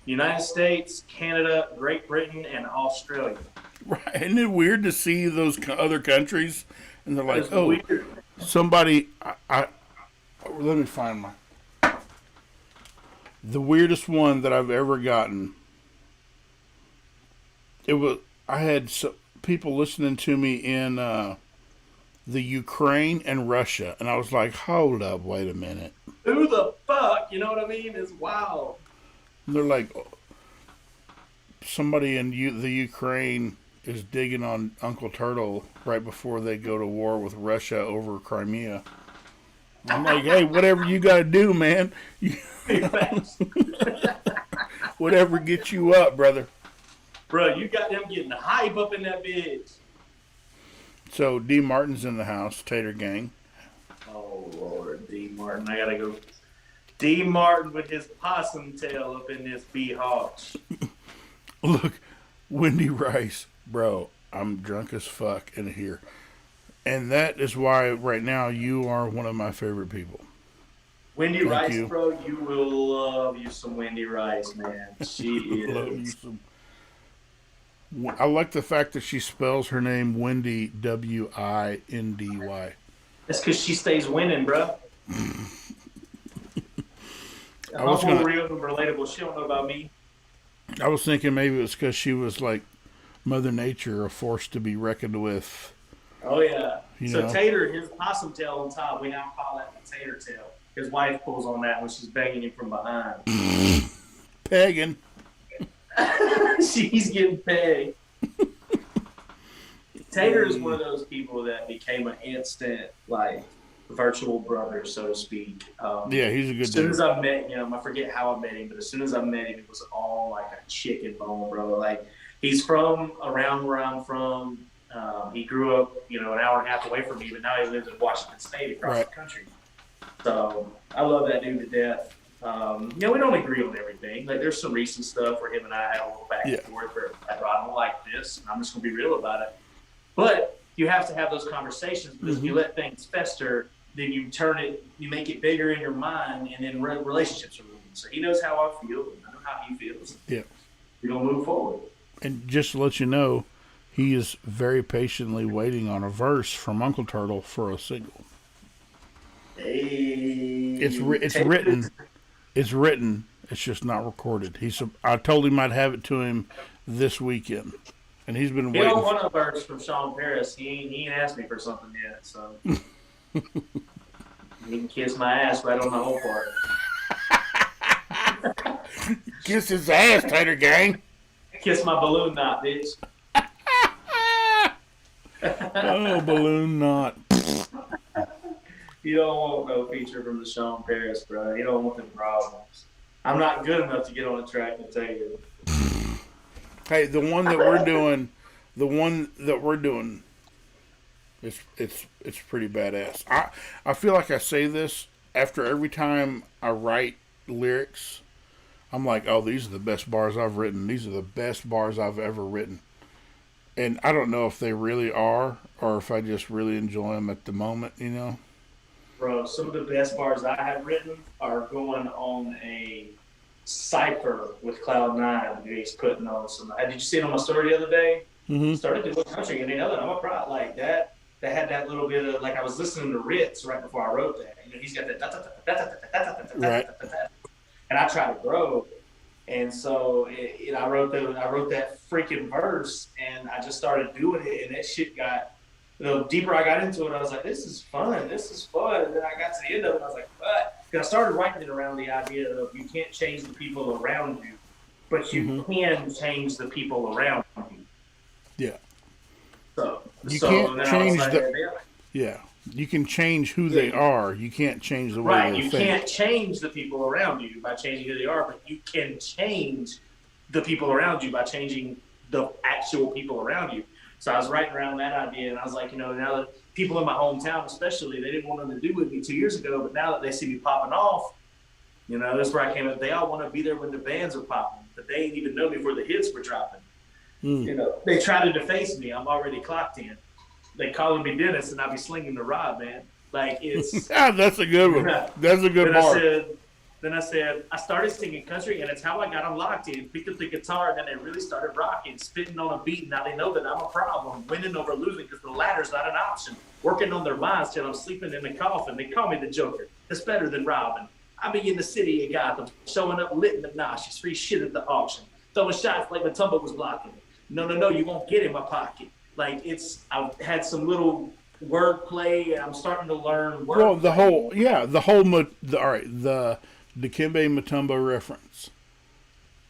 United States, Canada, Great Britain, and Australia. Right. Isn't it weird to see those other countries, and they're like, It's oh, weird. somebody, let me find the weirdest one that I've ever gotten. I had people listening to me in the Ukraine and Russia, and I was like, hold up, wait a minute. Who the fuck? You know what I mean? It's wild. And they're like, somebody in the Ukraine is digging on Uncle Turtle right before they go to war with Russia over Crimea. I'm like, hey, whatever you got to do, man. Whatever gets you up, brother. Bro, you got them getting hype up in that bitch. So D Martin's in the house, Tater Gang. Oh Lord, D Martin, I gotta go. D Martin with his possum tail up in this B-Hawks. Look, Wendy Rice, bro, I'm drunk as fuck in here. And that is why right now you are one of my favorite people. Wendy Thank Rice, you. bro, you will love you some Wendy Rice, man. She Love you is. some. I like the fact that she spells her name Wendy, Windy. That's because she stays winning, bro. I was Humble, gonna- real, and relatable. She don't know about me. I was thinking maybe it was because she was like Mother Nature, a force to be reckoned with. Oh yeah. You So know. Tater, his possum tail on top, we now call that the tater tail. His wife pulls on that when she's banging him from behind. Pagan. She's getting pegged. Tater is one of those people that became an instant, like, virtual brother, so to speak. Yeah, he's a good As soon dude. as I met him, I forget how I met him, but as soon as I met him, it was all like a chicken bone, bro. Like, he's from around where I'm from. He grew up, an hour and a half away from me, but now he lives in Washington State across Right. the country. So I love that dude to death. We don't agree on everything. Like, there's some recent stuff where him and I had a little back and forth where I don't like this, and I'm just gonna be real about it. But you have to have those conversations, because if you let things fester, then you make it bigger in your mind, and then relationships are ruined. So he knows how I feel, and I know how he feels. Yeah. We're gonna move forward. And just to let you know, he is very patiently waiting on a verse from Uncle Turtle for a single. Hey, It's written. It's written. It's just not recorded. I told him I'd have it to him this weekend, and he's been He waiting. don't want a verse from Shawn Paris. He ain't asked me for something yet, so he can kiss my ass right on the whole part. Kiss his ass, Tater Gang. Kiss my balloon knot, bitch. Oh, balloon knot. You don't want no feature from the Shawn Paris, bro. You don't want them problems. I'm not good enough to get on a track and tell you. Hey, the one that we're doing, it's pretty badass. I feel like I say this after every time I write lyrics. I'm like, oh, these are the best bars I've written. These are the best bars I've ever written. And I don't know if they really are or if I just really enjoy them at the moment, you know? Bro, some of the best bars I have written are going on a cipher with Cloud9 he's putting on some. Did you see it on my story the other day? Mm-hmm. Started doing country, and you know that I'm a pride like that. They had that little bit of like I was listening to Ritz right before I wrote that. You know, he's got that Right. and I try to grow. And so I wrote that freaking verse, and I just started doing it, and that shit got. The deeper I got into it, I was like, "This is fun. This is fun." And then I got to the end of it, I was like, "What?" Because I started writing it around the idea of you can't change the people around you, but you can change the people around you. Yeah. So You so can't then change I was like, Yeah. You can change who they are. You can't change the way right. they You think. can't change the people around you by changing who they are, but you can change the people around you by changing the actual people around you. So I was writing around that idea, and I was like, you know, now that people in my hometown, especially, they didn't want nothing to do with me 2 years ago, but now that they see me popping off, you know, that's where I came up. They all want to be there when the bands are popping, but they ain't even know me before the hits were dropping. You know, they try to deface me. I'm already clocked in. They calling me Dennis, and I be slinging the rod, man. Like it's. That's a good one. That's a good bar. Then I said, I started singing country, and it's how I got them locked in. Picked up the guitar, and then they really started rocking, spitting on a beat. Now they know that I'm a problem, winning over losing because the latter's not an option. Working on their minds till I'm sleeping in the coffin. They call me the Joker. It's better than Robin. I be in the city of Gotham, showing up lit and obnoxious, free shit at the auction. Throwing shots like Matumbo was blocking me. No, you won't get in my pocket. Like I've had some little wordplay, and I'm starting to learn wordplay. Well, all right, the Dikembe Mutombo reference.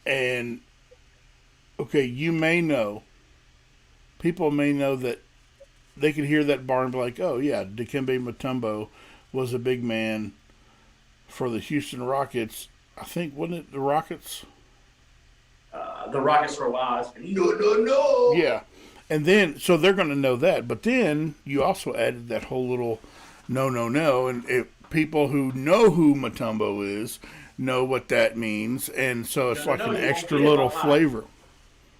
And, okay, people may know that they could hear that bar and be like, oh, yeah, Dikembe Mutombo was a big man for the Houston Rockets. I think, wasn't it the Rockets? The Rockets for a while. No. Yeah. And then, so they're going to know that. But then you also added that whole little no. And people who know who Mutombo is know what that means. And so it's like an extra little flavor.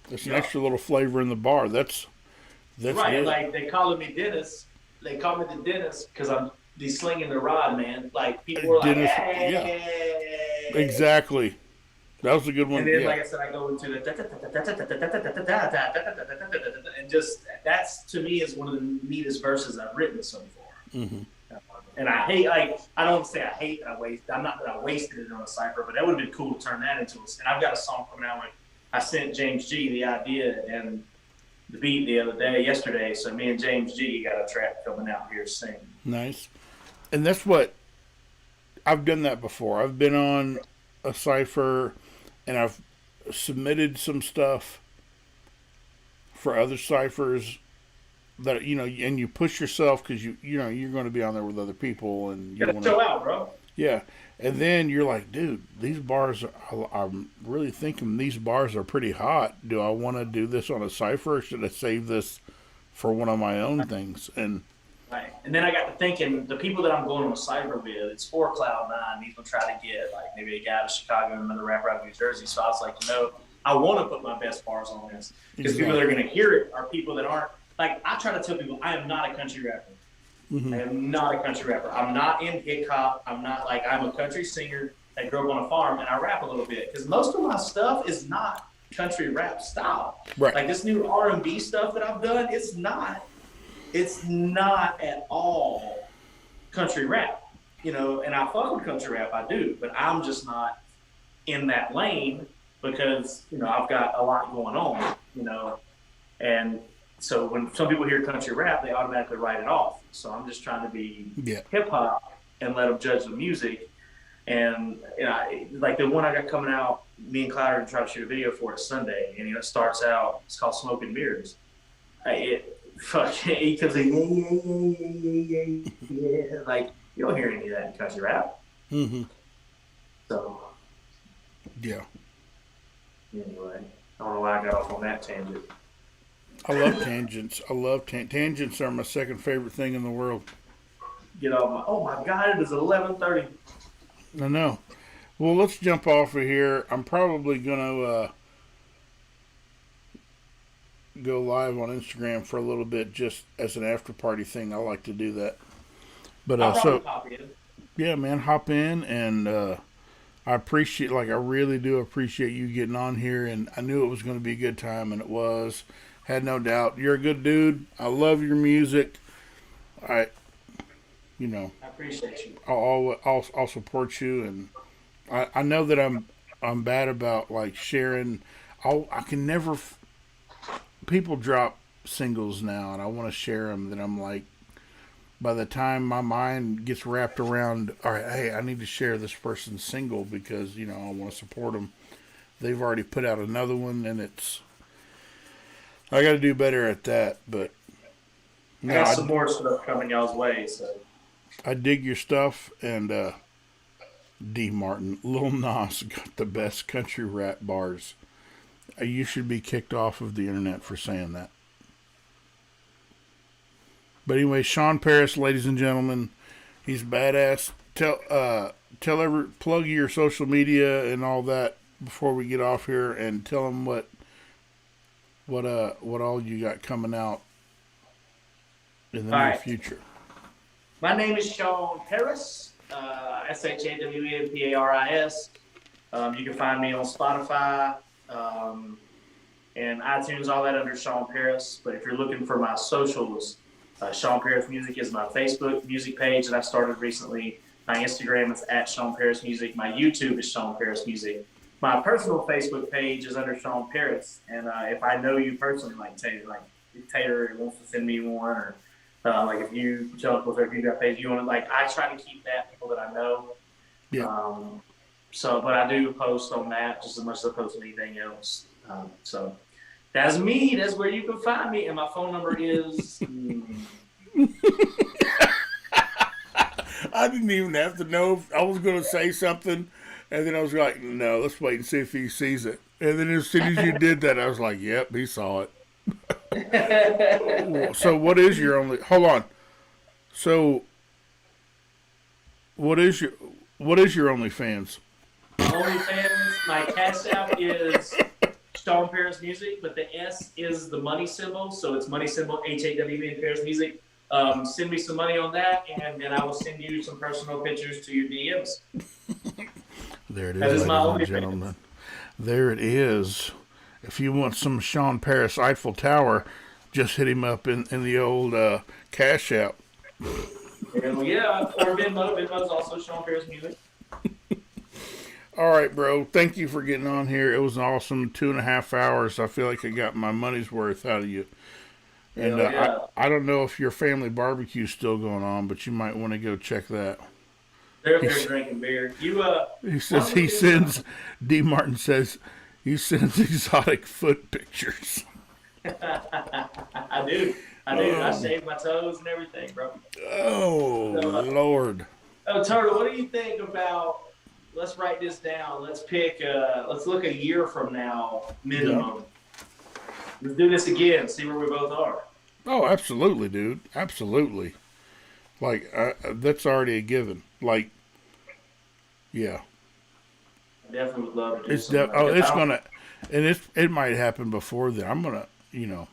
It's an extra little flavor in the bar. That's right. good. Like they calling me Dennis. They call me the Dennis because I'm slinging the rod, man. Like people were Dennis, like, hey. Yeah. Exactly. That was a good one. And then, like I said, I go into the and just that's to me is one of the neatest verses I've written so far. Mm-hmm. And I hate, like, I don't say I hate that I'm not that I wasted it on a cipher, but that would have been cool to turn that into and I've got a song coming out. I sent James G the idea and the beat yesterday. So me and James G got a track coming out here soon. Nice. And that's what I've done that before. I've been on a cipher and I've submitted some stuff for other ciphers that, you know, and you push yourself because you know you're going to be on there with other people and you want to show out, bro. Yeah, and then you're like, dude, these bars I'm really thinking these bars are pretty hot. Do I want to do this on a cipher, or should I save this for one of my own things? And right, and then I got to thinking the people that I'm going on a cipher with, it's for Cloud9. He's gonna try to get like maybe a guy out of Chicago and another rapper out of New Jersey. So I was like, you know, I want to put my best bars on this because people that are gonna hear it are people that aren't. Like, I try to tell people, I am not a country rapper. Mm-hmm. I am not a country rapper. I'm not in hip hop. I'm a country singer that grew up on a farm and I rap a little bit. Because most of my stuff is not country rap style. Right. Like this new R&B stuff that I've done, it's not at all country rap. You know, and I fuck with country rap, I do. But I'm just not in that lane because, you know, I've got a lot going on, you know, and so when some people hear country rap, they automatically write it off. So I'm just trying to be hip hop and let them judge the music. And you know, like the one I got coming out, me and Cloud are gonna try to shoot a video for it Sunday. And it starts out, it's called Smoke and Mirrors. He comes in, yeah. Like you don't hear any of that in country rap. Mm-hmm. So yeah. Anyway, I don't know why I got off on that tangent. I love tangents. Tangents are my second favorite thing in the world. Get off oh my God, it is 11:30. I know. Well, let's jump off of here. I'm probably going to go live on Instagram for a little bit, just as an after party thing. I like to do that. But I'll probably so pop in. yeah, man, hop in, and I appreciate, like, I really do appreciate you getting on here, and I knew it was going to be a good time, and it was. Had no doubt. You're a good dude. I love your music. I, you know, I appreciate you. I'll support you, and I know that I'm bad about like sharing. I can never. People drop singles now, and I want to share them. That I'm like, by the time my mind gets wrapped around, all right, hey, I need to share this person's single because I want to support them. They've already put out another one, and I got to do better at that. But I no, got some more stuff coming y'all's way, so. I dig your stuff, and D. Martin, Lil Nas got the best country rap bars. You should be kicked off of the internet for saying that. But anyway, Shawn Paris, ladies and gentlemen, he's badass. Plug your social media and all that before we get off here, and tell them what all you got coming out in the near future. My name is Shawn Paris, ShawnParis. You can find me on Spotify and iTunes, all that under Shawn Paris. But if you're looking for my socials, Shawn Paris Music is my Facebook music page that I started recently. My Instagram is @Shawn Paris Music. My YouTube is Shawn Paris Music. My personal Facebook page is under Shawn Paris. And if I know you personally, like if Taylor wants to send me one, or like if you tell us if you got page, you want to, like, I try to keep that people that I know. Yeah. But I do post on that just as much as I post anything else. So that's me. That's where you can find me. And my phone number is. I didn't even have to know if I was going to say something. And then I was like, no, let's wait and see if he sees it. And then as soon as you did that, I was like, yep, he saw it. So what is your only? Hold on. So what is your OnlyFans? OnlyFans, my cash app is Shawn Paris Music, but the S is the money symbol, so it's money symbol HAWB and Paris Music. Send me some money on that, and then I will send you some personal pictures to your DMs. There it is, That is my ladies and gentlemen. There it is. If you want some Shawn Paris Eiffel Tower, just hit him up in the old Cash App. Yeah, or Venmo. Venmo's also Shawn Paris Music. All right, bro. Thank you for getting on here. It was an awesome 2.5 hours. I feel like I got my money's worth out of you. And I don't know if your family barbecue's still going on, but you might want to go check that. They're up there drinking beer. He says he sends. D. Martin says he sends exotic foot pictures. I do. I shave my toes and everything, bro. Oh, so, Lord. Oh, Turtle, what do you think about? Let's write this down. Let's pick. Let's look a year from now, minimum. Yeah. Let's do this again. See where we both are. Oh, absolutely, dude. Absolutely. Like that's already a given. Like, yeah. I definitely would love to do it's something. It's gonna, and it might happen before then. I'm gonna, Yeah,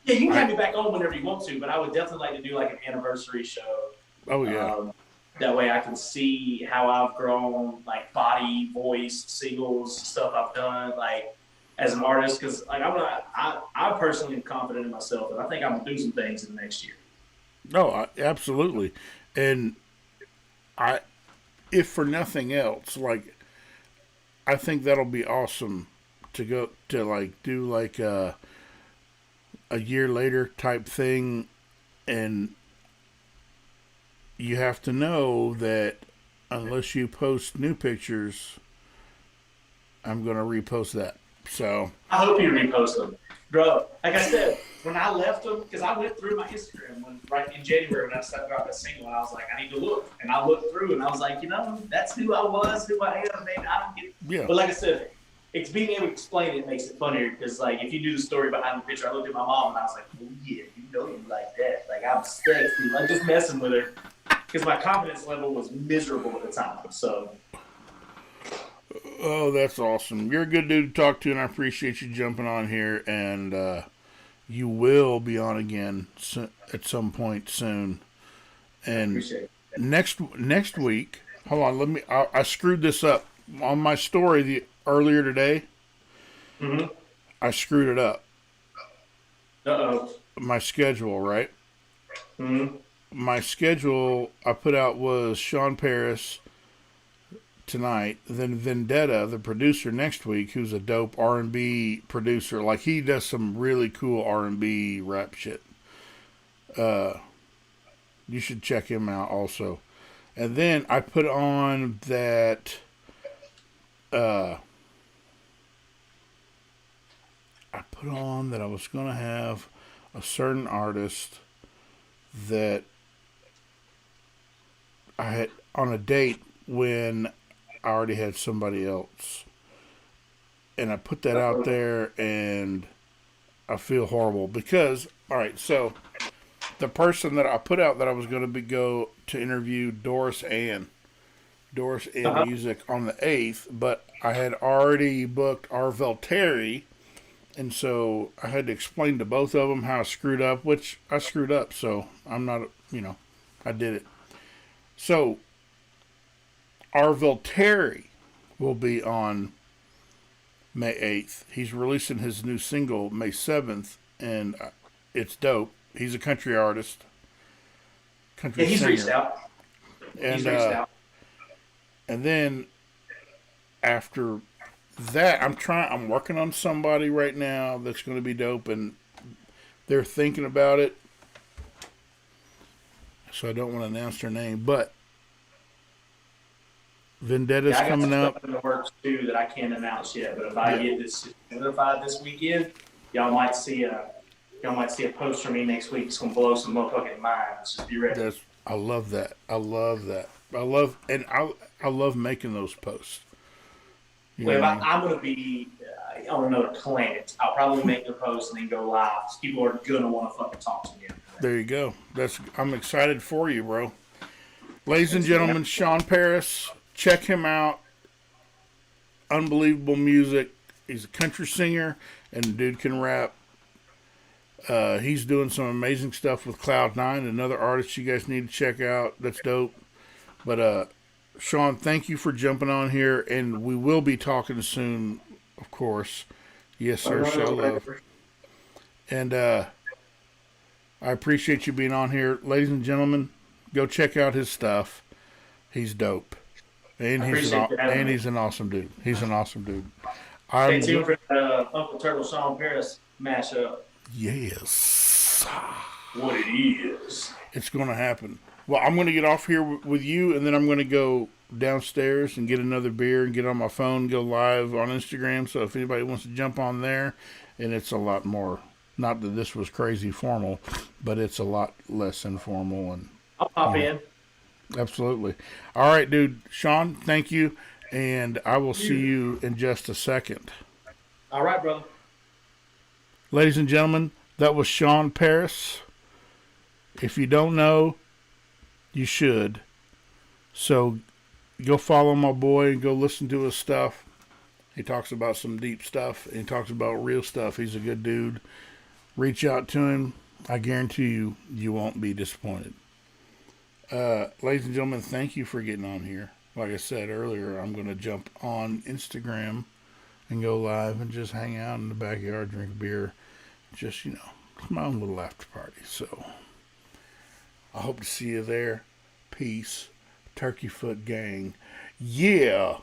you can have me back on whenever you want to, but I would definitely like to do like an anniversary show. Oh yeah. That way I can see how I've grown, like body, voice, singles, stuff I've done, like as an artist. Because like I personally am confident in myself, and I think I'm gonna do some things in the next year. No, absolutely, and if for nothing else, like I think that'll be awesome to go to, like do like a year later type thing, and you have to know that unless you post new pictures, I'm going to repost that. So I hope you repost them, bro. Like I said, when I left them, because I went through my Instagram right in January when I started dropping that single, and I was like, I need to look, and I looked through, and I was like, that's who I was, who I am. Maybe I don't get. Yeah. But like I said, it's being able to explain it makes it funnier, because like if you do the story behind the picture, I looked at my mom and I was like, oh yeah, you like that. Like I'm sexy. Like just messing with her. Because my confidence level was miserable at the time. So. Oh, that's awesome. You're a good dude to talk to, and I appreciate you jumping on here. And you will be on again at some point soon. And Appreciate it. next week, hold on, I screwed this up on my story earlier today. Mm-hmm. I screwed it up. Uh-oh. My schedule, right? Mm-hmm. My schedule I put out was Shawn Paris tonight, then Vendetta, the producer, next week, who's a dope R&B producer. Like, he does some really cool R&B rap shit. You should check him out also. And then I put on that I was going to have a certain artist that I had on a date when I already had somebody else. And I put that out there, and I feel horrible because, all right, so the person that I put out that I was going to go to interview Doris Ann Music on the 8th, but I had already booked Arvel Terry, and so I had to explain to both of them how I screwed up, which I screwed up, so I'm not, I did it. So Arvel Terry will be on May 8th. He's releasing his new single May 7th, and it's dope. He's a country artist. Country He's singer. reached out. He's reached out. And then after that, I'm working on somebody right now that's going to be dope, and they're thinking about it. So I don't want to announce their name, but Vendetta's coming up. I got stuff in the works too that I can't announce yet, but if I get this notified this weekend, y'all might see a post from me next week. It's gonna blow some motherfucking minds. Just be ready. I love that. I love making those posts. Well, I'm gonna be on another planet. I'll probably make the post and then go live. People are gonna want to fucking talk to me. There you go. I'm excited for you, bro. Ladies and gentlemen, Shawn Paris. Check him out. Unbelievable music. He's a country singer, and the dude can rap. He's doing some amazing stuff with Cloud9, another artist you guys need to check out. That's dope. But Shawn, thank you for jumping on here, and we will be talking soon, of course. Yes, sir. Show love. And I appreciate you being on here. Ladies and gentlemen, go check out his stuff. He's dope. And he's an awesome dude. He's an awesome dude. Stay tuned for Uncle Turtle Shawn Paris mashup. Yes. What it is. It's going to happen. Well, I'm going to get off here with you, and then I'm going to go downstairs and get another beer and get on my phone, go live on Instagram. So if anybody wants to jump on there, and it's a lot more, not that this was crazy formal, but it's a lot less informal. And I'll pop in. Absolutely. All right, dude. Shawn, thank you. And I will see you in just a second. All right, brother. Ladies and gentlemen, that was Shawn Paris. If you don't know, you should. So go follow my boy and go listen to his stuff. He talks about some deep stuff. And he talks about real stuff. He's a good dude. Reach out to him. I guarantee you won't be disappointed. Ladies and gentlemen, thank you for getting on here. Like I said earlier, I'm going to jump on Instagram and go live and just hang out in the backyard, drink beer. Just, it's my own little after party. So I hope to see you there. Peace. Turkey Foot Gang. Yeah.